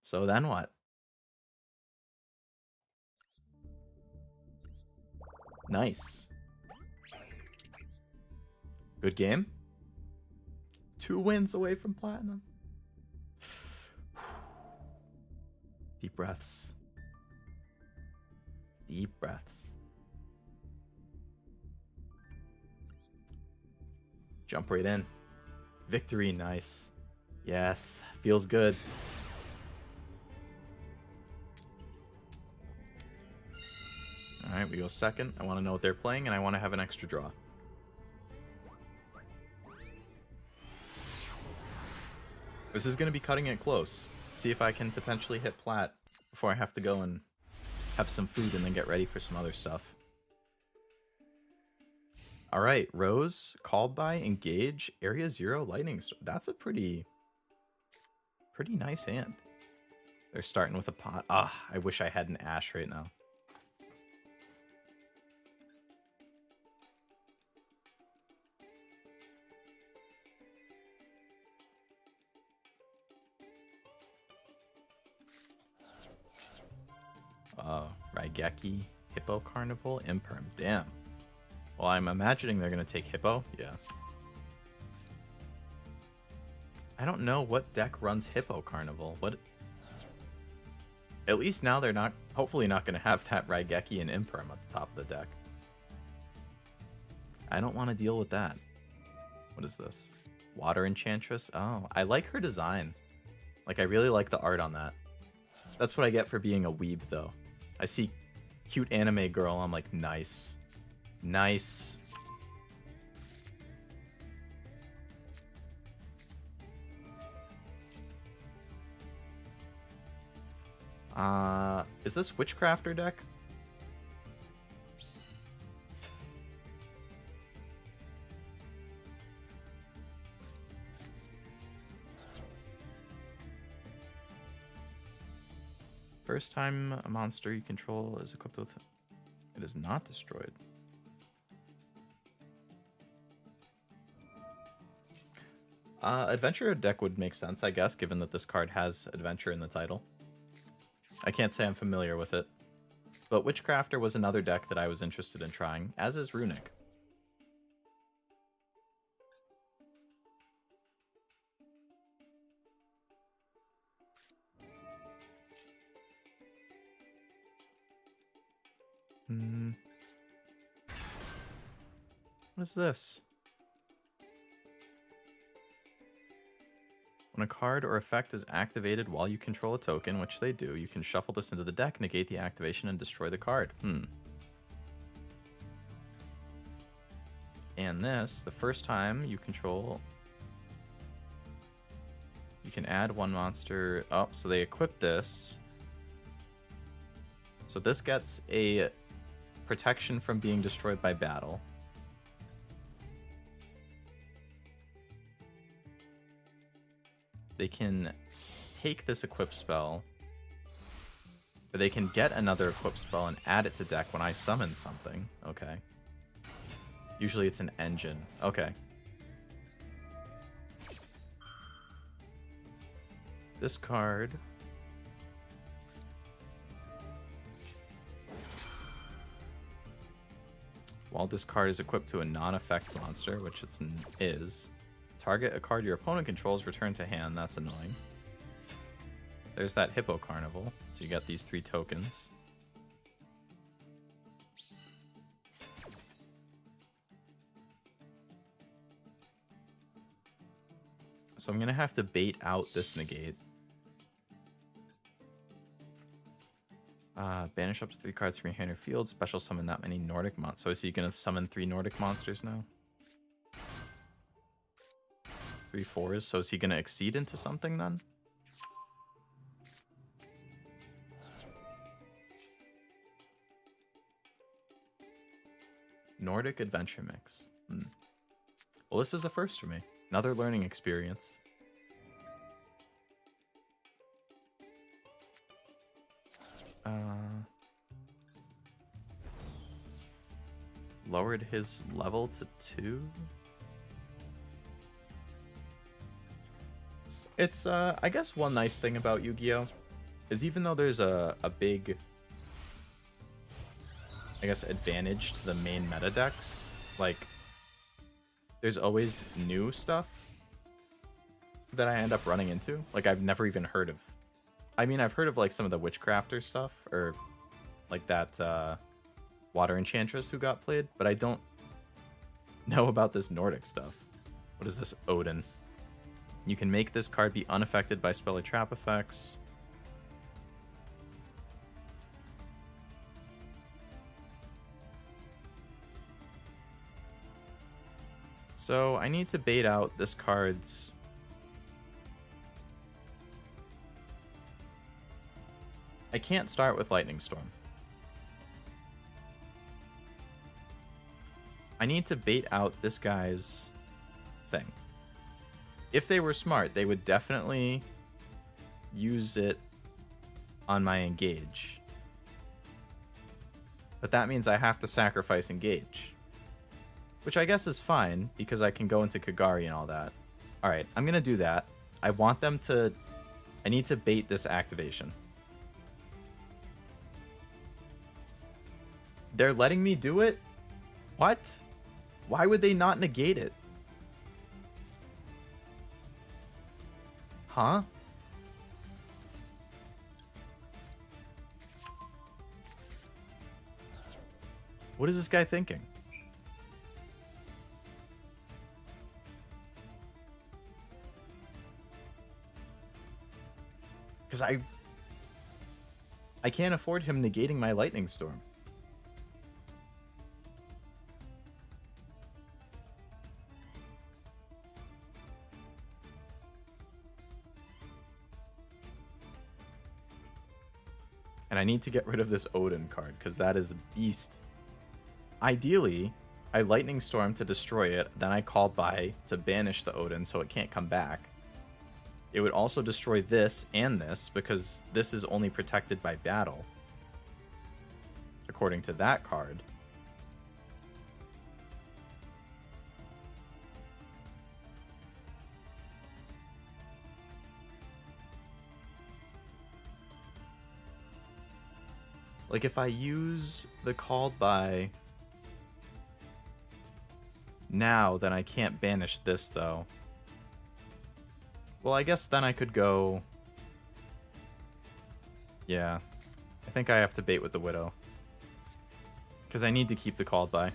So then what? Nice. Good game. 2 wins away from platinum. Deep breaths. Deep breaths. Jump right in. Victory, nice. Yes, feels good. Alright, we go second. I want to know what they're playing, and I want to have an extra draw. This is going to be cutting it close. See if I can potentially hit plat before I have to go and have some food and then get ready for some other stuff. All right, Rose, called by, engage, area 0, lightning storm. That's a pretty nice hand. They're starting with a pot. Ah, I wish I had an Ash right now. Raigeki, Hippo Carnival, Imperm. Damn. Well, I'm imagining they're going to take Hippo. Yeah. I don't know what deck runs Hippo Carnival. What? At least now they're not, hopefully not going to have that Raigeki and Imperm at the top of the deck. I don't want to deal with that. What is this? Water Enchantress? Oh, I like her design. Like, I really like the art on that. That's what I get for being a weeb, though. I see cute anime girl, I'm like, nice. Nice. Is this Witchcrafter deck? First time a monster you control is equipped with... It is not destroyed. Adventure deck would make sense, I guess, given that this card has Adventure in the title. I can't say I'm familiar with it. But Witchcrafter was another deck that I was interested in trying, as is Runic. What is this? When a card or effect is activated while you control a token, which they do, you can shuffle this into the deck, negate the activation, and destroy the card. And this, the first time you control... You can add one monster... Oh, so they equip this. So this gets a protection from being destroyed by battle. They can take this equip spell, or they can get another equip spell and add it to deck when I summon something. Okay. Usually it's an engine. Okay. This card... While this card is equipped to a non-effect monster, which it is, target a card your opponent controls, return to hand. That's annoying. There's that Hippo Carnival. So you got these 3 tokens. So I'm going to have to bait out this negate. Banish up to 3 cards from your hand or field. Special summon that many Nordic monsters. So is he going to summon 3 Nordic monsters now? 3 4s. So is he going to exceed into something then? Nordic Adventure Mix. Well, this is a first for me. Another learning experience. Lowered his level to 2. It's I guess one nice thing about Yu-Gi-Oh! Is even though there's a big, I guess, advantage to the main meta decks, like, there's always new stuff that I end up running into. Like, I've never even heard of. I mean, I've heard of, like, some of the Witchcrafter stuff, or, like, that, Water Enchantress who got played, but I don't know about this Nordic stuff. What is this, Odin? You can make this card be unaffected by spell or trap effects. So I need to bait out this card's... I can't start with Lightning Storm. I need to bait out this guy's thing. If they were smart, they would definitely use it on my engage. But that means I have to sacrifice engage. Which I guess is fine, because I can go into Kagari and all that. Alright, I'm gonna do that. I want them to... I need to bait this activation. They're letting me do it? What? Why would they not negate it? Huh? What is this guy thinking? Because I can't afford him negating my lightning storm. And I need to get rid of this Odin card, because that is a beast. Ideally, I Lightning Storm to destroy it, then I call by to banish the Odin so it can't come back. It would also destroy this and this, because this is only protected by battle, according to that card. Like, if I use the called by now, then I can't banish this, though. Well, I guess then I could go... Yeah. I think I have to bait with the Widow. Because I need to keep the called by.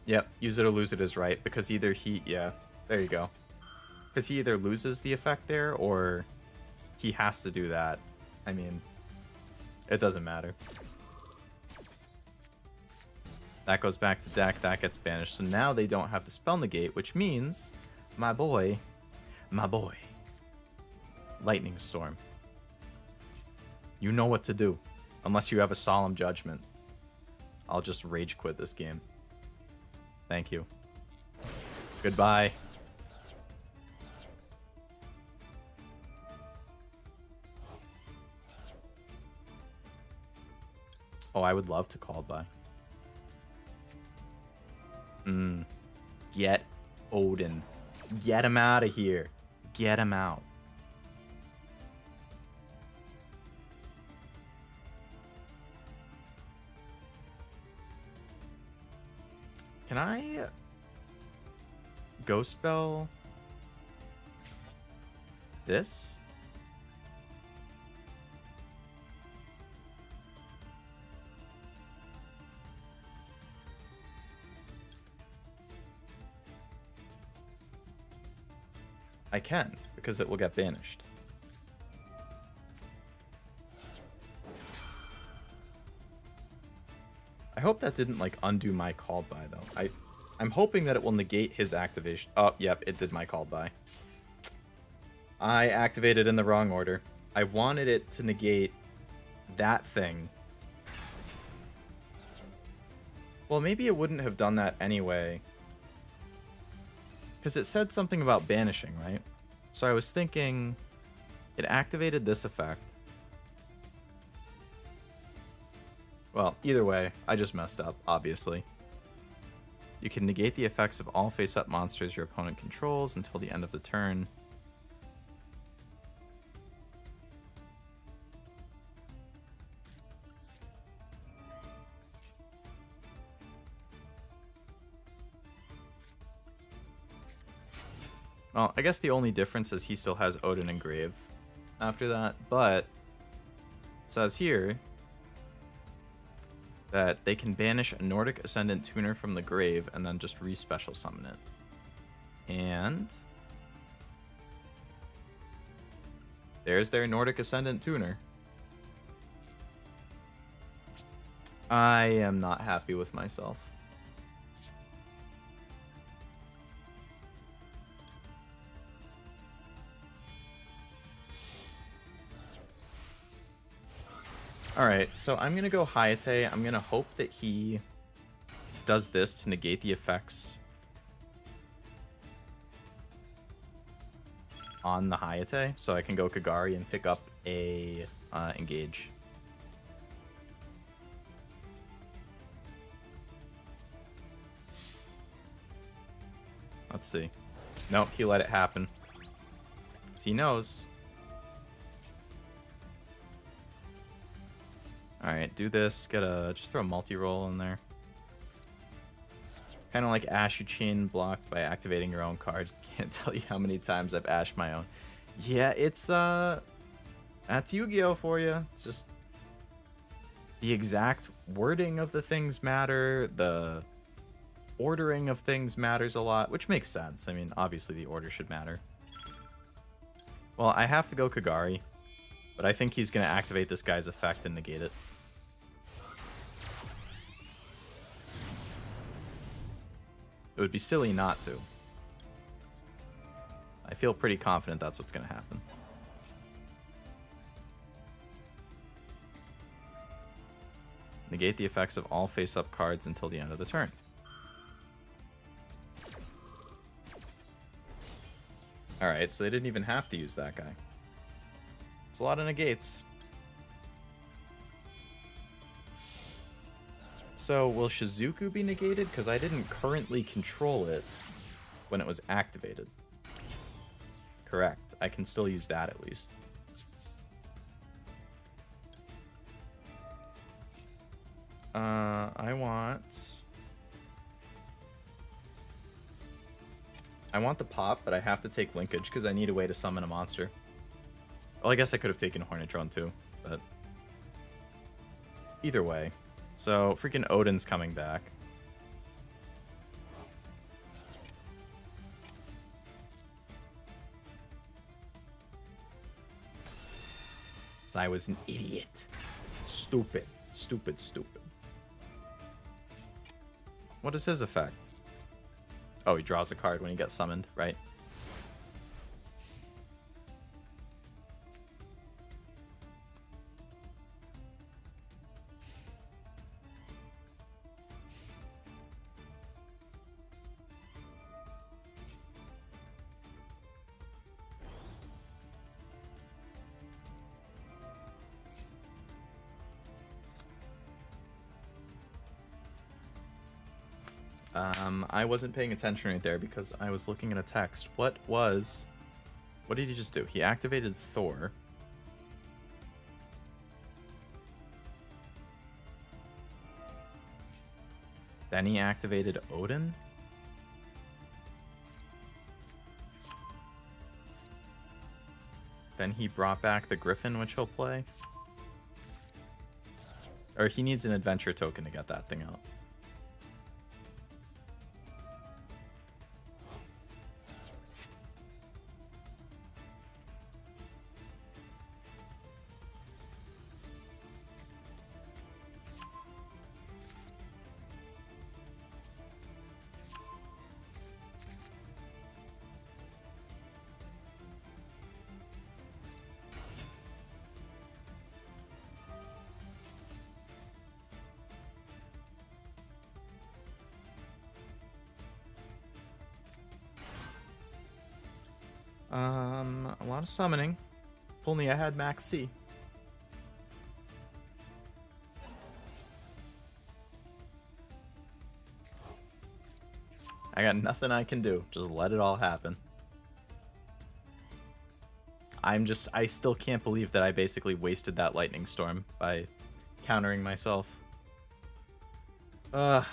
Yep, use it or lose it is right, because either he... Yeah, there you go. Because he either loses the effect there, or he has to do that. I mean, it doesn't matter. That goes back to deck, that gets banished. So now they don't have the spell negate, which means, my boy, Lightning Storm. You know what to do. Unless you have a solemn judgment. I'll just rage quit this game. Thank you. Goodbye. Oh, I would love to call by. Get Odin. Get him out of here. Get him out. Can I ghost spell this? I can, because it will get banished. I hope that didn't, like, undo my call by, though. I'm hoping that it will negate his activation. Oh, yep, it did my call by. I activated in the wrong order. I wanted it to negate that thing. Well, maybe it wouldn't have done that anyway. Because it said something about banishing, right? So I was thinking it activated this effect. Well, either way, I just messed up, obviously. You can negate the effects of all face-up monsters your opponent controls until the end of the turn. Well, I guess the only difference is he still has Odin and Grave after that, but it says here that they can banish a Nordic Ascendant Tuner from the grave and then just re-special summon it. And there's their Nordic Ascendant Tuner. I am not happy with myself. Alright, so I'm gonna go Hayate. I'm gonna hope that he does this to negate the effects on the Hayate, so I can go Kagari and pick up a engage. Let's see. Nope, he let it happen. 'Cause he knows. Alright, do this. Just throw a multi-roll in there. Kind of like Ash you chain blocked by activating your own card. Can't tell you how many times I've Ashed my own. Yeah, it's that's YuGiOh for you. It's just the exact wording of the things matter. The ordering of things matters a lot, which makes sense. I mean, obviously the order should matter. Well, I have to go Kagari, but I think he's going to activate this guy's effect and negate it. It would be silly not to. I feel pretty confident that's what's going to happen. Negate the effects of all face-up cards until the end of the turn. Alright, so they didn't even have to use that guy. It's a lot of negates. So, will Shizuku be negated? Because I didn't currently control it when it was activated. Correct. I can still use that at least. I want the pop, but I have to take linkage because I need a way to summon a monster. Well, I guess I could have taken Hornet Drone too, but either way. So, freaking Odin's coming back. I was an idiot. Stupid. Stupid, stupid. What is his effect? Oh, he draws a card when he gets summoned, right? I wasn't paying attention right there because I was looking at a text. What did he just do? He activated Thor. Then he activated Odin. Then he brought back the Griffin, which he'll play. Or he needs an adventure token to get that thing out. A lot of summoning. If only I had Max C. I got nothing I can do. Just let it all happen. I still can't believe that I basically wasted that lightning storm by countering myself. Ugh.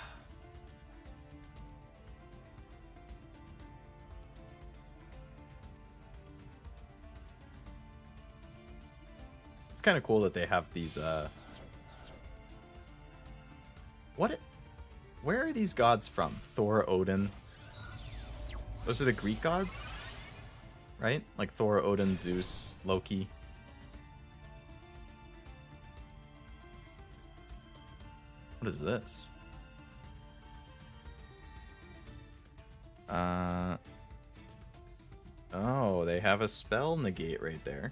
It's kind of cool that they have these, where are these gods from? Thor, Odin. Those are the Greek gods? Right? Like Thor, Odin, Zeus, Loki. What is this? Oh, they have a spell negate right there.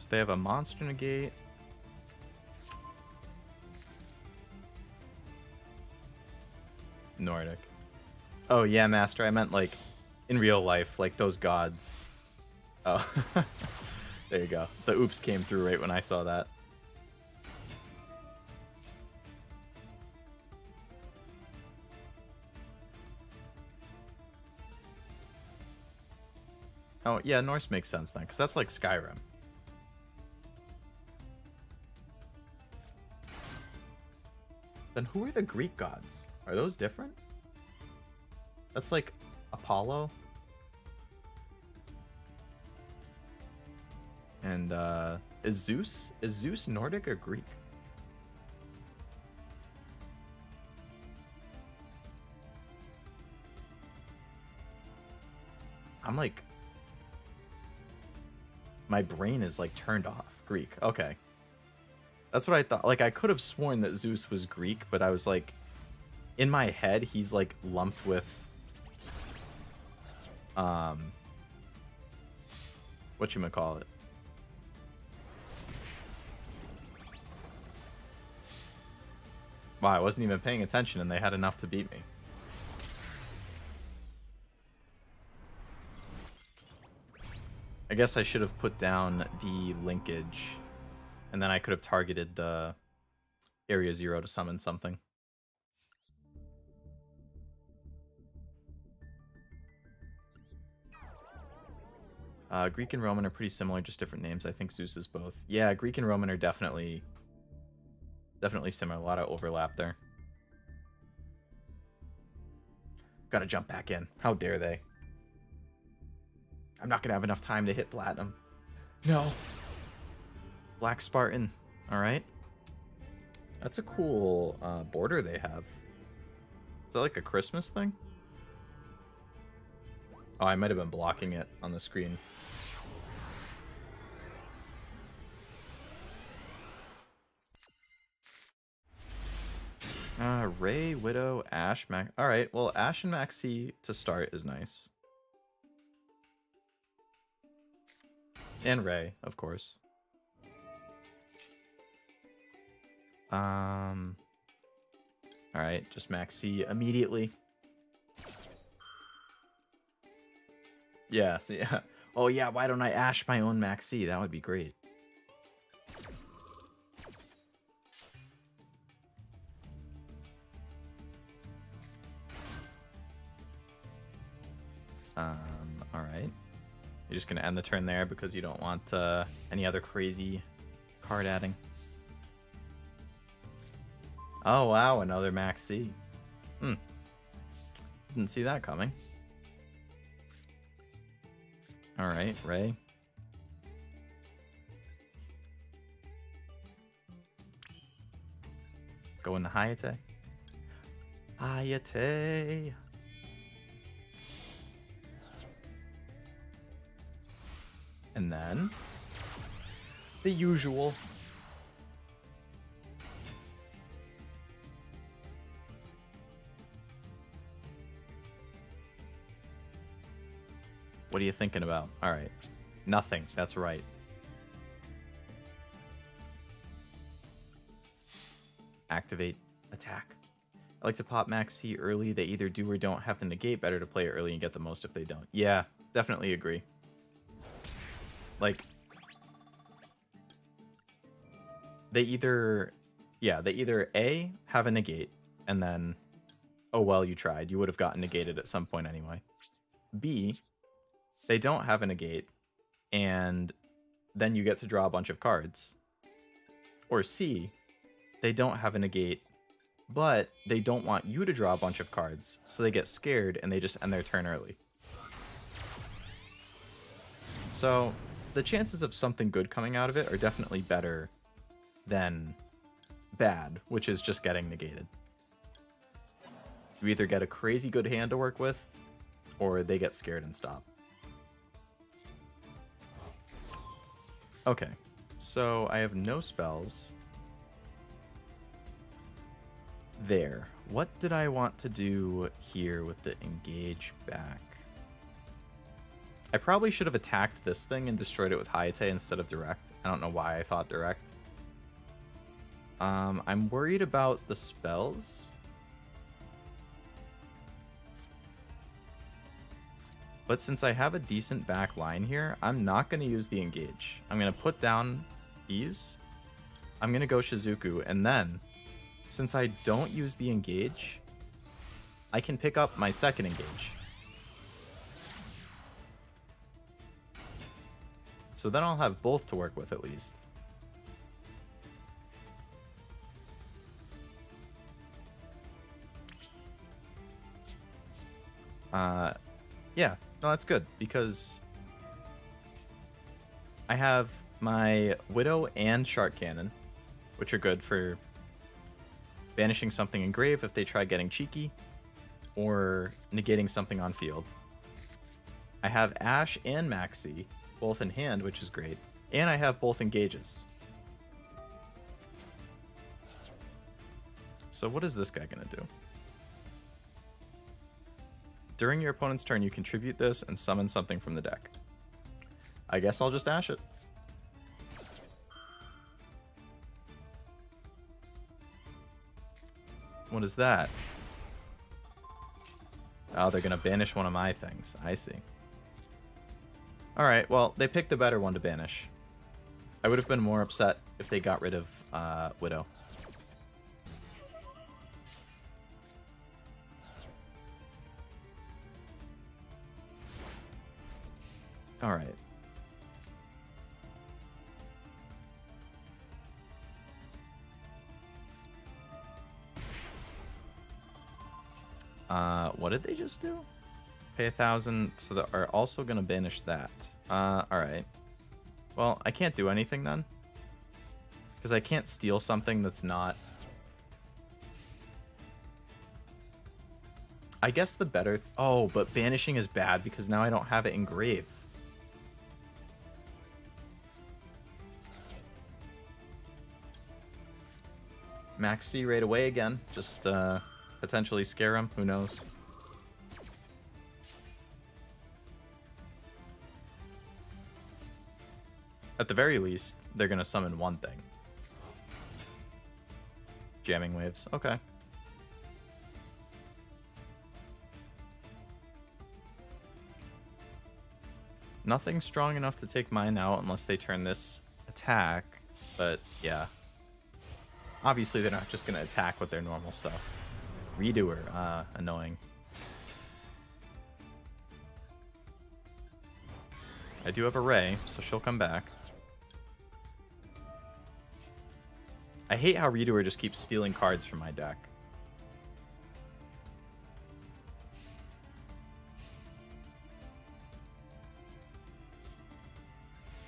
So they have a monster negate. Nordic. Oh yeah, Master. I meant like in real life, like those gods. Oh, there you go. The oops came through right when I saw that. Oh yeah, Norse makes sense then, because that's like Skyrim. Then who are the Greek gods? Are those different? That's like Apollo. And is Zeus Nordic or Greek? I'm like, my brain is like turned off. Greek. Okay. That's what I thought. Like, I could have sworn that Zeus was Greek, but I was like, in my head, he's like lumped with, whatchamacallit? Wow, I wasn't even paying attention and they had enough to beat me. I guess I should have put down the linkage, and then I could have targeted the Area 0 to summon something. Greek and Roman are pretty similar, just different names. I think Zeus is both. Yeah, Greek and Roman are definitely similar. A lot of overlap there. Gotta jump back in. How dare they? I'm not gonna have enough time to hit platinum. No. Black Spartan. Alright. That's a cool border they have. Is that like a Christmas thing? Oh, I might have been blocking it on the screen. Ray, Widow, Ash, Max. Alright, well, Ash and Maxi to start is nice. And Ray, of course. Alright, just Maxi immediately. Yeah, see, yeah. Oh yeah, why don't I Ash my own Maxi? That would be great. Alright. You're just gonna end the turn there because you don't want any other crazy card adding. Oh wow, another Maxi. Didn't see that coming. Alright, Ray. Go into Hayate. Hayate. And then the usual. What are you thinking about? All right. Nothing. That's right. Activate attack. I like to pop Maxi early. They either do or don't have the negate. Better to play it early and get the most if they don't. Yeah, definitely agree. Like, they either A, have a negate, and then, oh well, you tried. You would have gotten negated at some point anyway. B, they don't have a negate, and then you get to draw a bunch of cards. Or C, they don't have a negate, but they don't want you to draw a bunch of cards, so they get scared and they just end their turn early. So the chances of something good coming out of it are definitely better than bad, which is just getting negated. You either get a crazy good hand to work with, or they get scared and stop. Okay, so I have no spells. There. What did I want to do here with the engage back? I probably should have attacked this thing and destroyed it with Hayate instead of direct. I don't know why I thought direct. I'm worried about the spells. But since I have a decent back line here, I'm not going to use the engage. I'm going to put down these. I'm going to go Shizuku, and then, since I don't use the engage, I can pick up my second engage. So then I'll have both to work with at least. Yeah, no, that's good, because I have my Widow and Shark Cannon, which are good for banishing something in grave if they try getting cheeky, or negating something on field. I have Ash and Maxi, both in hand, which is great, and I have both engages. So what is this guy gonna do? During your opponent's turn, you contribute this and summon something from the deck. I guess I'll just Ash it. What is that? Oh, they're gonna banish one of my things. I see. Alright, well, they picked a better one to banish. I would have been more upset if they got rid of Widow. Alright. What did they just do? Pay 1,000, so they are also gonna banish that. Alright. Well, I can't do anything then. Because I can't steal something that's not... I guess the better... Oh, but banishing is bad because now I don't have it in grave. Maxi right away again. Just potentially scare him. Who knows? At the very least, they're going to summon one thing. Jamming waves. Okay. Nothing strong enough to take mine out unless they turn this attack. But, yeah. Obviously, they're not just going to attack with their normal stuff. Redoer. Annoying. I do have a Ray, so she'll come back. I hate how Redoer just keeps stealing cards from my deck.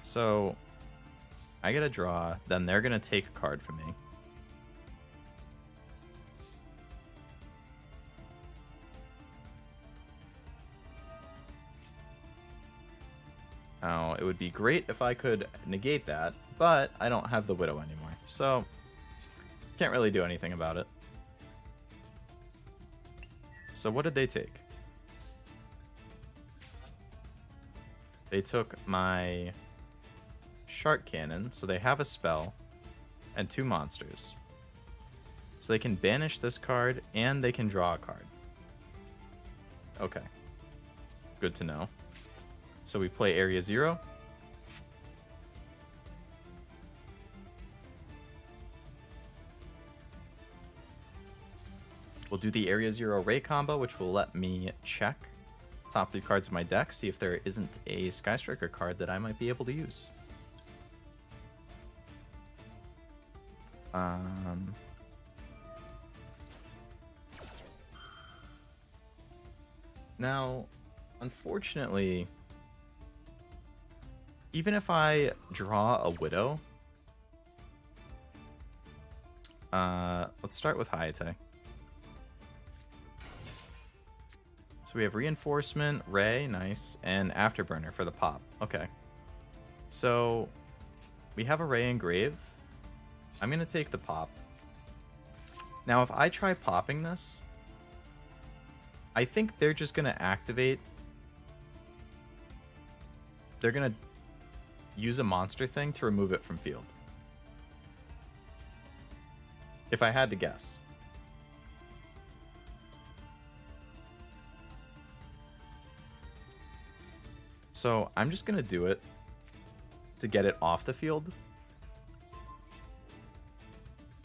So, I get a draw, then they're going to take a card from me. Now, it would be great if I could negate that, but I don't have the Widow anymore, so can't really do anything about it. So what did they take? They took my Shark Cannon, so they have a spell and 2 monsters. So they can banish this card and they can draw a card. Okay. Good to know. So we play Area 0. We'll do the Area 0 Ray combo, which will let me check top 3 cards of my deck, see if there isn't a Sky Striker card that I might be able to use. Now, unfortunately, even if I draw a Widow, let's start with Hayate. So we have Reinforcement, Ray, nice, and Afterburner for the pop. Okay. So we have a Ray and Grave. I'm going to take the pop. Now, if I try popping this, I think they're just going to activate they're gonna use a monster thing to remove it from field. If I had to guess. So I'm just gonna do it to get it off the field.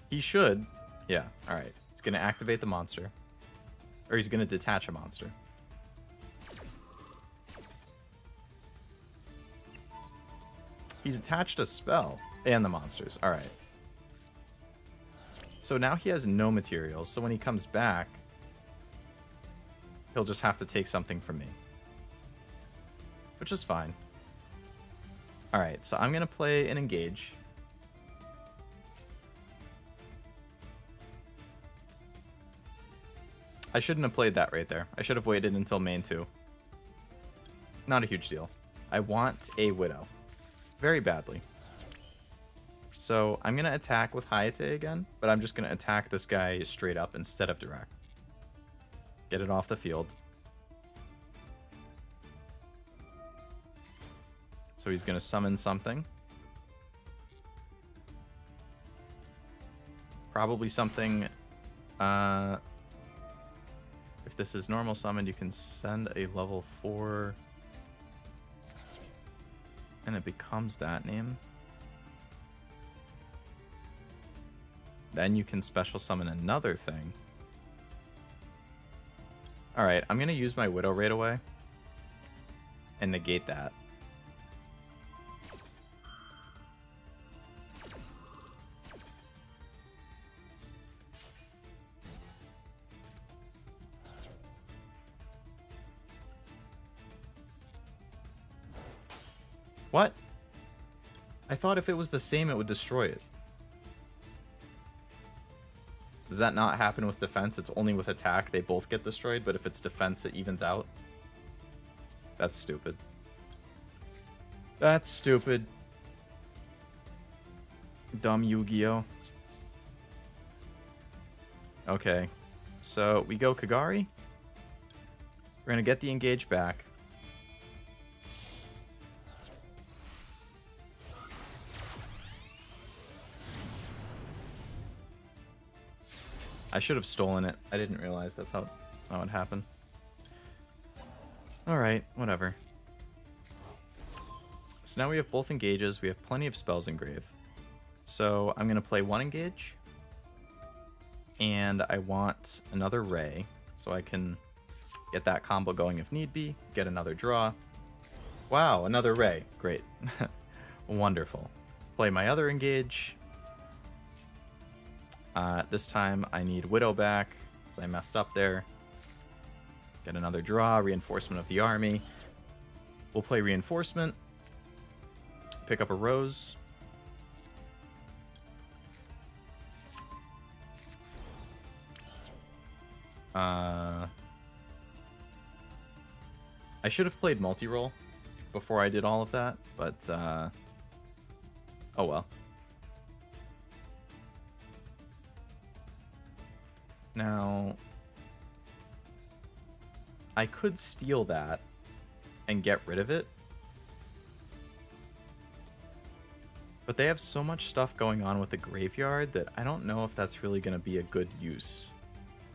He should. Yeah, alright. He's gonna activate the monster. Or he's gonna detach a monster. He's attached a spell and the monsters. Alright. So now he has no materials, so when he comes back, he'll just have to take something from me. Which is fine. Alright, so I'm going to play an engage. I shouldn't have played that right there. I should have waited until main 2. Not a huge deal. I want a Widow. Very badly. So I'm going to attack with Hayate again, but I'm just going to attack this guy straight up instead of direct. Get it off the field. So he's going to summon something. Probably something... if this is normal summoned, you can send a level 4... and it becomes that name. Then you can special summon another thing. Alright, I'm going to use my Widow right away. And negate that. What? I thought if it was the same, it would destroy it. Does that not happen with defense? It's only with attack they both get destroyed, but if it's defense, it evens out? That's stupid. That's stupid. Dumb YuGiOh. Okay. So we go Kagari. We're going to get the engage back. I should have stolen it. I didn't realize that's how it happened. Alright, whatever. So now we have both engages. We have plenty of spells in grave. So I'm going to play one engage. And I want another ray. So I can get that combo going if need be. Get another draw. Wow, another ray. Great. Wonderful. Play my other engage. This time I need Widow back, because I messed up there. Get another draw, reinforcement of the army. We'll play reinforcement. Pick up a rose. I should have played multi-roll before I did all of that, but oh well. Now, I could steal that and get rid of it. But they have so much stuff going on with the graveyard that I don't know if that's really going to be a good use.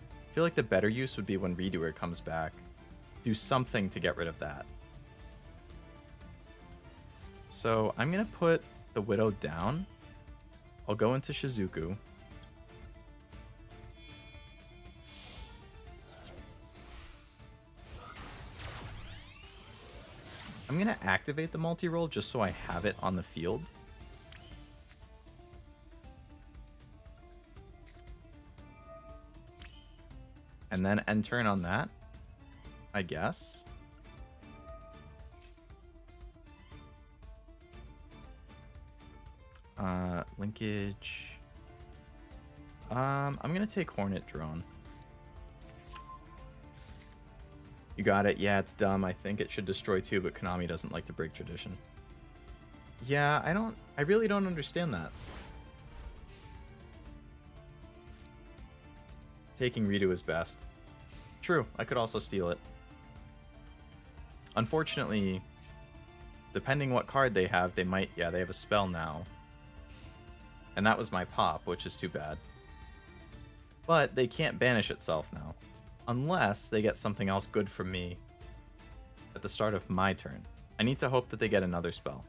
I feel like the better use would be when Redoer comes back. Do something to get rid of that. So I'm going to put the Widow down. I'll go into Shizuku. I'm going to activate the multi-roll just so I have it on the field. And then end turn on that, I guess. Linkage. I'm going to take Hornet Drone. You got it. Yeah, it's dumb. I think it should destroy too, but Konami doesn't like to break tradition. Yeah, I really don't understand that. Taking Redo is best. True, I could also steal it. Unfortunately, depending what card they have, they might... Yeah, they have a spell now. And that was my pop, which is too bad. But they can't banish itself now. Unless they get something else good from me at the start of my turn. I need to hope that they get another spell.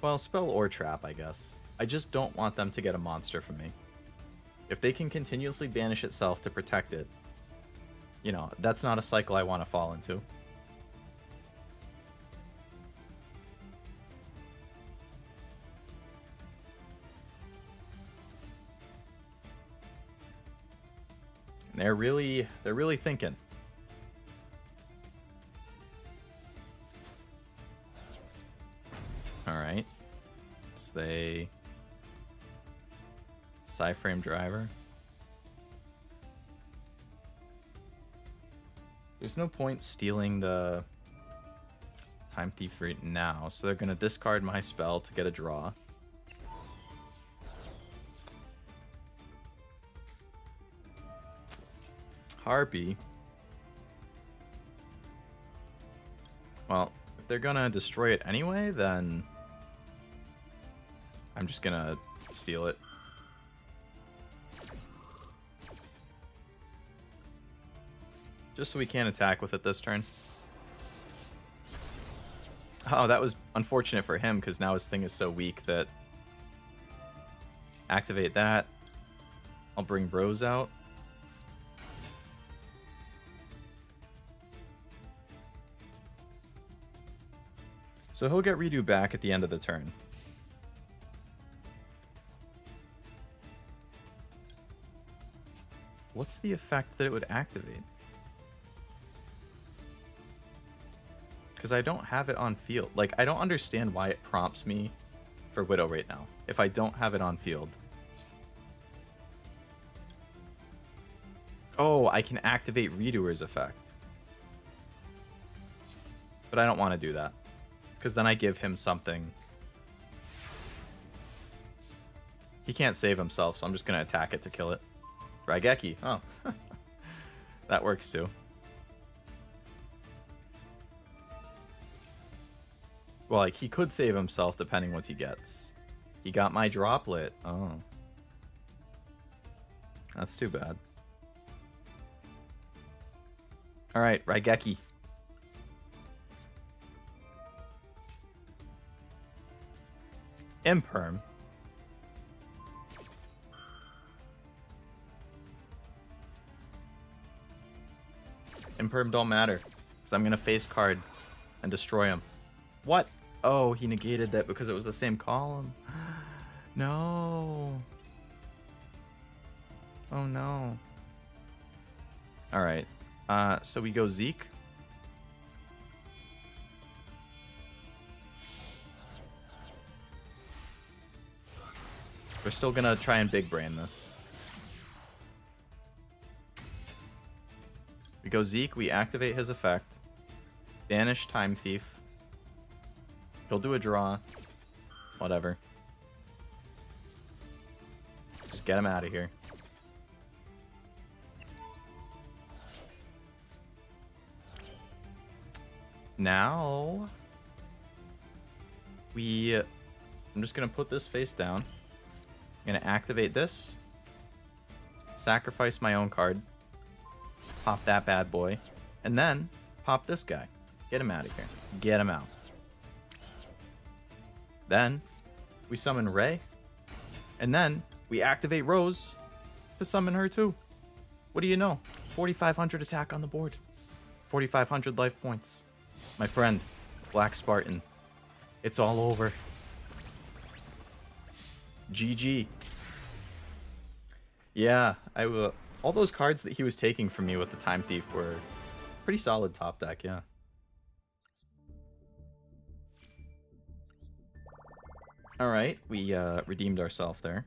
Well, spell or trap, I guess. I just don't want them to get a monster from me. If they can continuously banish itself to protect it, you know, that's not a cycle I want to fall into. And they're really thinking. All right. So they Psyframe driver. There's no point stealing the Time Thief right now, so they're gonna discard my spell to get a draw. Harpy. Well, if they're gonna destroy it anyway, then I'm just gonna steal it. Just so we can't attack with it this turn. Oh, that was unfortunate for him, because now his thing is so weak that... Activate that. I'll bring Rose out. So he'll get Redo back at the end of the turn. What's the effect that it would activate? Because I don't have it on field. Like, I don't understand why it prompts me for Widow right now, if I don't have it on field. Oh, I can activate Redoer's effect. But I don't want to do that, because then I give him something. He can't save himself, so I'm just going to attack it to kill it. Raigeki. Oh. That works too. Well, like, he could save himself depending what he gets. He got my droplet. Oh. That's too bad. Alright, Raigeki. Imperm. Imperm don't matter, because I'm going to face card and destroy him. What? Oh, he negated that because it was the same column. No. Oh, no. Alright. So we go Zeke. We're still going to try and big brain this. We go Zeke, we activate his effect. Banish Time Thief. He'll do a draw. Whatever. Just get him out of here. Now... I'm just going to put this face down. I'm going to activate this. Sacrifice my own card. Pop that bad boy. And then, pop this guy. Get him out of here. Get him out. Then, we summon Ray. And then, we activate Rose to summon her too. What do you know? 4,500 attack on the board. 4,500 life points. My friend, Black Spartan. It's all over. GG. Yeah, all those cards that he was taking from me with the Time Thief were pretty solid top deck, yeah. Alright, we redeemed ourselves there.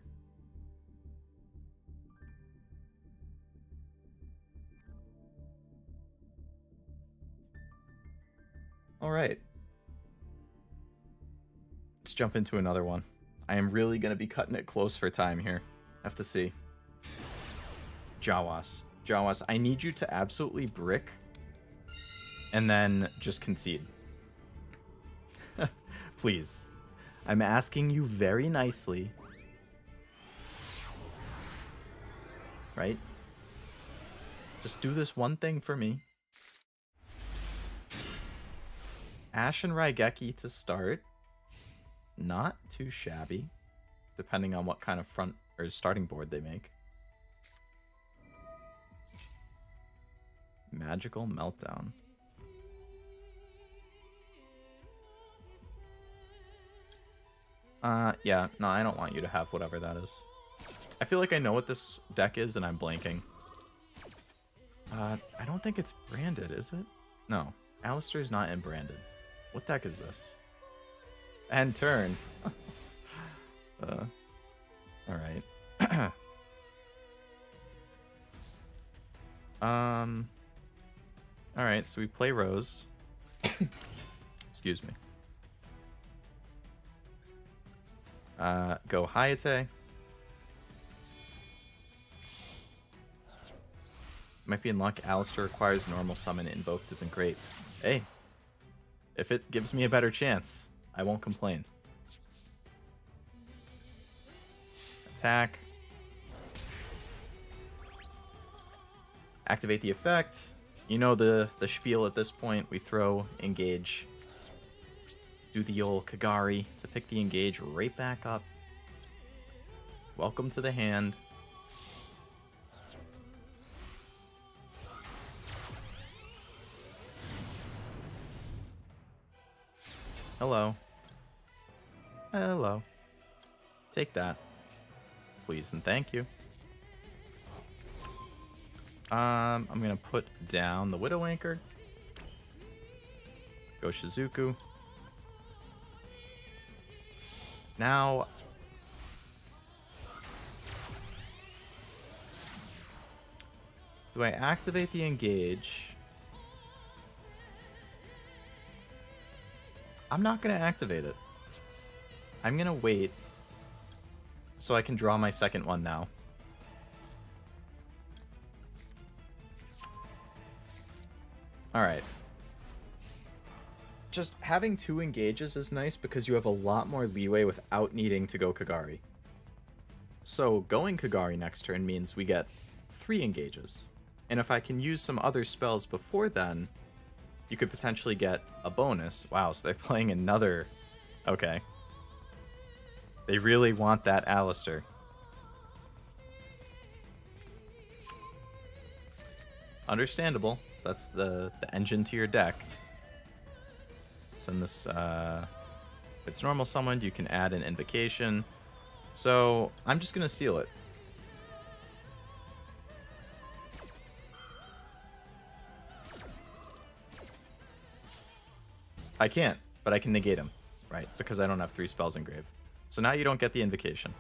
Alright. Let's jump into another one. I am really going to be cutting it close for time here. Have to see. Jawas. Jawas, I need you to absolutely brick and then just concede. Please. I'm asking you very nicely. Right? Just do this one thing for me. Ash and Raigeki to start. Not too shabby, depending on what kind of front or starting board they make. Magical Meltdown. Yeah, no, I don't want you to have whatever that is. I feel like I know what this deck is, and I'm blanking. I don't think it's branded, is it? No, Alistair's not in branded. What deck is this? And turn. Alright. Alright, so we play Rose. Excuse me. Go Hayate. Might be in luck. Alistair requires normal summon. Invoked isn't great. Hey. If it gives me a better chance, I won't complain. Attack. Activate the effect. You know the spiel at this point. We throw engage. Do the old Kagari to pick the engage right back up. Welcome to the hand. Hello. Hello. Take that. Please and thank you. I'm gonna put down the Widow Anchor. Go Shizuku. Now... do I activate the engage? I'm not going to activate it. I'm going to wait so I can draw my second one now. Alright. Just having 2 engages is nice because you have a lot more leeway without needing to go Kagari. So going Kagari next turn means we get 3 engages. And if I can use some other spells before then, you could potentially get a bonus. Wow, so they're playing another... okay. They really want that Alistair. Understandable. That's the engine to your deck. Send this... if it's normal summoned, you can add an invocation. So, I'm just going to steal it. I can't, but I can negate him, right? Because I don't have 3 spells engraved. So now you don't get the invocation.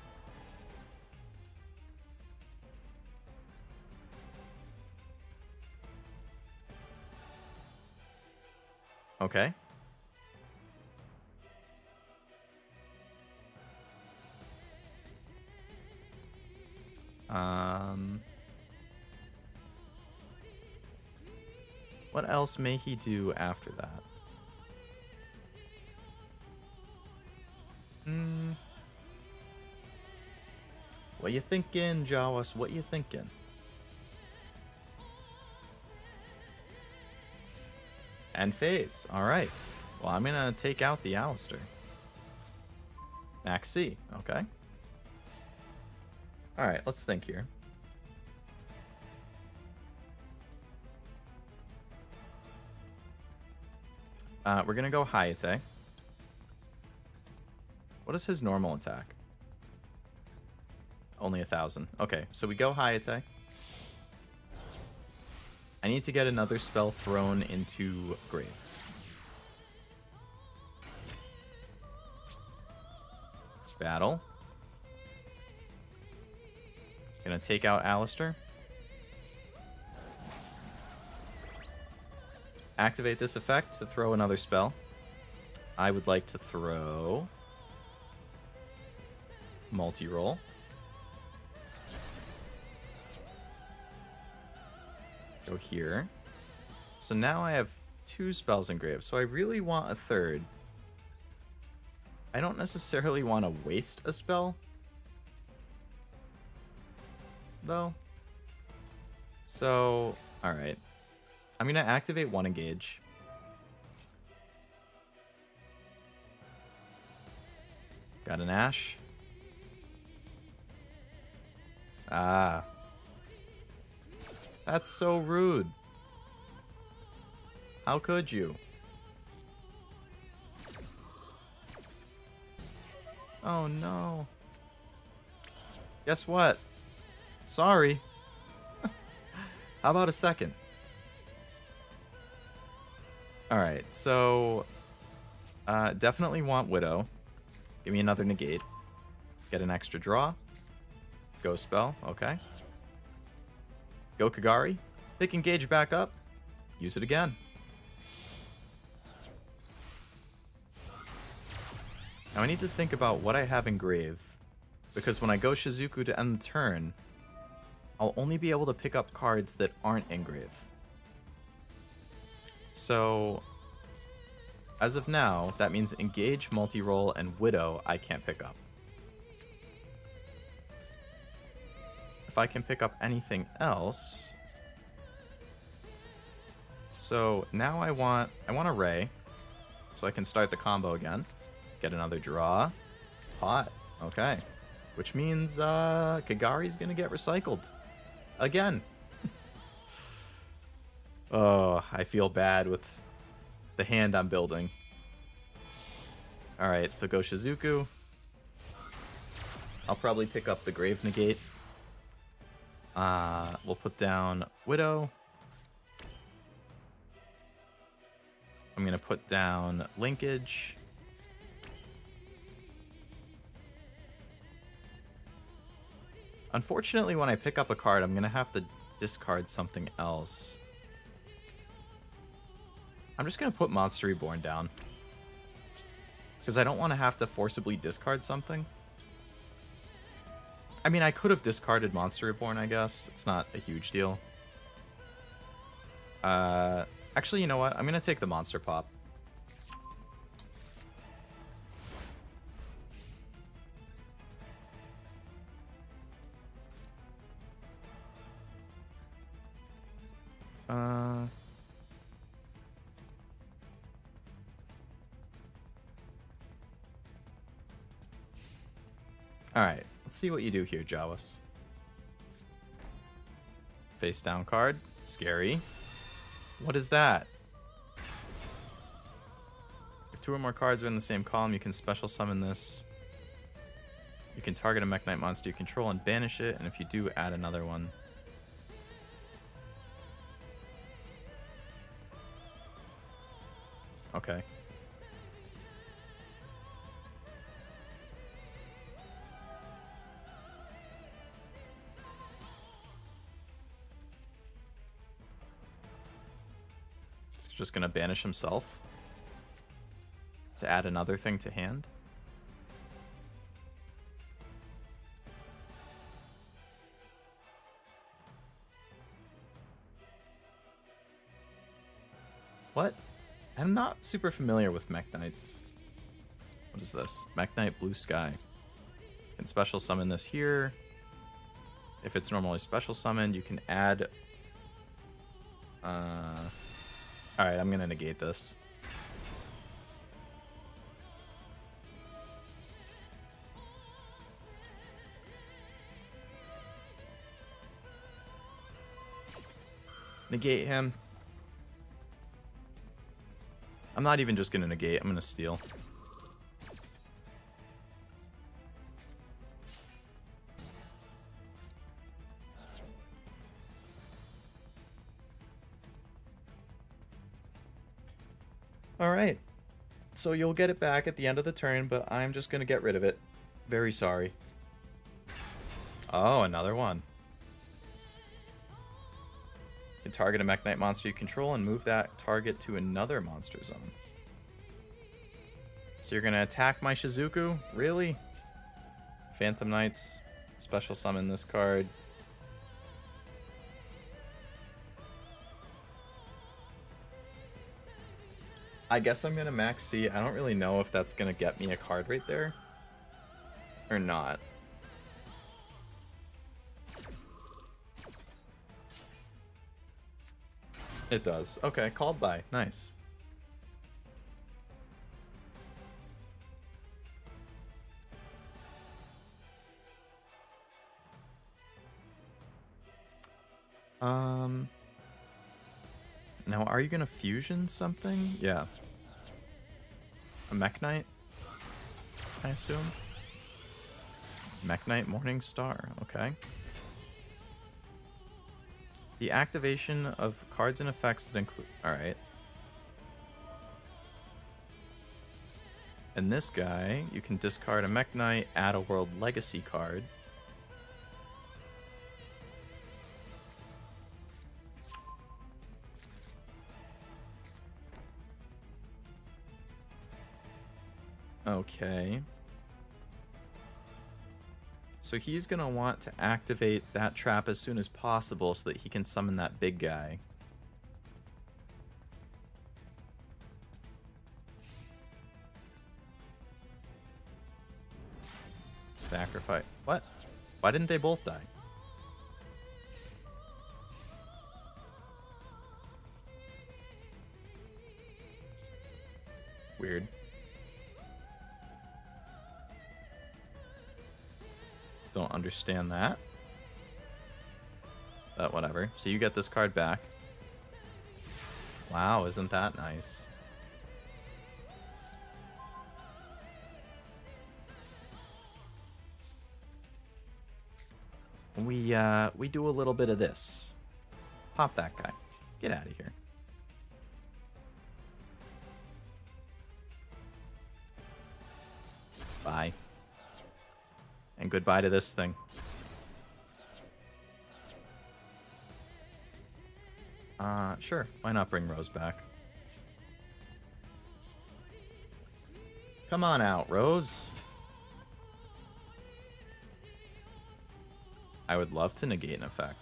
Okay. What else may he do after that? What you thinking, Jawas? What you thinking? And phase. Alright. Well, I'm gonna take out the Alistair. Max C. Okay. Alright, let's think here. We're gonna go Hayate. What is his normal attack? Only 1,000. Okay, so we go Hayate. I need to get another spell thrown into grave. Battle. Gonna take out Alistair. Activate this effect to throw another spell. I would like to throw... multi-roll. Go here. So now I have 2 spells engraved, so I really want a third. I don't necessarily want to waste a spell, though. So, alright. I'm going to activate 1 engage. Got an Ash. Ah. That's so rude. How could you? Oh no. Guess what? Sorry. How about a second? Alright, so definitely want Widow. Give me another negate. Get an extra draw. Go spell, okay. Go Kagari. Pick engage back up. Use it again. Now I need to think about what I have in grave, because when I go Shizuku to end the turn, I'll only be able to pick up cards that aren't in grave. So, as of now, that means engage, multi-roll, and Widow I can't pick up. If I can pick up anything else... So, now I want a Ray, so I can start the combo again. Get another draw. Pot. Okay. Which means Kagari's gonna get recycled. Again. Oh, I feel bad with the hand I'm building. Alright, so go Shizuku. I'll probably pick up the Grave Negate. We'll put down Widow. I'm gonna put down Linkage. Unfortunately, when I pick up a card, I'm going to have to discard something else. I'm just going to put Monster Reborn down. Because I don't want to have to forcibly discard something. I mean, I could have discarded Monster Reborn, I guess. It's not a huge deal. Actually, you know what? I'm going to take the Monster Pop. Alright, let's see what you do here, Jawas. Face down card. Scary. What is that? If 2 or more cards are in the same column, you can special summon this. You can target a Mech Knight monster you control and banish it, and if you do, add another one. Okay. He's just gonna banish himself to add another thing to hand. What? I'm not super familiar with Mech Knights. What is this? Mech Knight Blue Sky. You can special summon this here. If it's normally special summoned, you can add... Alright, I'm gonna negate this. Negate him. I'm not even just gonna negate, I'm gonna steal. Alright. So you'll get it back at the end of the turn, but I'm just gonna get rid of it. Very sorry. Oh, another one. You can target a Mech Knight monster you control and move that target to another monster zone. So you're gonna attack my Shizuku? Really? Phantom Knights. Special summon this card. I guess I'm gonna max C. I don't really know if that's gonna get me a card right there. Or not. It does. Okay, called by. Nice. Now, are you gonna fusion something? Yeah. A Mech Knight, I assume? Mech Knight Morning Star, okay. The activation of cards and effects that include... Alright. And this guy, you can discard a Mech Knight, add a World Legacy card. Okay. So he's going to want to activate that trap as soon as possible so that he can summon that big guy. Sacrifice. What? Why didn't they both die? Weird. Don't understand that. But whatever. So you get this card back. Wow, isn't that nice? We do a little bit of this. Pop that guy. Get out of here. Bye. And goodbye to this thing. Sure. Why not bring Rose back? Come on out, Rose. I would love to negate an effect.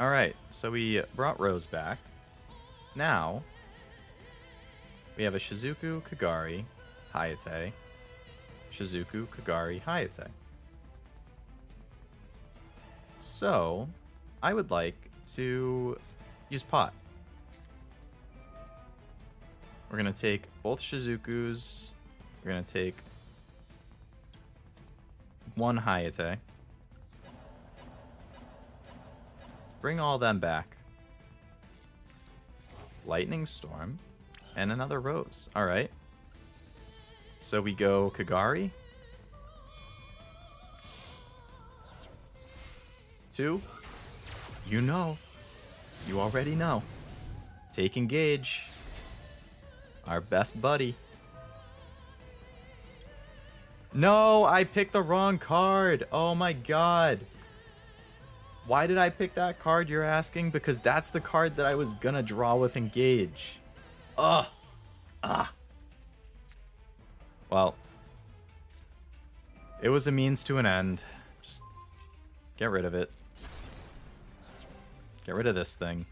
Alright, so we brought Rose back. Now, we have a Shizuku, Kagari, Hayate, Shizuku, Kagari, Hayate. So, I would like to use Pot. We're going to take both Shizukus. We're going to take one Hayate. Bring all them back. Lightning Storm. And another Rose. Alright. So we go Kagari. 2. You know. You already know. Take Engage. Our best buddy. No, I picked the wrong card. Oh my god. Why did I pick that card, you're asking? Because that's the card that I was gonna draw with Engage. Ugh. Ah. Well. It was a means to an end. Just get rid of it. Get rid of this thing.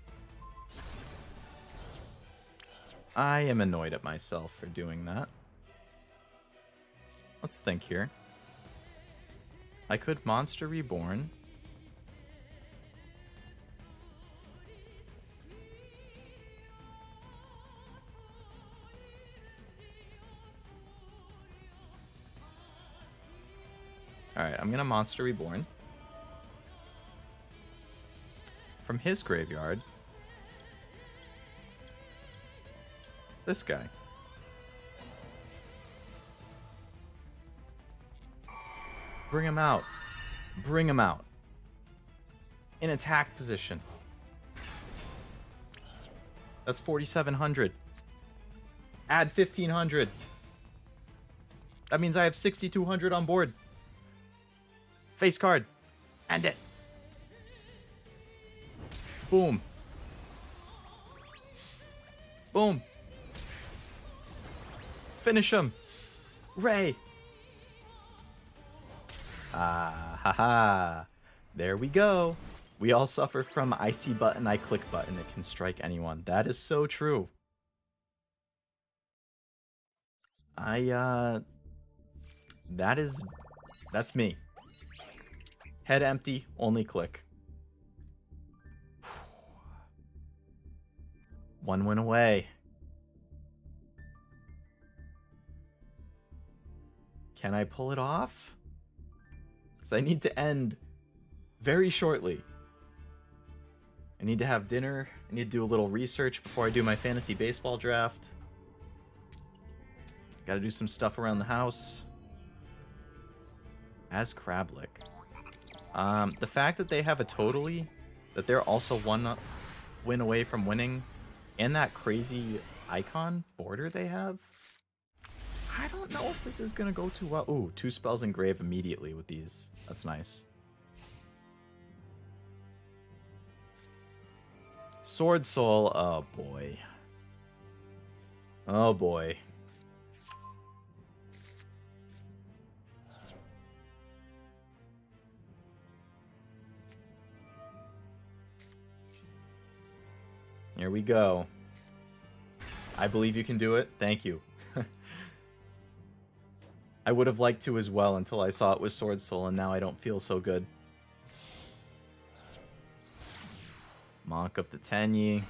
I am annoyed at myself for doing that. Let's think here. I could Monster Reborn. Alright, I'm gonna Monster Reborn. From his graveyard. This guy. Bring him out. Bring him out. In attack position. That's 4,700. Add 1,500. That means I have 6,200 on board. Face card. End it. Boom. Boom. Finish him. Ray. Ah, haha. There we go. We all suffer from I see button, I click button. It can strike anyone. That is so true. That's me. Head empty, only click. One win away. Can I pull it off? Because I need to end very shortly. I need to have dinner. I need to do a little research before I do my fantasy baseball draft. Gotta do some stuff around the house. As Krablick. The fact that they have a totally, that they're also one win away from winning, and that crazy icon border they have, I don't know if this is gonna go too well. Ooh, 2 spells engrave immediately with these. That's nice. Sword Soul, oh boy. Oh boy. Here we go. I believe you can do it. Thank you. I would have liked to as well until I saw it was Sword Soul, and now I don't feel so good. Monk of the Tenyi.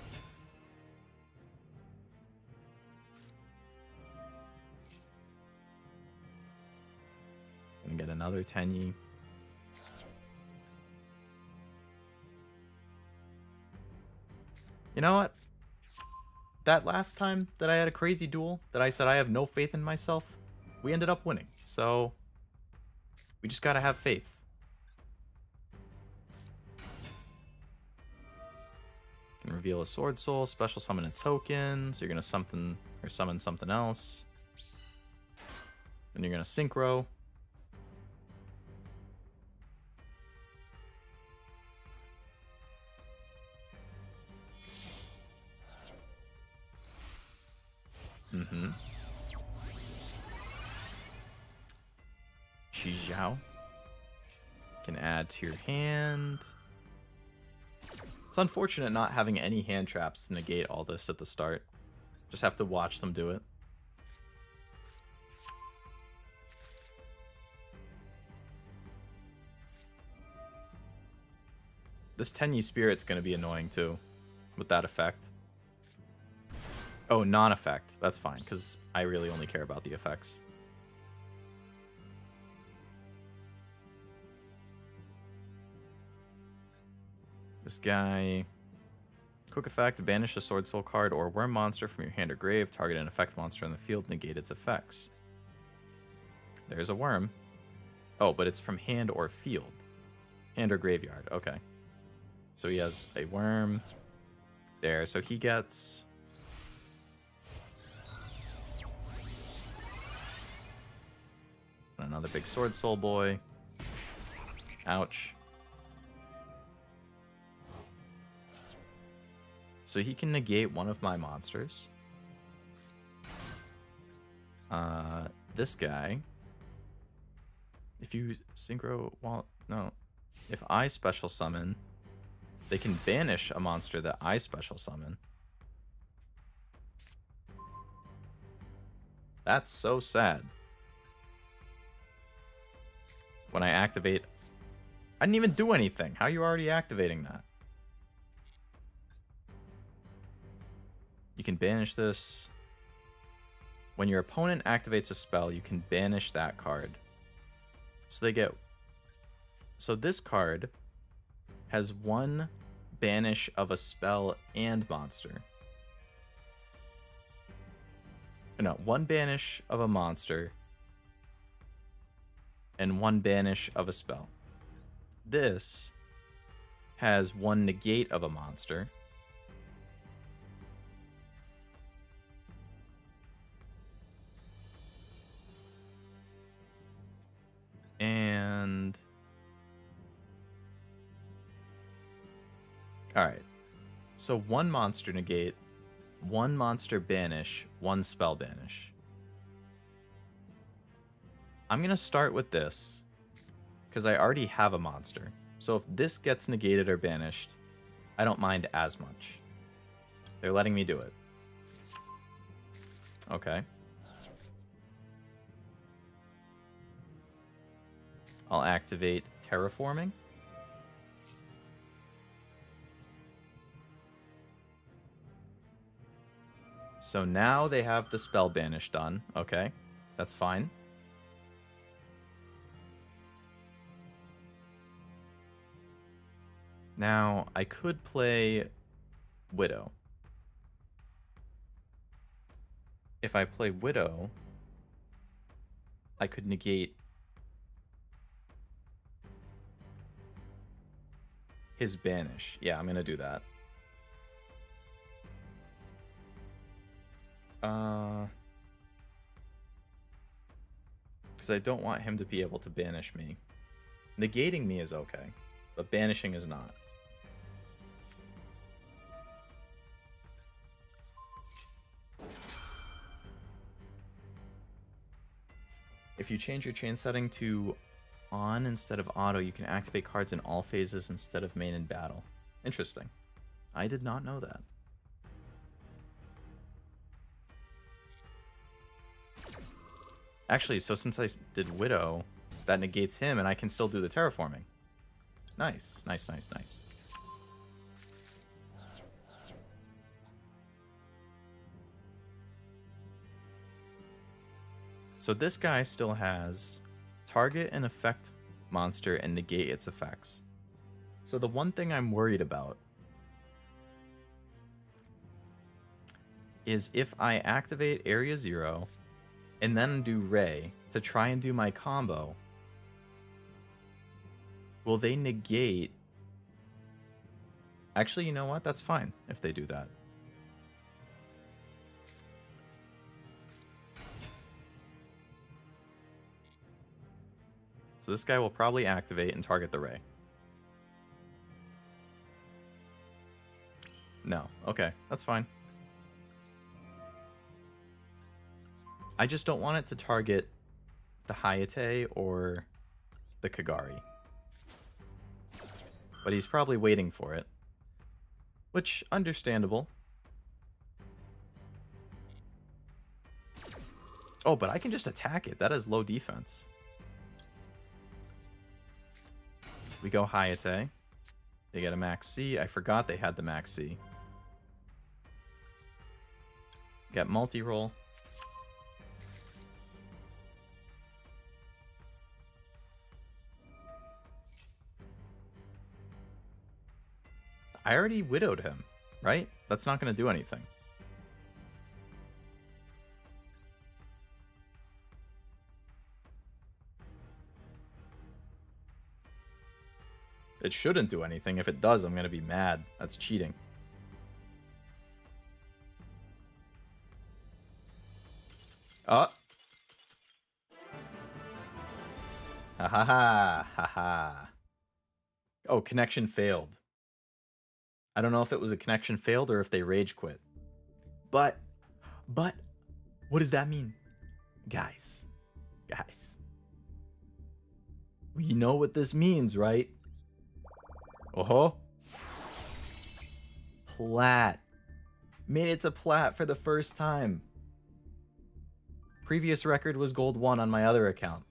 Gonna get another Tenyi. You know what? That last time that I had a crazy duel, that I said I have no faith in myself, we ended up winning. So, we just gotta have faith. Can reveal a Sword Soul, special summon a token, so you're gonna summon something else. Then you're gonna synchro. YuGiOh. Can add to your hand. It's unfortunate not having any hand traps to negate all this at the start. Just have to watch them do it. This Tenyi Spirit's going to be annoying too, with that effect. Oh, non-effect. That's fine, because I really only care about the effects. This guy... Quick effect, banish a Sword Soul card or worm monster from your hand or grave. Target an effect monster in the field, negate its effects. There's a worm. Oh, but it's from hand or field. Hand or graveyard, okay. So he has a worm there, so he gets... Another big Sword Soul boy. Ouch. So he can negate one of my monsters. This guy. If you synchro... Well, no. If I special summon, they can banish a monster that I special summon. That's so sad. When I activate... I didn't even do anything. How are you already activating that? You can banish this. When your opponent activates a spell, you can banish that card. So they get... So this card has 1 banish of a spell and monster. No, 1 banish of a monster and 1 banish of a spell. This has 1 negate of a monster. And... Alright. So 1 monster negate, 1 monster banish, 1 spell banish. I'm going to start with this, because I already have a monster. So if this gets negated or banished, I don't mind as much. They're letting me do it. Okay. I'll activate terraforming. So now they have the spell banish done. Okay, that's fine. Now, I could play Widow. If I play Widow, I could negate his banish. Yeah, I'm going to do that. Because I don't want him to be able to banish me. Negating me is okay, but banishing is not. If you change your chain setting to on instead of auto, you can activate cards in all phases instead of main in battle. Interesting. I did not know that. Actually, so since I did Widow, that negates him, and I can still do the terraforming. Nice, nice, nice, nice. So this guy still has target an effect monster and negate its effects. So the one thing I'm worried about is if I activate Area 0 and then do Ray to try and do my combo, will they negate? Actually, you know what? That's fine if they do that. So this guy will probably activate and target the Ray. No. Okay, that's fine. I just don't want it to target the Hayate or the Kagari. But he's probably waiting for it. Which, understandable. Oh, but I can just attack it. That is low defense. We go Hayate. They get a max C. I forgot they had the max C. Get multi-roll. I already widowed him, right? That's not going to do anything. It shouldn't do anything. If it does, I'm going to be mad. That's cheating. Oh. Ha ha ha ha ha. Oh, connection failed. I don't know if it was a connection failed or if they rage quit. But, what does that mean? Guys. We know what this means, right? Oh-ho. Plat. Made it to plat for the first time. Previous record was gold 1 on my other account.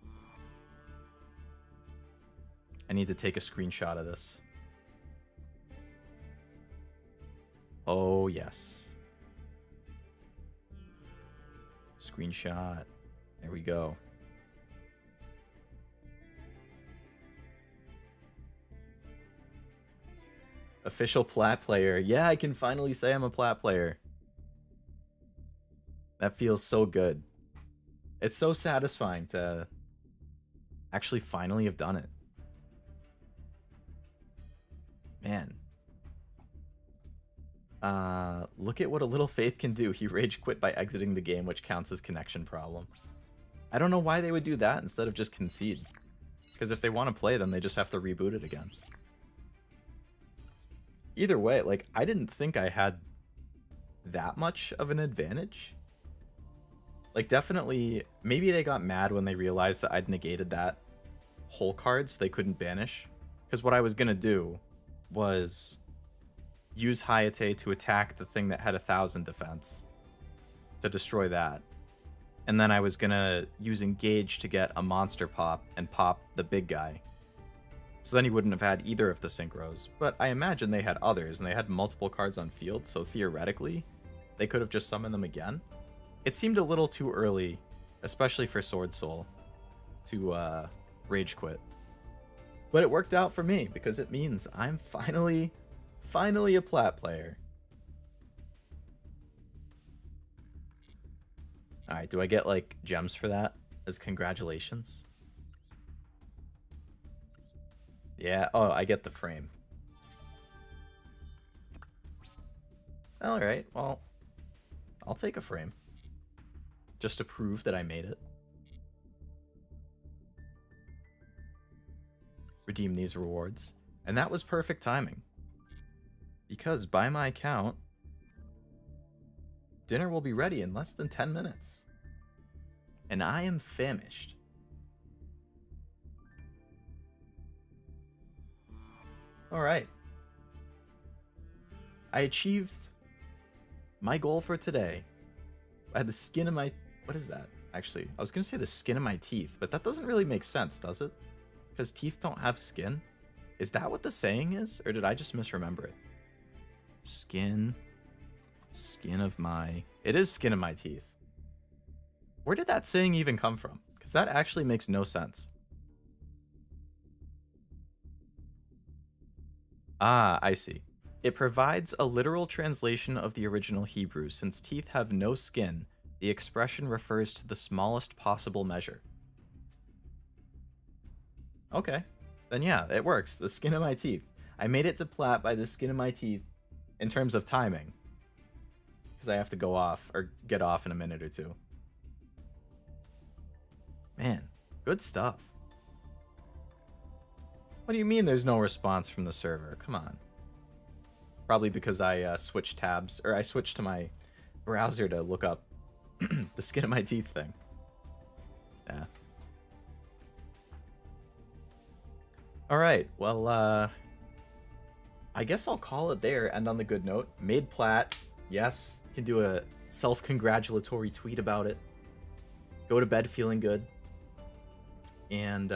I need to take a screenshot of this. Oh, yes. Screenshot. There we go. Official plat player. Yeah, I can finally say I'm a plat player. That feels so good. It's so satisfying to actually finally have done it. Man. Look at what a little faith can do. He rage quit by exiting the game, which counts as connection problem. I don't know why they would do that instead of just concede. Because if they want to play, then they just have to reboot it again. Either way, like, I didn't think I had that much of an advantage. Like, definitely, maybe they got mad when they realized that I'd negated that whole card so they couldn't banish. Because what I was going to do was use Hayate to attack the thing that had 1,000 defense to destroy that. And then I was going to use Engage to get a monster pop and pop the big guy. So then he wouldn't have had either of the synchros. But I imagine they had others, and they had multiple cards on field, so theoretically, they could have just summoned them again. It seemed a little too early, especially for Sword Soul, to rage quit. But it worked out for me, because it means I'm finally a plat player. Alright, do I get, like, gems for that as congratulations? Yeah, oh, I get the frame. Alright, well, I'll take a frame. Just to prove that I made it. Redeem these rewards. And that was perfect timing. Because by my count, dinner will be ready in less than 10 minutes. And I am famished. Alright. I achieved my goal for today. I had the skin of my... What is that? Actually, I was going to say the skin of my teeth, but that doesn't really make sense, does it? Because teeth don't have skin? Is that what the saying is? Or did I just misremember it? Skin of my... It is skin of my teeth. Where did that saying even come from? Because that actually makes no sense. Ah, I see. It provides a literal translation of the original Hebrew. Since teeth have no skin, the expression refers to the smallest possible measure. Okay. Then yeah, it works. The skin of my teeth. I made it to plat by the skin of my teeth in terms of timing. Because I have to go off, or get off in a minute or two. Man, good stuff. What do you mean there's no response from the server? Come on. Probably because I switched tabs, or I switched to my browser to look up the skin of my teeth thing. Yeah. Alright, well, I guess I'll call it there, end on the good note. Made plat, yes, can do a self-congratulatory tweet about it. Go to bed feeling good. And,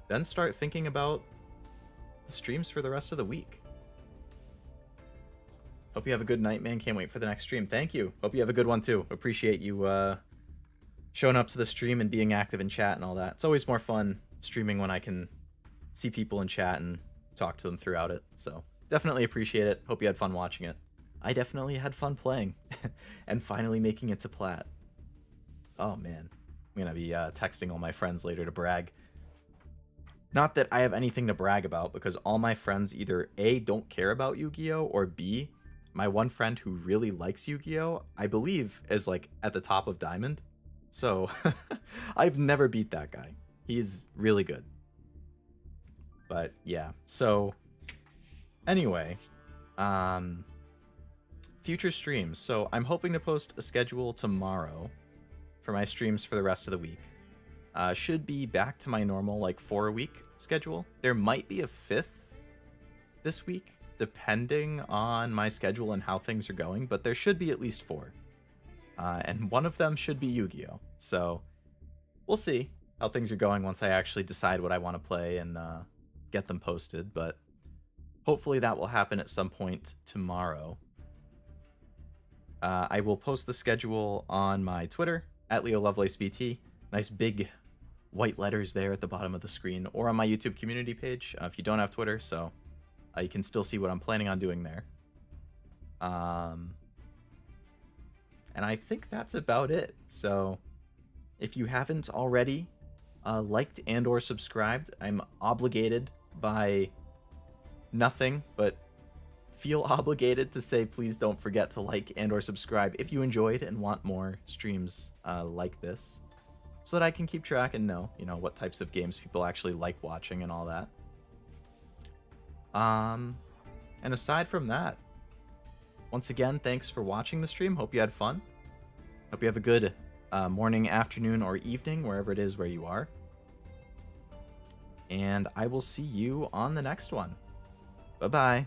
then start thinking about the streams for the rest of the week. Hope you have a good night, man. Can't wait for the next stream. Thank you. Hope you have a good one, too. Appreciate you showing up to the stream and being active in chat and all that. It's always more fun streaming when I can see people in chat and talk to them throughout it. So definitely appreciate it. Hope you had fun watching it. I definitely had fun playing and finally making it to plat. Oh, man. I'm going to be texting all my friends later to brag. Not that I have anything to brag about, because all my friends either A, don't care about Yu-Gi-Oh, or B, my one friend who really likes Yu-Gi-Oh, I believe is like at the top of Diamond. So I've never beat that guy. He's really good. But yeah, so anyway, future streams. So I'm hoping to post a schedule tomorrow for my streams for the rest of the week. Should be back to my normal, like, 4-a-week schedule. There might be a 5th this week, depending on my schedule and how things are going, but there should be at least 4. And one of them should be Yu-Gi-Oh! So we'll see how things are going once I actually decide what I want to play and get them posted, but hopefully that will happen at some point tomorrow. I will post the schedule on my Twitter, at Leo Lovelace VT. Nice big white letters there at the bottom of the screen, or on my YouTube community page if you don't have Twitter, so you can still see what I'm planning on doing there. And I think that's about it. So if you haven't already liked and or subscribed, I'm obligated by nothing, but feel obligated to say please don't forget to like and or subscribe if you enjoyed and want more streams like this, so that I can keep track and know, what types of games people actually like watching and all that. And aside from that, once again, thanks for watching the stream. Hope you had fun. Hope you have a good morning, afternoon, or evening, wherever it is where you are. and I will see you on the next one. Bye-bye.